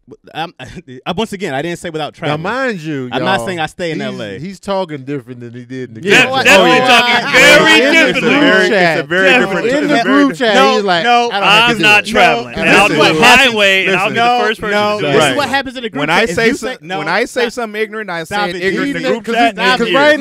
Once again, I didn't say without Now, traveling. mind you, I'm not y'all, saying I stay in he's- LA. He's talking different than he did in the Yeah, group what? chat. definitely Oh, talking yeah. very In the differently. group chat. It's a very different. In it's the a very group chat, No, he's like, no, I don't have to I'm do not it. traveling, No, and I'll this do is it what my happens- way, and I'll be no, the first person no, to do this it. is what happens in the group When chat. I If say you some, when I say something ignorant, I Stop say it. ignorant in the group Because chat. not you. right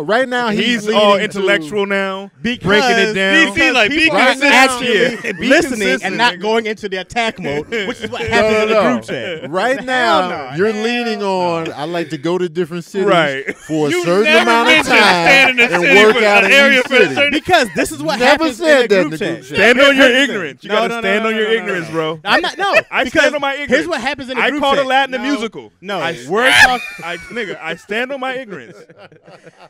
right now, He's leading all to- intellectual now, Because breaking it down. DC, like, be people are consistent. actually Yeah, be listening consistent, and not nigga. going into the attack mode, which is what happens No, in the no. group chat. Right now, no. you're Hell leaning on. I like to go to different cities Right. for a You certain never amount of mentioned time staying in the and city work for out an in area each for a city. certain- Because this is what Never happens said in that the in group the chat. group chat. Stand on your Listen. ignorance. You No, gotta no, no, stand no, on your no, no, ignorance, no. bro. I'm not. No, I because stand on my ignorance. Here's what happens in the I group called chat. Aladdin a No, musical. No, I, we're talking. nigga, I stand on my ignorance.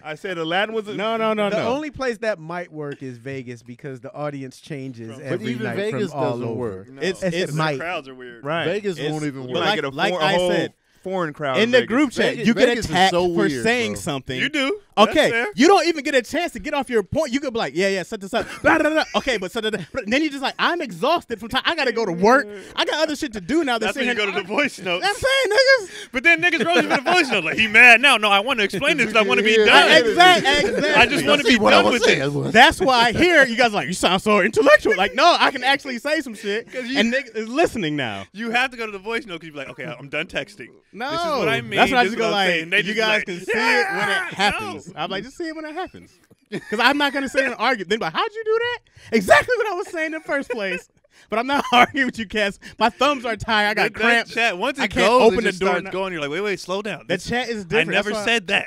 I said Aladdin was a No. The only place that might work is Vegas because the audience changes every even night Vegas from all doesn't over. work. No, It's- the might. crowds are weird. right. Vegas It's- won't even but You work. might like- get a, like a I whole said, foreign crowd in the Vegas. group chat, Vegas- you get Vegas is attacked so for weird, saying bro. something. You do. That's Okay, fair. you don't even get a chance to get off your point. You could be like, yeah, set this up. Blah, blah, blah. Okay, but but then you just like, I'm exhausted from time. I gotta go to work. I got other shit to do now. That's when you go to the voice notes. I'm saying, niggas. But then niggas roll you in the voice note like he mad now. No, I want to explain this because I want to be Yeah. done. Exactly. I just want to be done with it. That's why here you guys are like, you sound so intellectual. Like, no, I can actually say some shit, and niggas is listening now. You have to go to the voice note because you be like, okay, I'm done texting. No, This is what I mean. That's what I This just is go what I'm like. saying. They You just guys like, can see it when it happens. no. I'm like, just see it when it happens. Because I'm not gonna sit and argue. Then, like, how'd you do that? Exactly what I was saying in the first place. But I'm not arguing with you, Cass. My thumbs are tired. I got That cramps. chat, once I it can't goes, open it the just door starts now. going. You're like, wait, slow down. The chat is I different. never That's why- said that.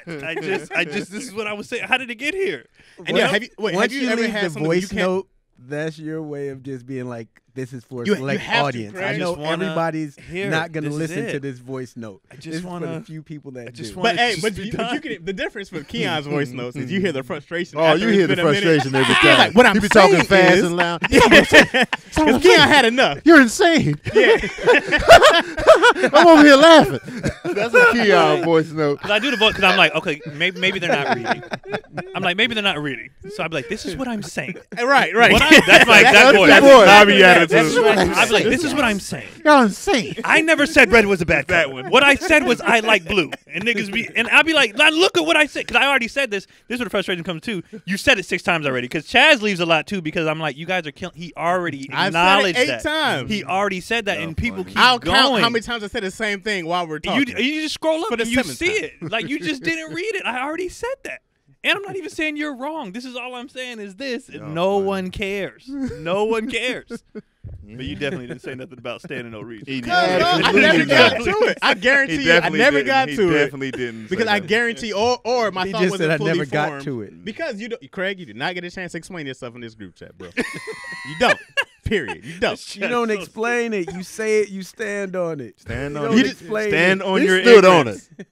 I just, this is what I was saying. How did it get here? And yeah, have you Once you ever leave had the something you voice can't? note, that's your way of just being like, this is for a You select have to, audience. Craig. I I know just wanna everybody's hear not it. going to This is listen to it. this voice note. I just This is for wanna- the few people that I just do. wanna- But hey, just but be you done. can. The difference with Keon's voice notes is you hear the frustration. Oh, after you it's hear the been a minute. frustration every He's time. like, what I'm he be talking saying fast is- and loud. Because Keon had enough. You're insane. Yeah. I'm over here laughing. That's a Keon voice note. Because I do the voice because I'm like, okay, maybe they're not reading. I'm like, maybe they're not reading. So I'm like, this is what I'm saying. Right. That's my exact voice. I'm like, this is what I'm saying. Y'all insane. I never said red was a bad color. What I said was I like blue. And niggas be, and I'll be like, look at what I said. Because I already said this. This is where the frustration comes too. You said it 6 times already. Because Chaz leaves a lot too. Because I'm like, you guys are killing. He already acknowledged I've said it 8 that. times. He already said that. And people keep I'll going. count how many times I said the same thing while we're talking. You just scroll up For the and you 7th see time. it. Like, you just didn't read it. I already said that. And I'm not even saying you're wrong. This is all I'm saying is this. And no one cares. No one cares. But you definitely didn't say nothing about standing ovation. I never got to it. I guarantee you, I never got to it. He definitely didn't. Because I guarantee, or my He thought just wasn't said I fully never got formed. to it. Because Craig, you did not get a chance to explain yourself in this group chat, bro. You don't. Period. You don't. You don't explain it. You say it. You stand on it. Stand You on don't it. explain Stand it. on He your stood on ignorance. it.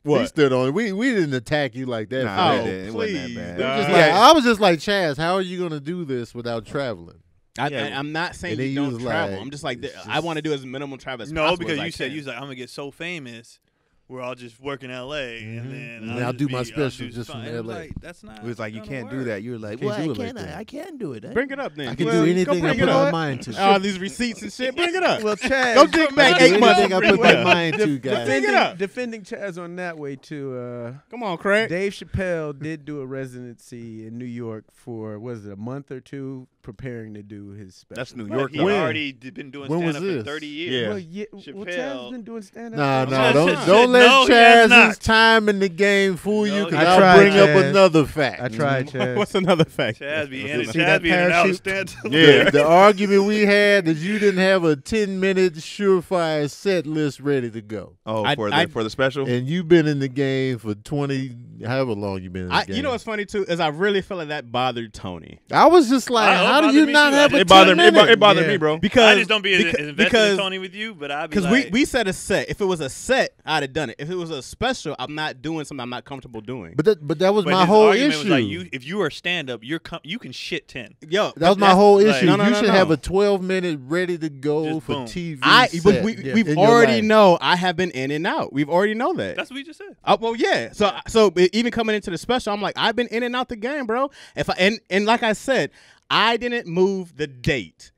What? He stood on it. We didn't attack you like that. Nah, man. Oh, it wasn't please, that It bad. was just dog. I was just like, Chaz, how are you gonna do this without traveling? I'm not saying And then you you don't was travel. like, I'm just like, it's I want to do as minimal travel as No, possible. because as I you said can. you was like, I'm gonna get so famous where I'll just work in LA and then I'll just do my be- special do just from fine. And I'm LA. like, that's not. It was like, you gonna can't do work. that. You were like, Can't well, do I it like can. that. I can do it. Bring it up then. I can Well, do go anything I bring put it my up. mind to. All these receipts and shit. Bring it up. Well, Chaz, Go dig back I can do 8 months. anything I put my mind to, guys. Bring it up. defending Chaz on that way too. Come on, Craig. Dave Chappelle did do a residency in New York for a month or 2 preparing to do his special. That's New But York. he though. When? already been doing When was stand up for this? 30 years. Yeah. Well, Chappelle- Chaz been doing stand up. Nah, Chaz don't said let no, he has Chaz's not. time in the game fool you, No, because he I'll tried, bring up Chaz. another fact. I tried, Chaz. What's another fact? Chaz be in, See that Chaz be in and out of parachute? stand up. Yeah. The argument we had is you didn't have a 10-minute surefire set list ready to go. Oh, I- for the special. And you've been in the game for 20, however long you've been in the game. You know what's funny too is I really feel like that bothered Tony I was just like, it how do bothered you me not too. have a It bothered me. 10-minute? It bothered Yeah. me, bro. because I just don't be as invested because in Tony with you, but I be because like, we set a set. If it was a set, I'd have done it. If it was a special, I'm not doing something I'm not comfortable doing. But that was but my his whole argument issue. was like, if you are stand up, you can shit 10. Yo, That was my that's- whole like- issue. No, no, you no, should no. have a 12-minute ready to go Just for boom. TV. But set we've in your already life. know I have been in and out. We've already know that. That's what you just said. Well, yeah. So even coming into the special, I'm like, I've been in and out the game, bro. And like I said, I didn't move the date.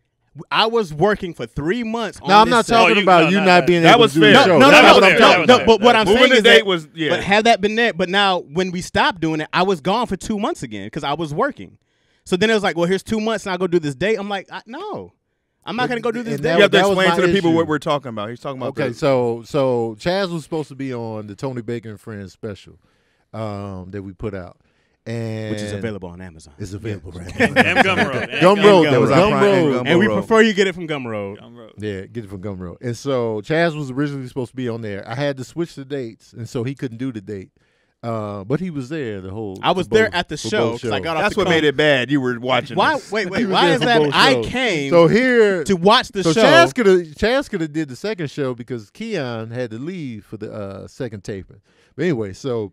I was working for 3 months. No, I'm not talking about you not being That able was to do fair. the show. No, That was fair. That no. was fair. But what I'm Moving saying the is date that, was- yeah. But had that been there, but now when we stopped doing it, I was gone for 2 months again because I was working. So then it was like, well, here's 2 months, and I'll go do this date. I'm like, no, I'm not gonna go do this And date. You have to that was explain my to the people issue. what we're talking about. He's talking about Okay, so Chaz was supposed to be on the Tony Baker and Friends special that we put out, and which is available on Amazon. It's available right now. M Gumroad. Gumroad, That was our prime- Gumroad. and And we Gumroad. prefer you get it from Gumroad. Gumroad. Yeah, get it from Gumroad. And so Chaz was originally supposed to be on there. I had to switch the dates, and so he couldn't do the date. But he was there the whole. I was for there both- at the for show both because I shows. got off That's the what call. made it bad. You were watching. Why? this. Wait. He was Why there is for that? both I shows. came So here, to watch the so show. Chaz could have did the second show because Keon had to leave for the second taping. But anyway, so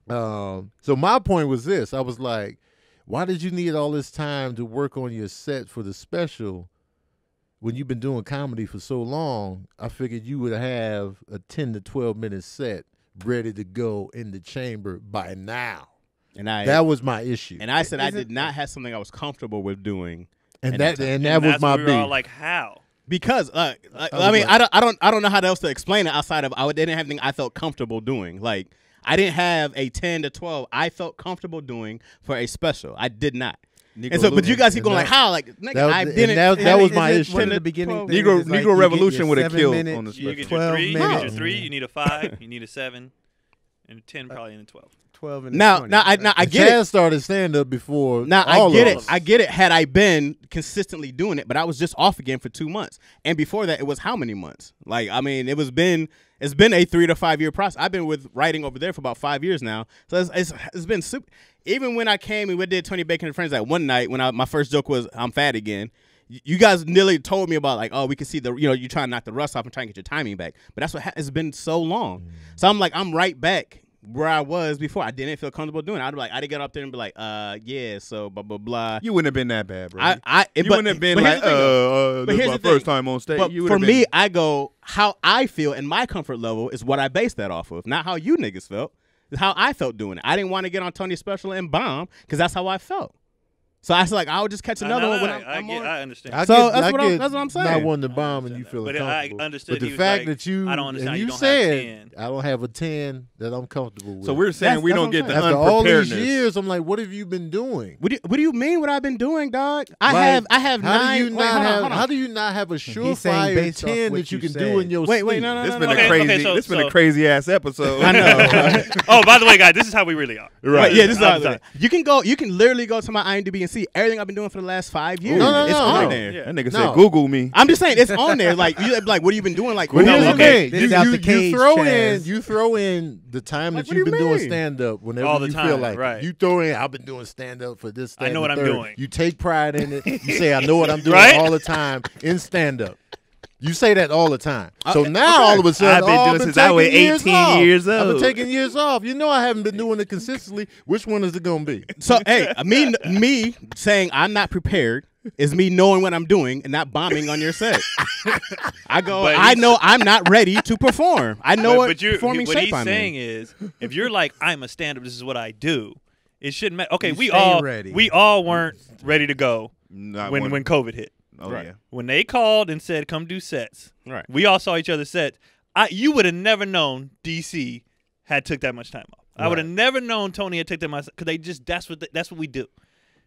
my point was this: I was like, why did you need all this time to work on your set for the special when you've been doing comedy for so long? I figured you would have a 10 to 12-minute set ready to go in the chamber by now. and I That was my issue, and I said I did not have something I was comfortable with doing. and at that that was That's my what we were all beef. like, how? Because I was mean like- I don't know how else to explain it outside of I didn't have anything I felt comfortable doing. Like I didn't have a 10 to 12 I felt comfortable doing for a special. I did not. And so, but you guys keep going like how like nigga, That was- I and didn't. that was my Is it issue. one of 10 the to beginning 12? things Negro is like Negro you get Revolution your would have 7 killed minute- on the You special. get your 12 3, you minutes. get your 3, you need a 5, you need a 7, and a 10 probably in a 12. 12 and Now 20. I And get it. Chaz started stand up before. Now all I get of it. us. I get it. Had I been consistently doing it, but I was just off again for 2 months, and before that, it was how many months? Like I mean, it's been a 3 to 5 year process. I've been with writing over there for about 5 years now, so it's been super. Even when I came and we did Tony Baker and Friends that one night when my first joke was I'm fat again. You guys nearly told me about like, oh, we can see you trying to knock the rust off and trying to get your timing back, but that's what it's been so long. So I'm like, I'm right back where I was before. I didn't feel comfortable doing it. I'd get up there and be like, yeah, so blah blah blah. You wouldn't have been that bad, bro. You But- wouldn't have been but like, here's the thing, though. this is here's my the thing. first time on stage. But You would for have been, me, I go how I feel and my comfort level is what I base that off of, not how you niggas felt. It's how I felt doing it. I didn't want to get on Tony's special and bomb because that's how I felt. So I was like, I'll just catch another one when I'm on. I understand. That's what I'm saying. Not wanting to bomb and you feel But I comfortable. understood But the he was fact like, that you, I don't understand and you you don't have said 10. I don't have a 10 that I'm comfortable with. so we're saying we That's don't what get I'm the saying. after all these unpreparedness. years, I'm like, what have you been doing? What do you mean? What I've been doing, dog? I Like, have how 9. do you wait, not hold have? on. How do you not have a saying surefire based off 10 what that you you can do in said. your Wait, sleep? no. This been Okay, a crazy. okay, so- This been a crazy ass episode. I know. Oh, by the way, guys, this is how we really are. Right. Yeah, this is I'm how sorry. you can literally go to my IMDb and see everything I've been doing for the last 5 years. No, It's on no. there. Yeah. That nigga No. said, "Google me." I'm just saying it's on there. Like you like, what have you been doing? Like, Well, no, here's the okay. thing. This is out the cage, Chaz. You throw in the time Like, that what do you've you been doing mean? stand up whenever All the you time, feel like right. it. You throw in I've been doing stand up for this. I that, know and what the I'm third. doing. You take pride in it. You say I know what I'm doing Right? all the time in stand up. You say that all the time. So now okay. all of a sudden, I've been doing I've since I was taking years 18 off. years I've been old. taking years off. You know I haven't been doing it consistently. Which one is it going to be? So hey, me saying I'm not prepared is me knowing what I'm doing and not bombing on your set. I go. But I he's- know I'm not ready to perform. I know what performing what shape he's I'm saying in. is, if you're like, I'm a stand-up, this is what I do. It shouldn't matter. Okay, You we stay all ready. we all weren't ready to go Not when one- COVID hit. Oh Right. yeah. When they called and said, "Come do sets," Right. we all saw each other's sets. You would have never known DC had took that much time off. I would have never known Tony had took that much because they just that's what we do.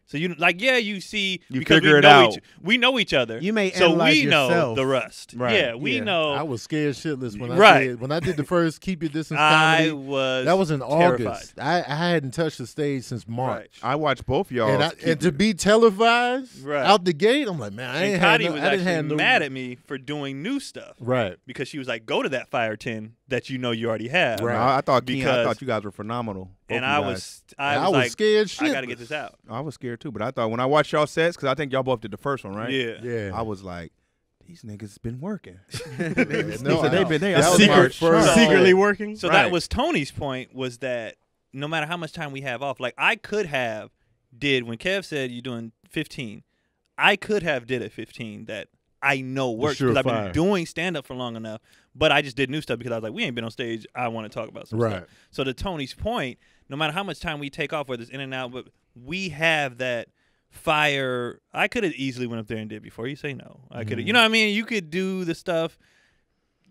So you you see You because figure we it know out. we know each other. You may so analyze we know yourself. the rust. Right. Yeah, we Yeah. know. I was scared shitless when Right. I did the first Keep Your Distance I comedy. was That was in terrified. August. I hadn't touched the stage since March. I watched both y'all. And to be televised Right. out the gate, I'm like, man, I And ain't had Connie no, was I didn't have actually no mad at me for doing new stuff Right. because she was like, "Go to that fire 10 that you know you already have." I thought Keon, I Because- thought you guys were phenomenal. Both And of I you guys. was I was like, scared I shit. got to get this out. I was scared too, but I thought when I watched y'all sets, because I think y'all both did the first one, right? Yeah. Yeah. I was like, these niggas been working. No, they that was Secret- my first secretly working. So Right. that was Tony's point, was that no matter how much time we have off, like I could have did when Kev said you're doing 15, I could have did a 15 that I know works because I've been surefire. doing stand up for long enough, but I just did new stuff because I was like, we ain't been on stage. I want to talk about some Right. stuff. So to Tony's point, no matter how much time we take off, whether it's in and out, but we have that fire. I could have easily went up there and did before you say no. I could have, you know what I mean? You could do the stuff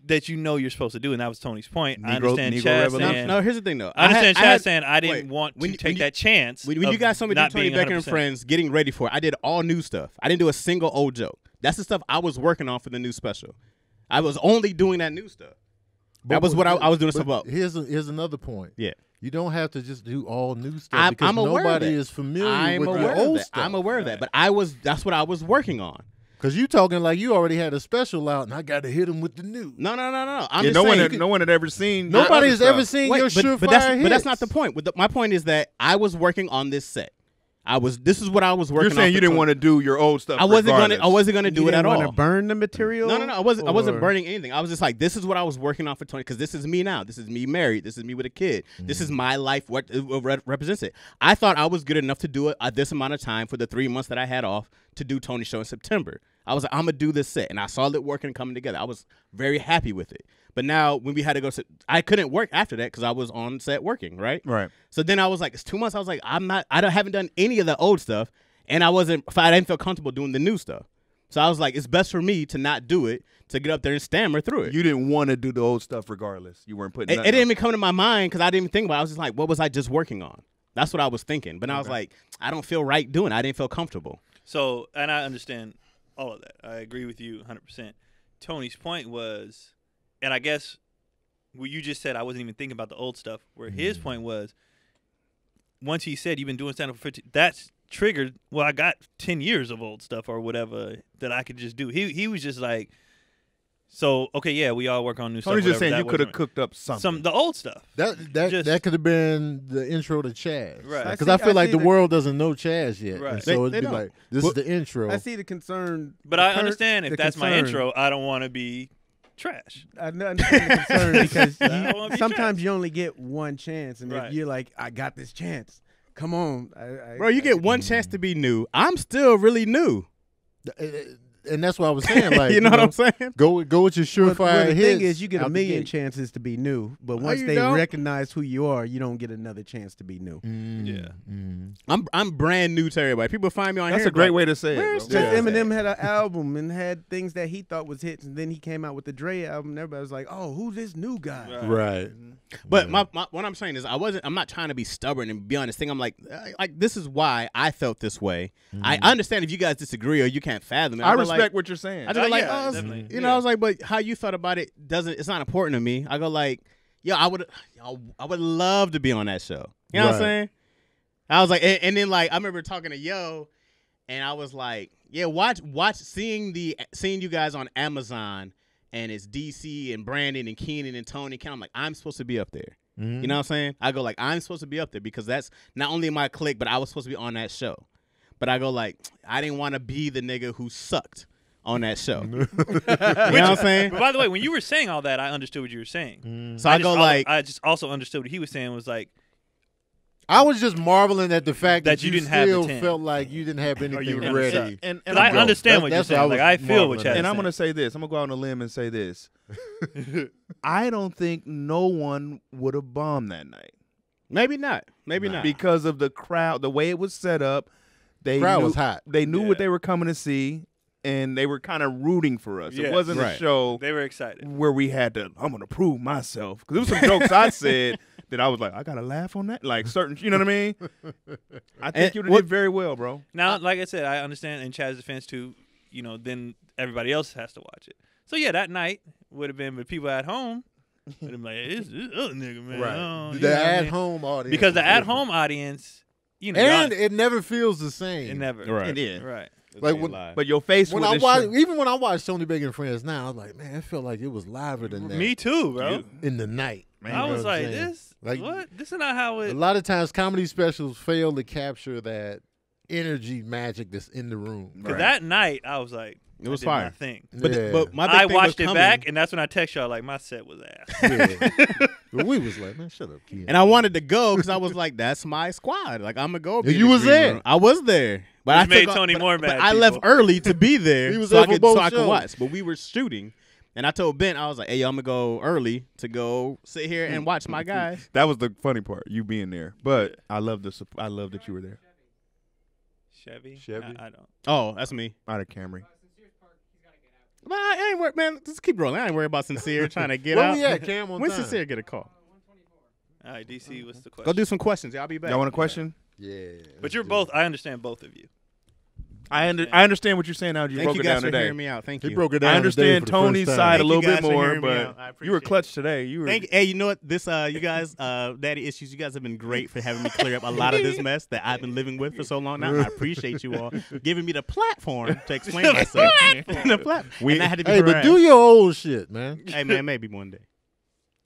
that you know you're supposed to do, and that was Tony's point. I understand Negro Chaz revolution. saying, No, here's the thing though. I understand I Chaz saying I didn't wait, want to when take you- that chance. When you of got somebody not Tony being Becker and 100%. friends getting ready for it, I did all new stuff. I didn't do a single old joke. That's the stuff I was working on for the new special. I was only doing that new stuff. That was what I was doing but stuff about. Here's another point. Yeah. You don't have to just do all new stuff because I'm aware of nobody that. is familiar I'm with aware your of old that. stuff. I'm aware of that, but that's what I was working on. Because you talking like you already had a special out and I got to hit him with the new. No. I'm Yeah, just no one, saying. had, no one had ever seen. Nobody your has other ever stuff. seen Wait, your but surefire that's not the hits. point. My point is that I was working on this set. This is what I was working You're on. saying you for didn't 20 want to do your old stuff. I wasn't regardless. gonna do You it at didn't wanna all. burn the material. No. I wasn't Or- burning anything. I was just like, this is what I was working on for 20, because this is me now. This is me married. This is me with a kid. This is my life. What represents it? I thought I was good enough to do it at this amount of time for the 3 months that I had off to do Tony's show in September. I was like, I'm gonna do this set, and I saw it working and coming together. I was very happy with it. But now when we had to go, I couldn't work after that because I was on set working, right? Right. So then I was like, it's 2 months. I was like, haven't done any of the old stuff, and I didn't feel comfortable doing the new stuff. So I was like, it's best for me to not do it, to get up there and stammer through it. You didn't want to do the old stuff regardless. You weren't putting. It didn't even come to my mind because I didn't even think about it. I was just like, what was I just working on? That's what I was thinking. But I was like, I don't feel right doing it. I didn't feel comfortable. So, and I understand all of that. I agree with you 100%. Tony's point was, and I guess what you just said, I wasn't even thinking about the old stuff, where his point was, once he said, you've been doing stand-up for 15, that's triggered, well, I got 10 years of old stuff or whatever that I could just do. He was just like, so, okay, yeah, we all work on new stuff. Tony's just whatever, saying you that could have wasn't cooked up something. the old stuff. That Just- could have been the intro to Chaz. Right. Because I I see- feel I like see the the- world doesn't know Chaz yet. Right. And so They it'd be don't. like, this is the intro. I see the concern. But the I understand if the that's my concern. intro, I don't want to be trash. I understand the concern because I wanna be sometimes trash. you only get one chance, and Right. if you're like, I got this chance, come on, Bro, you get one chance to be new. I'm still really new. And that's what I was saying. Like, you know what I'm saying? Go with your surefire Well, the hits thing is, you get out a the million gate. chances to be new, but No, once you they don't. recognize who you are, you don't get another chance to be new. Yeah. I'm brand new to everybody. People find me on That's here. a great like, way to say where's it, bro. Because Yeah. Eminem had an album and had things that he thought was hits, and then he came out with the Dre album, and everybody was like, "Oh, who's this new guy?" Right. But what I'm saying is I'm not trying to be stubborn and be honest. Thing I'm like this is why I felt this way. I understand if you guys disagree or you can't fathom it. I go respect like, what you're saying. I just like, yeah, oh, definitely. you know, I was like, but how you thought about it it's not important to me. I go like, yeah, I would love to be on that show. You know what I'm Right. saying? I was like, and then like I remember talking to Yo, and I was like, yeah, watch seeing you guys on Amazon, and it's DC and Brandon and Keon and Tony. I'm like, I'm supposed to be up there. You know what I'm saying? I go like, I'm supposed to be up there because that's not only my clique, but I was supposed to be on that show. But I go like, I didn't want to be the nigga who sucked on that show. You know what I'm saying? But by the way, when you were saying all that, I understood what you were saying. So I go like, I just also understood what he was saying was like, I was just marveling at the fact That that you you didn't have the still 10. felt like you didn't have you anything were gonna ready. suck. and because I go. understand what you're That's what I saying. was Like I feel what marveling Chaz at. And I'm saying. gonna say this. I'm gonna go out on a limb and say this. I don't think no one would have bombed that night maybe not. Maybe not. because of the crowd, the way it was set up. They Crowd knew, was hot. They knew Yeah. what they were coming to see, and they were kind of rooting for us. Yes. It wasn't a Right. show They were excited. where we had to. I'm gonna prove myself because there was some jokes I said that I was like, I gotta laugh on that. Like certain, you know what I mean? I think you did very well, bro. Now, like I said, I understand in Chaz's defense too. You know, then everybody else has to watch it. So yeah, that night would have been with people at home. Would have been like, this other nigga, man. Oh, you The know what I mean? at-home audience. Because the is different. at-home audience, you know, And y'all- it never feels the same. it never, Right. Yeah. right. Like when- But your face When with I this watch, show- even when I watch Tony Bacon and Friends now, I'm like, man, it felt like it was liver than that. Me too, bro. In the night. Man, I You know was what I'm like, saying? this, Like, what? This is not how A it. lot of times, comedy specials fail to capture that energy magic that's in the room. Because that night, I was like, It was I did my fire. thing. But Yeah. but my big I thing watched was it coming, back, and that's when I text y'all like my set was ass. Yeah. But we was like, man, shut up, kid. and I wanted to go because I was like, that's my squad. Like I'm gonna go. be And you in the was green there. room. I was there, but Which I made took Tony more but mad, I left people. early to be there, He was so there I for could both so I could shows. watch. But we were shooting, and I told Ben, I was like, hey, I'm gonna go early to go sit here and watch my guys. that was the funny part, you being there. But I love I love that you were there. Chevy? Chevy? I don't. Oh, that's me. Out of Camry. But I ain't worried, man. Just keep rolling. I ain't worried about Sincere trying to get Where out. we at, Cam, on When time? Sincere get a call? All right, DC, what's the question? Go do some questions. Y'all be back. Y'all want a question? Yeah. But you're both. I understand both of you. I understand what you're saying now. You Thank broke you it guys down for today. hearing me out. Thank He you. broke it down. I understand today for the Tony's first side time. a little Thank bit you guys for more, hearing me but out. I you appreciate were it. clutch today. You were. Hey, you know what? This, you guys, Daddy Issues, you guys have been great for having me clear up a lot of this mess that I've been living with for so long now. I appreciate you all giving me the platform to explain myself. The platform. And I had to be Hey, but harassed. do your old shit, man. Hey, man, maybe one day.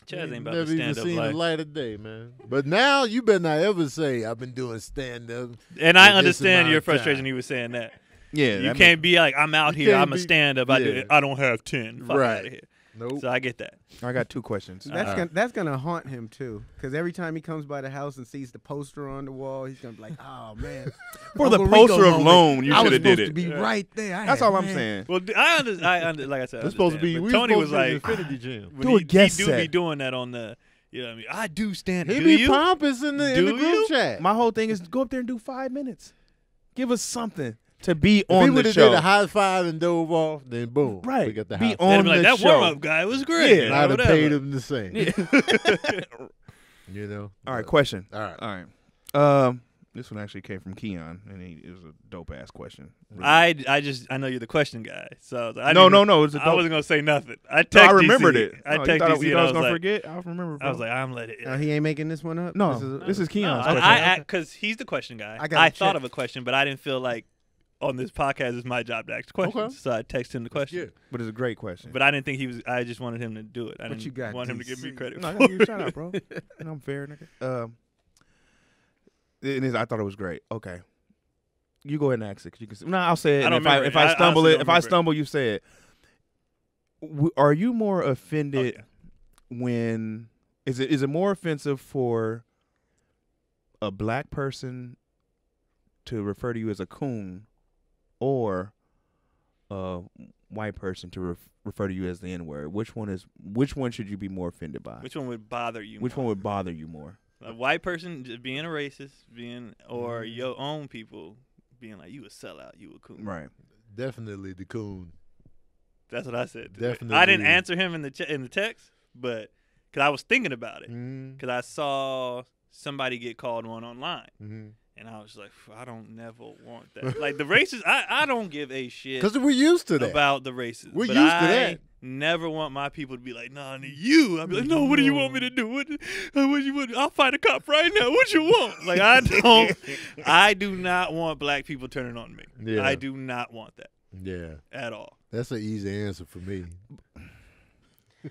Chaz ain't about Never to even stand up seen the live. light of day, man. But now you better not ever say I've been doing stand up. And I for this understand amount your of time. frustration. He was saying that. Yeah, You can't be like, I'm out You here. can't I'm a be- stand up. yeah. I don't have 10. Fuck Right. out of here. Nope. So I get that. I got two questions. That's gonna haunt him too, because every time he comes by the house and sees the poster on the wall, he's gonna be like, "Oh man, For the Uncle Rico poster of moment. loan, you I was should have did supposed it. to be right there." That's all I'm saying. Well, like I said, It's supposed to be. understand. We But Tony was supposed to be like, in Infinity Gym. when Do a he guest do set. be doing that on the, you know what I mean? I do stand up. He Do be you? pompous in the Do group you? chat. My whole thing is go up there and do 5 minutes. Give us something to be If he on would the have show. did a high five and dove off, then boom, Right. we got the Be high on They'd be like, the that show. warm up guy was great. Yeah. And I'd have whatever. paid him the same. Yeah. You know. All right, question. All right. All right. This one actually came from Keon, and it was a dope ass question. I know you're the question guy. So I was like, No, didn't- no, it's a I dope. wasn't gonna say nothing. I texted No, I remembered DC. it. I No, texted you thought, DC you and thought I was was gonna like, forget? I remember. Bro. I was like, I'm letting it. He ain't making this one up. no, this is Keon's question. I because he's the question guy. I gotta I thought check. of a question, but I didn't feel like on this podcast it's my job to ask questions. Okay. So I texted him the question. Yeah. But it's a great question. But I didn't think he was. I just wanted him to do it. I What you didn't got, want him to give me DC? credit. no, I gotta give you a shout out, bro. You know, I'm fair, nigga. I thought it was great. Okay, you go ahead and ask it. 'Cause you can. No, I'll say it. I and don't if I remember if it. I I stumble honestly it, don't if I remember it. stumble, you say it. are you more offended Oh, when is it more offensive for a black person to refer to you as a coon, or a white person to refer to you as the N-word? Which one should you be more offended by? Which one would bother you? Which one would bother you more? A white person just being a racist, or your own people being like, you a sellout, you a coon. Right. Definitely the coon. That's what I said. Definitely. I didn't answer him in the text, but because I was thinking about it, because I saw somebody get called one online, and I was like, I don't never want that. Like the racists, I don't give a shit Because we're used to that. about the racists. We're but used to I that. never want my people to be like, nah, you. I'd be like, no, what do you want me to do? What you want? I'll fight a cop right now. What you want? Like I do not want black people turning on me. Yeah. I do not want that Yeah. at all. That's an easy answer for me.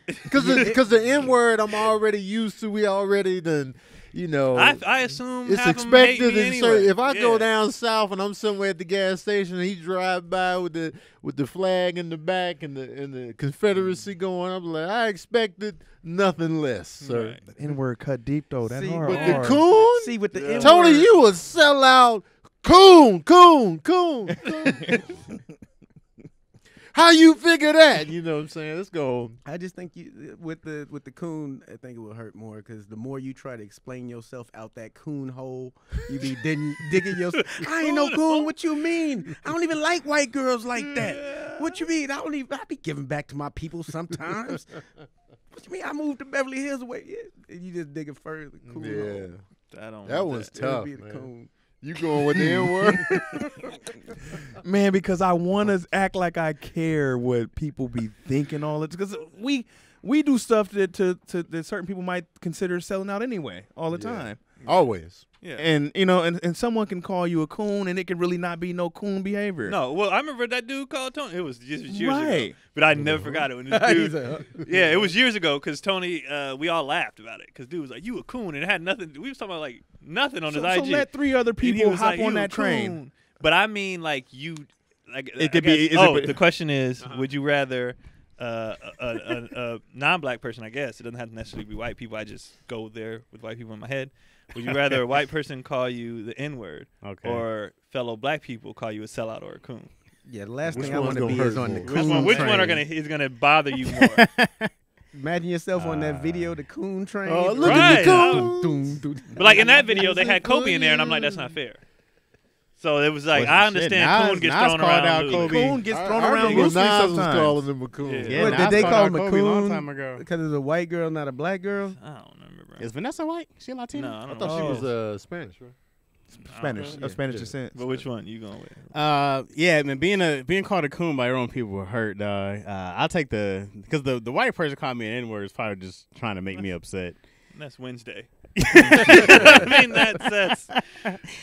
Because the N-word I'm already used to. We already done, I assume it's half of 'em hate expected. me And anyway. so if I go Yeah. down south and I'm somewhere at the gas station and he drive by with the flag in the back and the Confederacy going, I'm like, I expected nothing less, sir. Right. The N-word cut deep though. That See, hard. But hard. the coon, See, with the N-word, Tony, you a sellout. Coon. How you figure that? You know what I'm saying? Let's go. I just think you with the coon, I think it will hurt more because the more you try to explain yourself out that coon hole, you be digging yourself. I ain't no coon. What you mean? I don't even like white girls like that. What you mean? I be giving back to my people sometimes. What you mean? I moved to Beverly Hills away. Yeah, and you just digging further. Coon hole. I don't That want one's that. It'll tough, be the man. coon. You going with the N-word? Man, because I want to act like I care what people be thinking all the time. Because we do stuff that that certain people might consider selling out anyway all the time. Always. Yeah. And and someone can call you a coon, and it can really not be no coon behavior. No, well, I remember that dude called Tony. It was just years ago, Right. but I never forgot it. When this He's dude, a- yeah, it was years ago because Tony, we all laughed about it because dude was like, "You a coon," and it had nothing. We was talking about like nothing on So, his so IG. let 3 other And he people was hop like, on "You a that train. coon." But I mean, like you, like It I could be- guess- is oh, it- the question is, would you rather a non-black person? I guess it doesn't have to necessarily be white people. I just go there with white people in my head. Would you rather a white person call you the N-word, Okay. or fellow black people call you a sellout or a coon? Yeah, the last Which thing I one's want to gonna be hurt is on the more? coon Which one train. is gonna bother you more? Imagine yourself on that video, the coon train. Oh, look Right. at the coon. Doom, doom, doom. But like in that video, they had Kobe in there, and I'm like, that's not fair. So it was like, Well, I shit, understand Nas- Coon gets Nas thrown called around. out loosely. Kobe. Coon gets thrown I around remember loosely Nas was sometimes. calling him a coon. Yeah. What, Nas did they called call out him a Kobe a long coon time ago. because it's a white girl, not a black girl? I don't remember, bro. Is Vanessa white? She No, Latina? I I don't thought know. she was Spanish, right? Spanish, Yeah. of Spanish Yeah. descent. But which one you going with? Yeah, man, being called a coon by your own people will hurt, dog. I'll take because the white person called me an N-word is probably just trying to make me upset. That's Wednesday. I mean, that's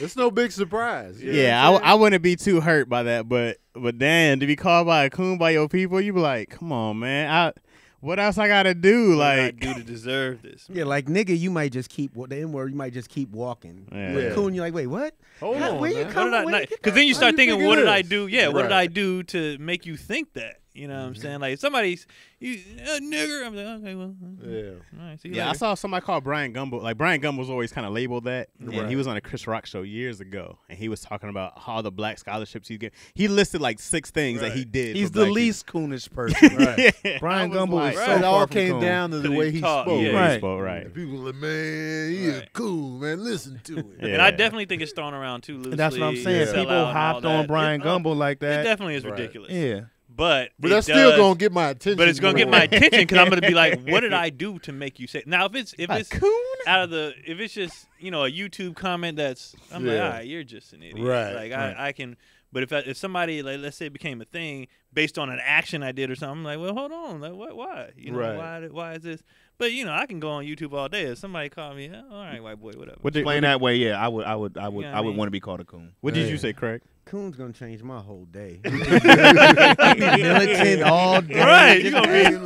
It's no big surprise. You know Yeah, what I'm I wouldn't be too hurt by that, but damn, to be called by a coon by your people, you be like, come on, man, what else I gotta do? what I Like, do to deserve this. Yeah, like nigga, you might just keep the N-word. You might just keep walking. Yeah. With Yeah. coon, you're like, wait, what? Hold How- on, where you man. What come- did I? where you get Because then you How start you thinking, figure what did I this? do? Yeah, what did Right. I do to make you think that? You know what I'm saying? Like if somebody's nigger, I'm like, okay, well, Yeah. all right. See you yeah, I later. saw somebody called Brian Gumble. Like Brian Gumble was always kind of labeled that, and Right. he was on a Chris Rock show years ago, and he was talking about all the black scholarships he get. He listed like 6 things that he did. He's for the black least coonish person. Right. people. Brian I was Gumble like, is Right. so It all far from came coon. down to the Because way he he talked, spoke. yeah. Right. He spoke right. And people were like, man, he a Right. cool, man. Listen to it. Yeah. And I definitely think it's thrown around too loosely. And that's what I'm saying. Yeah. sell People out and hopped all on that. Brian It- Gumble like It that. definitely is Right. ridiculous. Yeah. But But it that's still does- gonna get my attention. But it's gonna get more. my attention because I'm gonna be like, what did I do to make you say? Now if it's coon? out of the if it's just a YouTube comment that's I'm like, Yeah. all right, you're just an idiot. Right, Like right. I can. But if somebody like let's say it became a thing based on an action I did or something, I'm like, well, hold on, like what? Why? Right. Why is this? But I can go on YouTube all day. If somebody called me, all right, white boy, whatever. What did, Explain that way, yeah. I would You know what I mean? want to be called a coon. what did Yeah. you say, Craig? Coon's gonna change my whole day. I be militant all day. Right, you Just gonna be-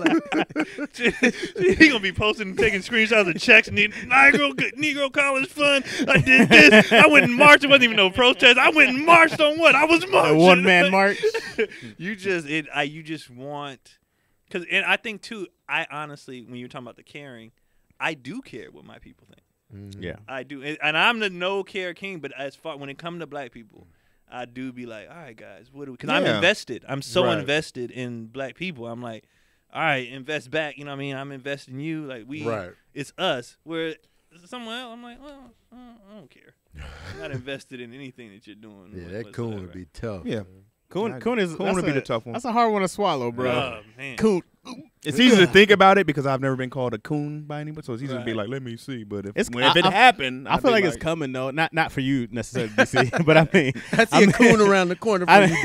like, He gonna be posting, taking screenshots of checks. Negro college fund. I did this. I went and marched. It wasn't even no protest. I went and marched on what? I was A marching. one-man march? You just want and I think too. I honestly, when you're talking about the caring, I do care what my people think. Yeah. I do, and I'm the no care king. But as far when it comes to black people, I do be like, all right, guys, what do we? Because I'm invested. I'm so invested in black people. I'm like, all right, invest back. You know what I mean? I'm investing in you. Like it's us. Where somewhere else, I'm like, well, I don't care. I'm not invested in anything that you're doing. Yeah, that coon would be tough. Yeah. Coon would be the tough one. That's a hard one to swallow, bro. Oh, man. Coon. It's easy to think about it because I've never been called a coon by anybody, so it's easy to be like, let me see. But if it happened, I feel like it's coming though. Not for you necessarily, DC, but I mean, I see a coon around the corner from you.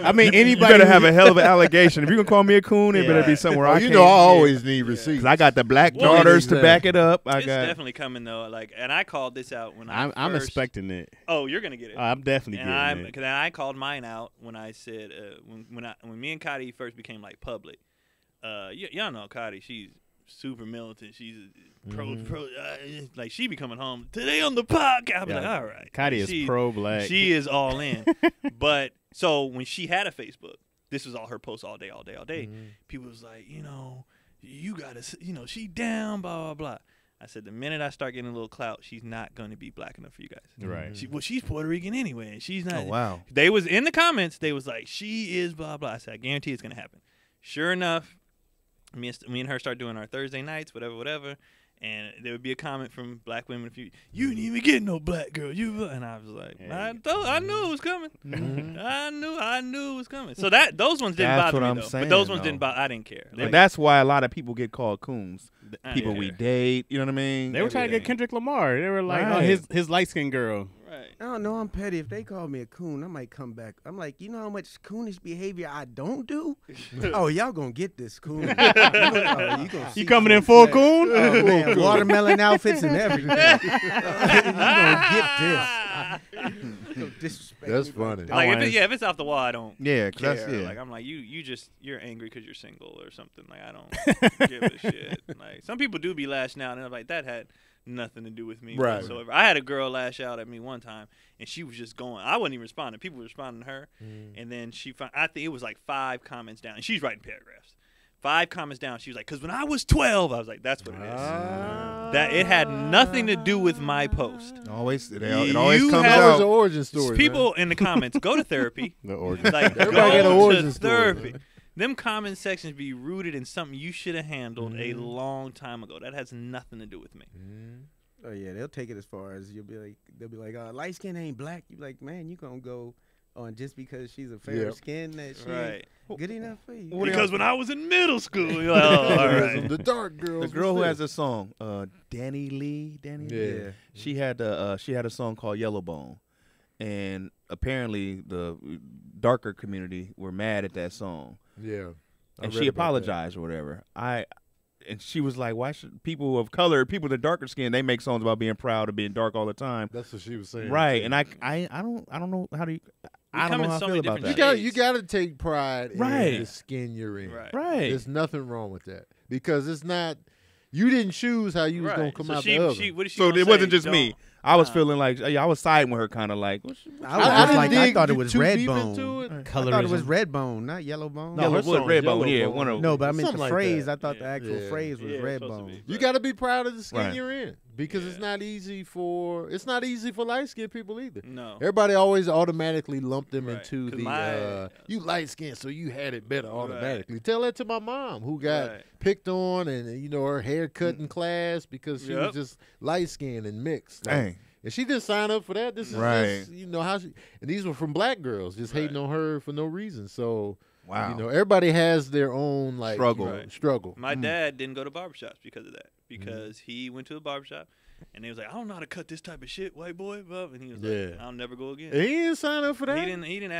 I mean, anybody. You better have a hell of an allegation. If you're gonna call me a coon, it better be somewhere I you can't. know, I always need receipts. 'Cause I got the black daughters to back it up. It's definitely coming though. Like, and I called this out when I'm expecting it. Oh, you're gonna get it. I'm definitely getting it. Because I called mine out when I said when me and Cotty first became like public. Y'all know Cotty. She's super militant. She's pro. Like she be coming home today on the podcast. I'll be like, all right. Cotty is pro-black. She is all in. But so when she had a Facebook, this was all her posts all day. People was like, you gotta, she down, blah blah blah. I said the minute I start getting a little clout, she's not going to be black enough for you guys. Right. She's Puerto Rican anyway, and she's not. Oh wow. They was in the comments. They was like, she is blah blah. I said, I guarantee it's gonna happen. Sure enough. Me and her start doing our Thursday nights, whatever, and there would be a comment from black women. If you didn't even get no black girl, and I was like, I knew it was coming. I knew it was coming. So those ones didn't bother me though. But those ones didn't bother. I didn't care. And that's why a lot of people get called coons. People we date, you know what I mean? They were trying to get Kendrick Lamar. They were like, oh, his light skinned girl. Right. I don't know. I'm petty. If they call me a coon, I might come back. I'm like, you know how much coonish behavior I don't do? Oh, y'all gonna get this coon. You coming in full coon? Oh, man, watermelon outfits and everything. You gonna get this. That's funny. Like if it's off the wall, I don't. Yeah, care. Like I'm like you're angry because you're single or something. Like I don't give a shit. Like some people do be lashing out, and I'm like that had nothing to do with me whatsoever. I had a girl lash out at me one time, and she was just going. I wasn't even responding. People were responding to her, and then I think it was like 5 comments down, and she's writing paragraphs. 5 comments down, she was like, "Because when I was 12," I was like, "That's what it is." That it had nothing to do with my post. It always comes That out. was an origin story. People in the comments go to therapy. The origin. Like Everybody got an go origin to story, therapy. man. Them comment sections be rooted in something you should have handled a long time ago. That has nothing to do with me. Oh yeah, they'll take it as far as they'll be like, light skin ain't black. You be like, man, you gonna go on just because she's a fair skin that she ain't good enough for you. Because when I was in middle school, you're like, oh, all right. The dark girls. The girl who has a song, Danny Lee. Yeah. She had a song called Yellowbone, and apparently the darker community were mad at that song. Yeah. And she apologized or whatever. And she was like, "Why should people of color, people with darker skin, they make songs about being proud of being dark all the time?" That's what she was saying. Right? And I don't know how to. I don't know how I feel about that. You got to take pride in the skin you're in. Right. There's nothing wrong with that because it's not. You didn't choose how you was gonna come out the oven. So it wasn't just me. I was feeling like I was siding with her, kind of like. I thought it was Redbone. Colorism. I thought it was Redbone, not Yellowbone. No, it was Redbone. Yeah, one of. No, but I meant the Something like phrase. that. I thought the actual phrase was Redbone. You got to be proud of the skin you're in because it's not easy for light skinned people either. No. Everybody always automatically lumped them into the you light skinned, so you had it better automatically. Tell that to my mom who got picked on and her hair cut in class because she was just light skinned and mixed. Dang. And she didn't sign up for that. This is just, how she. And these were from black girls just hating on her for no reason. So everybody has their own struggle. My dad didn't go to barbershops because of that. Because he went to a barbershop and he was like, "I don't know how to cut this type of shit, white boy." And he was like, "I'll never go again." And he didn't sign up for that. He didn't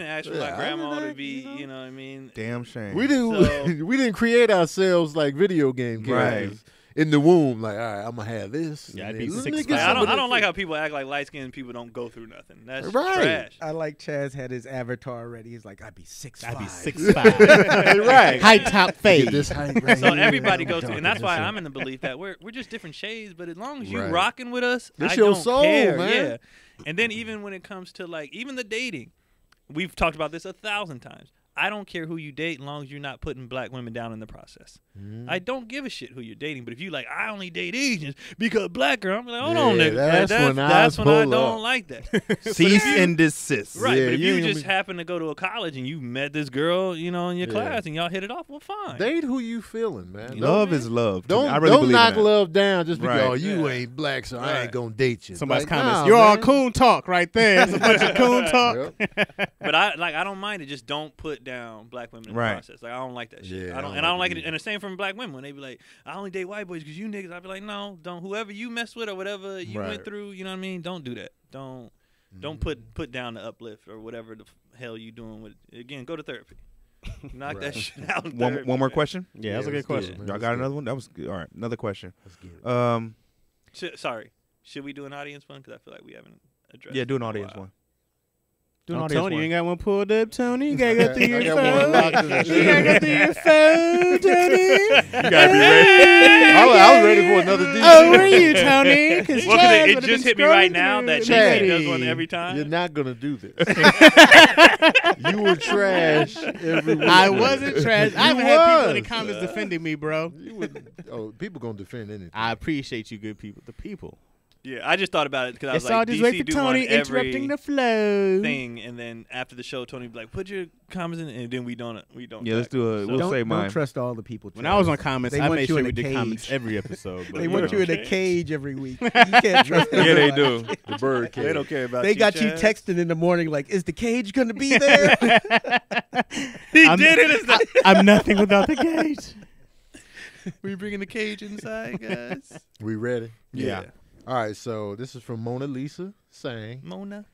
ask for my grandma to be. You know what I mean? Damn shame. We didn't create ourselves like video game characters. In the womb, like, all right, I'm gonna have this. Yeah, I'd be 6'5". Like, I don't like how people act like light skinned people don't go through nothing. That's trash. I like Chaz had his avatar ready. He's like, I'd be 6'5". I'd be 6'5". Right. High top fade. This height right So here, everybody I'm goes through, and that's why darker I'm in the belief that we're just different shades. But as long as you rocking with us, It's I your don't soul, care. man. Yeah. And then even when it comes to even the dating, we've talked about this 1,000 times. I don't care who you date as long as you're not putting black women down in the process. I don't give a shit who you're dating, but if you like, I only date Asians because black girl, I'm like, hold on, nigga. That's when I don't like that. Cease and desist. Right, Yeah, but if you you ain't just happen to go to a college and you met this girl, in your class and y'all hit it off, well, fine. Date who you feeling, man. Love is love. Don't I really believe knock in that. love down just because Right. you ain't black, so I ain't gonna date you. Somebody's Like, comments. nah, You're all man. coon talk right there. It's a bunch of coon talk. Yep. But I don't mind it. Just don't put down black women in the Right. process. Like I don't like that shit. Yeah, I don't like it. And the same from black women. When they be like, I only date white boys because you niggas. I be like, no, don't. Whoever you mess with or whatever you went through, you know what I mean. Don't do that. Don't put down the uplift or whatever the hell you doing with. Again, go to therapy. Knock that shit out. in One therapy, more man. question. Yeah, that's a good let's do question. it, man. Y'all Let's got get another one? That was good. All right, another question. Let's get it. Sorry. Should we do an audience one? Because I feel like we haven't addressed. Yeah, do an it in a audience while. one. Do an Oh, audience Tony, you one. ain't got one pulled up, Tony. You gotta go through your I got one locked in the phone. shoe. You gotta go through your phone, Tony. You gotta be ready. I was ready for another DC. Oh, were you, Tony? Because Well, 'cause it just hit me right now that Chaz. DC does one every time. You're not gonna do this. You were trash every week. I wasn't trash. I haven't You had people in the was. comments defending me, bro. You would, people gonna defend anything. I appreciate you, good people. The people. Yeah, I just thought about it because I was It's all like, just DC wait for do Tony one every interrupting the flow. thing, and then after the show, Tony be like, "Put your comments in," and then we don't. Yeah, let's do a. So- We'll Don't, say don't mine. trust all the people. When I was on Chaz. comments, They I want made you sure in we a did comments cage. every episode. But They want you in a Okay. cage every week. You can't trust Yeah, they everybody. do. the bird cage. They don't care about. They got you Chaz. texting in the morning like, "Is the cage gonna be there?" He I'm- did it. It's like, I'm nothing without the gate. we bringing the cage inside, guys. We ready? Yeah. All right. So this is from Mona Lisa saying. Mona.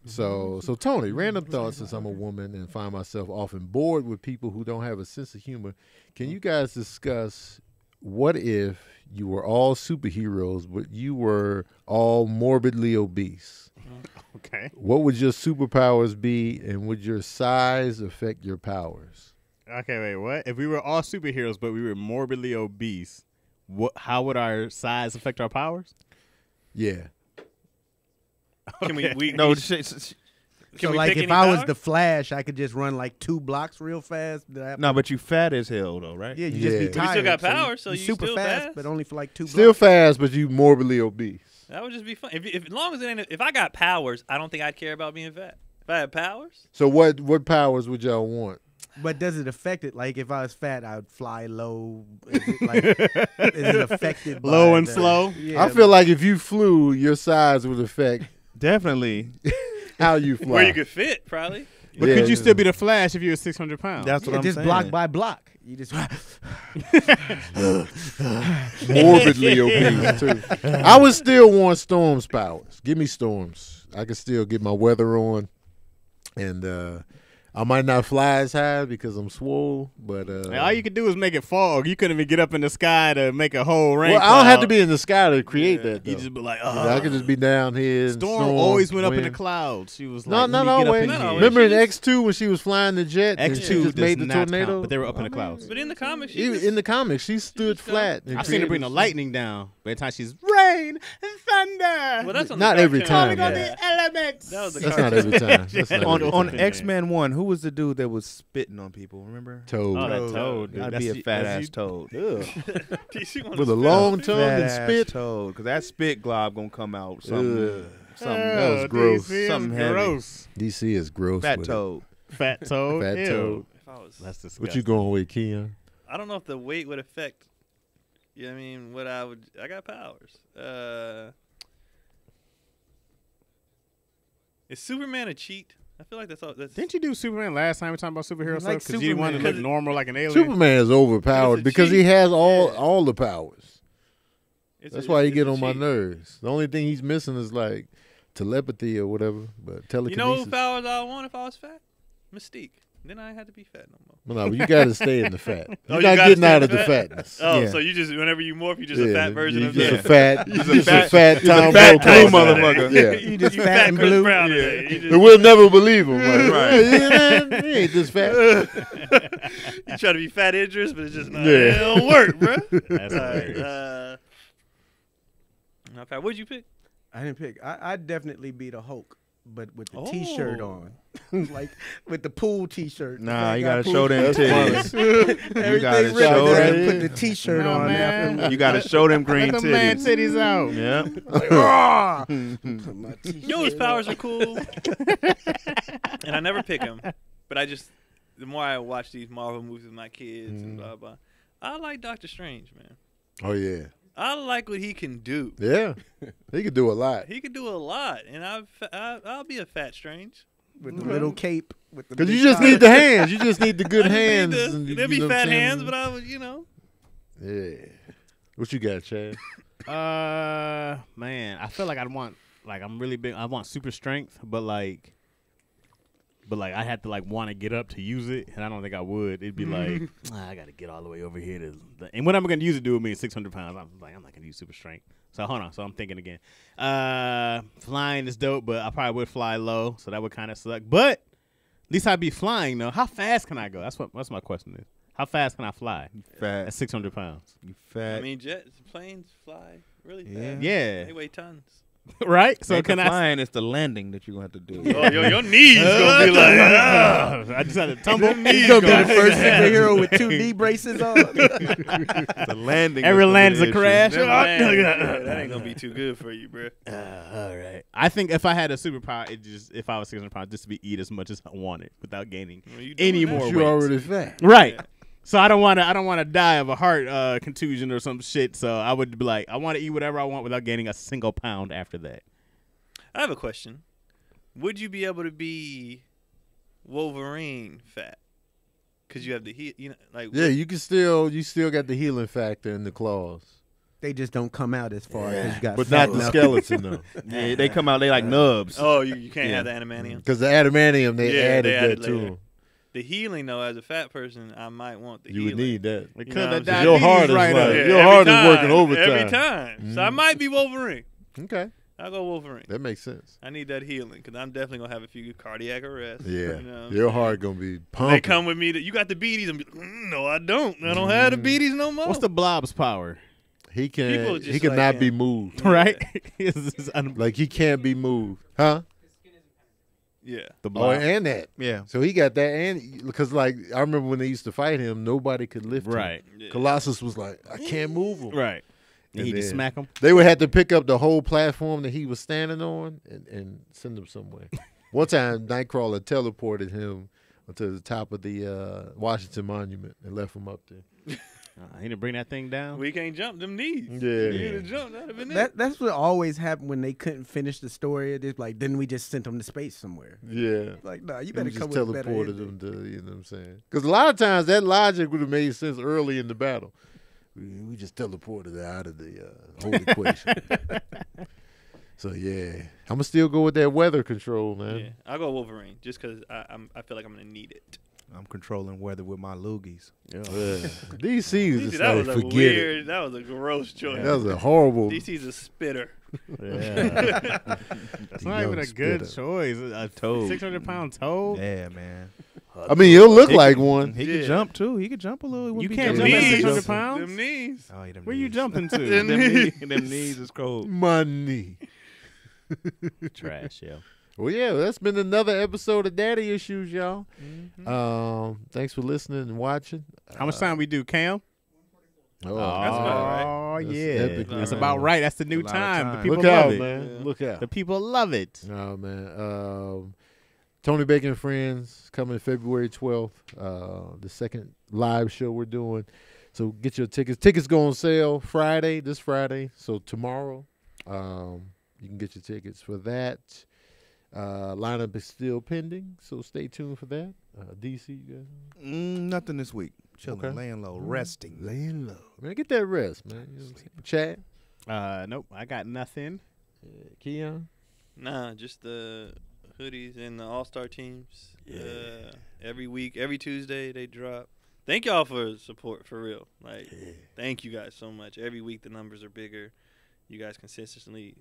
So Tony, random thoughts since I'm a woman and find myself often bored with people who don't have a sense of humor. Can you guys discuss what if you were all superheroes, but you were all morbidly obese? Okay. What would your superpowers be, and would your size affect your powers? Okay, wait, what? If we were all superheroes, but we were morbidly obese, how would our size affect our powers? Yeah. Can we? No, we- sh- Can So we like pick if any I was power? the Flash, I could just run like 2 blocks real fast. no, but you fat as hell though, right? Yeah, you just be Yeah. But you tired. still got so power, so you you super still fast, fast. but only for like 2 Still blocks. fast, but you morbidly obese. That would just be fun. If as long as it ain't. If I got powers, I don't think I'd care about being fat. If I had powers, So what powers would y'all want? But does it affect it? Like if I was fat, I would fly low. Is it, like, is it affected? By Low and the- slow? Yeah, I feel like if you flew, your size would affect Definitely. how you fly. where you could fit, probably. But Yeah. could you still be the Flash if you were 600 pounds? That's what yeah, I'm just saying. block by block. You just morbidly obese too. I would still want Storm's powers. Give me Storms. I could still get my weather on, and I might not fly as high because I'm swole. But Man, all you could do is make it fog. You couldn't even get up in the sky to make a whole rain well, I don't have to cloud. be in the sky to create that. Though. You just be like, You know, I could just be down here. and Storm storm, always went up in the wind. clouds. She was No, like, not let me get up always. in Not here. always. Remember in She just- X2 when she was flying the jet? and she X2 just does made the not tornado. count, but they were up in the clouds. But in the comics, she Even just- in the comics, she stood flat. and I seen her bring the created- lightning down. By the time she's rain and thunder. well, that's on Not the every cartoon. time, Calling on yeah. the elements. That was the That's cartoon. not every time. That's not On every on time. X-Men 1, who was the dude that was spitting on people? Remember? Toad. Oh, that toad. Dude. I'd That's be a you- fat that's ass you- toad. DC wanna With a spit long on tongue Fat and ass spit. toad, because that spit glob gonna come out. Ugh. Something That was Oh, gross. DC is Something heavy. gross. DC is gross. fat with it. toad. Fat toad. Fat Ew. toad. If I was, That's disgusting. What you going with, Keon? I don't know if the weight would affect. You know what I mean? What I would. I got powers. Is Superman a cheat? I feel like that's all. That's Didn't you do Superman last time we talking about superhero Like stuff? Because you didn't want to look Superman. normal like an alien. Superman is overpowered It's a because cheat. he has Yeah. all the powers. it's That's a- why he it's get a on my cheat. nerves. The only thing he's missing is like telepathy or whatever, but telekinesis. You know who powers I would want if I was fat? Mystique. Then I ain't have to be fat no more. Well, no, but you got to stay in the fat. You're Oh, you not gotta getting stay out in of the the fat? fatness. Oh, Yeah. so you just whenever you morph, you just Yeah, a fat version you of just me. a fat, you just a fat He's a Tom fat Cruise Tom motherfucker. Yeah. You just You fat and Chris blue. Brown Yeah. today. You just- And we'll never believe him. Like, Right. "Hey, he ain't this fat. You try to be fat Idris, but it's just not. Yeah. It don't work, bro. That's hilarious. Not fat. What'd you pick? I didn't pick. I'd definitely be the Hulk. but with the T-shirt on, like with the pool T-shirt. Nah, Like, you got gotta pool show them shirts. titties. You gotta Everything show ripped, them. Put the T-shirt Come on, on. man. After You gotta show them green Let the man titties. titties out. Yeah. like, "Rah!" Put my You know his T-shirt powers on. are cool, and I never pick him. But I just, the more I watch these Marvel movies with my kids and blah blah, I like Doctor Strange, man. Oh yeah, I like what he can do. yeah. He could do a lot. He can do a lot, and I'll be a fat Strange. with the little cape. With the Because big you just collar. need the hands. You just need the good I just need hands. the- and you There'll be know what fat I'm saying? hands, but I would, Yeah. What you got, Chad? Man, I feel like I'd want, like, I'm really big. I want super strength, but like I had to like want to get up to use it, and I don't think I would. It'd be like, I got to get all the way over here to, and what am I gonna use it to do with me 600 pounds? I'm like, I'm not gonna use super strength. So hold on. So I'm thinking again. Flying is dope, but I probably would fly low, so that would kind of suck. But at least I'd be flying though. How fast can I go? That's my question is. How fast can I fly Fat. at 600 pounds? You fat. I mean, jets, planes fly really Yeah. fast. Yeah. They weigh tons. Right? So Ain't can the I? flying, it's the landing that you're gonna have to do. Oh, your knees gonna be like, I just had to tumble. He's gonna be the first superhero with 2 knee braces on. The landing. Every is gonna be land's the a issue. crash. that ain't gonna be too good for you, bro. All right. I think if I had a superpower, if I was 600 pounds, just to be eat as much as I wanted without gaining Well, you doing any that. more You weight. already fat. Right. Yeah. So I don't want to die of a heart contusion or some shit. So I would be like, I want to eat whatever I want without gaining a single pound after that. I have a question. Would you be able to be Wolverine fat? Because you have the heat, like Yeah, you still got the healing factor in the claws. They just don't come out as far as you got. But fat not the enough. skeleton though. Yeah, they come out. They like nubs. Oh, you can't Yeah. have the adamantium. Because the adamantium, they Yeah, added they added that to later. them. The healing, though, as a fat person, I might want the You healing. would need that. Because know what I'm that saying? Your heart is right like- up. Yeah, Your every heart is time, working overtime. every time. So I might be Wolverine. Okay, I'll go Wolverine. that makes sense. I need that healing because I'm definitely gonna have a few cardiac arrests. Yeah, you know what I'm your saying? heart gonna be They pumping. come with me. You got the beaties. I'm no, I don't. I don't have the beaties no more. What's the blob's power? He People can. just He cannot like be him. moved. Right? It's Like he can't be moved, huh? Yeah. the Oh, blob. and that. Yeah. So he got that, and because like I remember when they used to fight him, nobody could lift him. Right. Yeah. Colossus was like, I can't move him. Right. And And he just then- smack him. They would have to pick up the whole platform that he was standing on and send him somewhere. One time, Nightcrawler teleported him to the top of the Washington Monument and left him up there. He didn't bring that thing down. We can't jump them knees. Yeah. You'd have jumped. That'd have been it. That's what always happened when they couldn't finish the story. It's like then we just sent them to space somewhere. Yeah. Like, nah, you He better just come with a better teleported ending. him to, you know what I'm saying? Because a lot of times that logic would have made sense early in the battle. We just teleported it out of the whole equation. So, yeah. I'm going to still go with that weather control, man. Yeah, I'll go Wolverine just because I feel like I'm gonna need it. I'm controlling weather with my loogies. DC is just that like, was a forget weird. it. That was a gross choice. That was a horrible. DC's a spitter. Yeah. That's not even a young good spitter. choice. A Toad. 600-pound toad? Yeah, man. I mean, he'll look like one. He Yeah. could jump too. He could jump a little. He You wouldn't be can't Them jump at knees. 600 pounds? Them knees. Oh, yeah, them Where you knees. jumping to? them knees is cold. Money. Trash, yo. Well, yeah, that's been another episode of Daddy Issues, y'all. Thanks for listening and watching. How much time we do, Cam? Oh, That's about right. Oh, That's yeah. epic, That's man. about right. That's the new That's a lot of time. The time. people look love out, it. man. Yeah. Look out. The people love it. Oh, man. Tony Bacon and Friends coming February 12th. The second live show we're doing. So get your tickets. Tickets go on sale this Friday. So tomorrow, you can get your tickets for that. Lineup is still pending, so stay tuned for that. DC, you guys? Nothing this week. Chilling, Okay. laying low, resting. Laying low. Man, get that rest, man. You know what I'm saying? Chad? Nope, I got nothing. Keon? Nah, just the hoodies and the All-Star teams. Every week, every Tuesday they drop. Thank y'all for support, for real. Like, thank you guys so much. Every week the numbers are bigger. You guys consistently,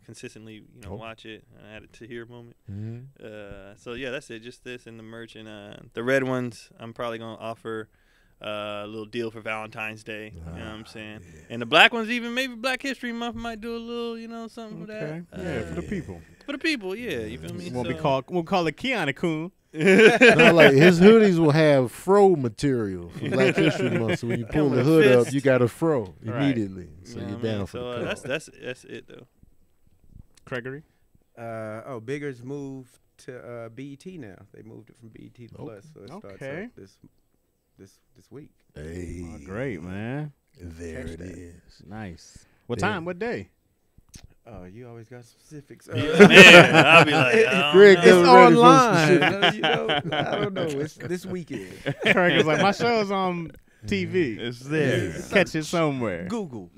watch it. I had a to hear moment. Mm-hmm. So yeah, that's it. Just this and the merch and the red ones. I'm probably gonna offer a little deal for Valentine's Day. You know what I'm saying? And the black ones, even maybe Black History Month might do a little, something for that. Yeah, for the people. For the people, yeah. You feel me? We'll call it Keon-kun. No, like his hoodies will have fro material for Black History Month. So when you pull with the a hood up, fist. you got a fro Right. immediately. So You know you're what I mean? down for So the cause. that's it though. Gregory. Bigger's moved to BET now. They moved it from BET to Plus, so it starts Okay. up this week. Hey, Oh, great, man. there Catch it that. is. Nice. What Yeah. time? What day? Oh, you always got specifics. Man, I'll be like, Greg, It's Never ready for online. You know, I don't know. It's this weekend. Craig was like, my show's on TV. It's there. Catch it somewhere. Google.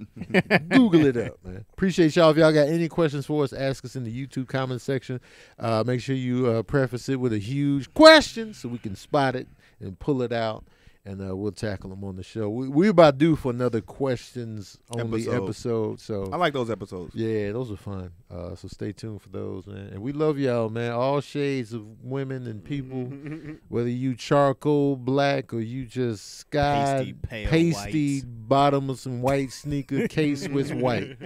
Google it up, man. Appreciate y'all. If y'all got any questions for us, ask us in the YouTube comment section. Make sure you preface it with a huge question so we can spot it and pull it out, and we'll tackle them on the show. We're about due for another questions-only episode. So I like those episodes. yeah, those are fun. So stay tuned for those, man. And we love y'all, man. All shades of women and people, whether you charcoal black or you just sky Pasty, pale pasty white. bottom of some white sneaker, K-Swiss white.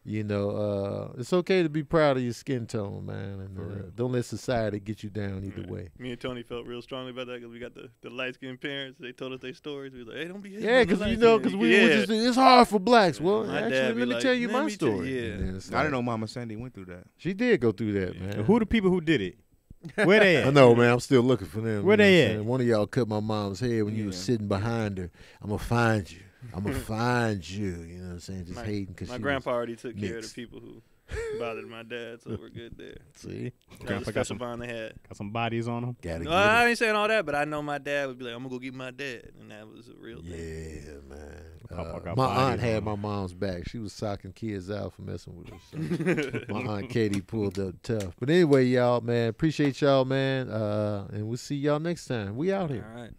You know, it's okay to be proud of your skin tone, man. And don't let society get you down either way. Me and Tony felt real strongly about that because we got the light skinned parents. They told us their stories. We was like, hey, don't be hating. Yeah, because we were just, it's hard for blacks. Well, My actually, dad be let me like, tell you "Let my me tell you," story. yeah. And then it's I didn't know Mama Sandy went through that. She did go through that, man. Who the people who did it? Where they at? I know, man. I'm still looking for them. Where you know they what I'm at? saying? One of y'all cut my mom's head when you was sitting behind her. I'm going to find you. I'm going to find you. You know what I'm saying? Just hating because My she grandpa already took care of mixed. the people who bothered my dad, so we're good there. See? That was Grandpa a got special bond they had. Got some bodies on them. Gotta No, get I it. ain't saying all that, but I know my dad would be like, I'm going to go get my dad. And that was a real thing. Yeah, man. Papa got My bodies aunt had on my mom's back. She was socking kids out for messing with her. So my aunt Katie pulled up tough. But anyway, y'all, man, appreciate y'all, man. And we'll see y'all next time. We out here. All right.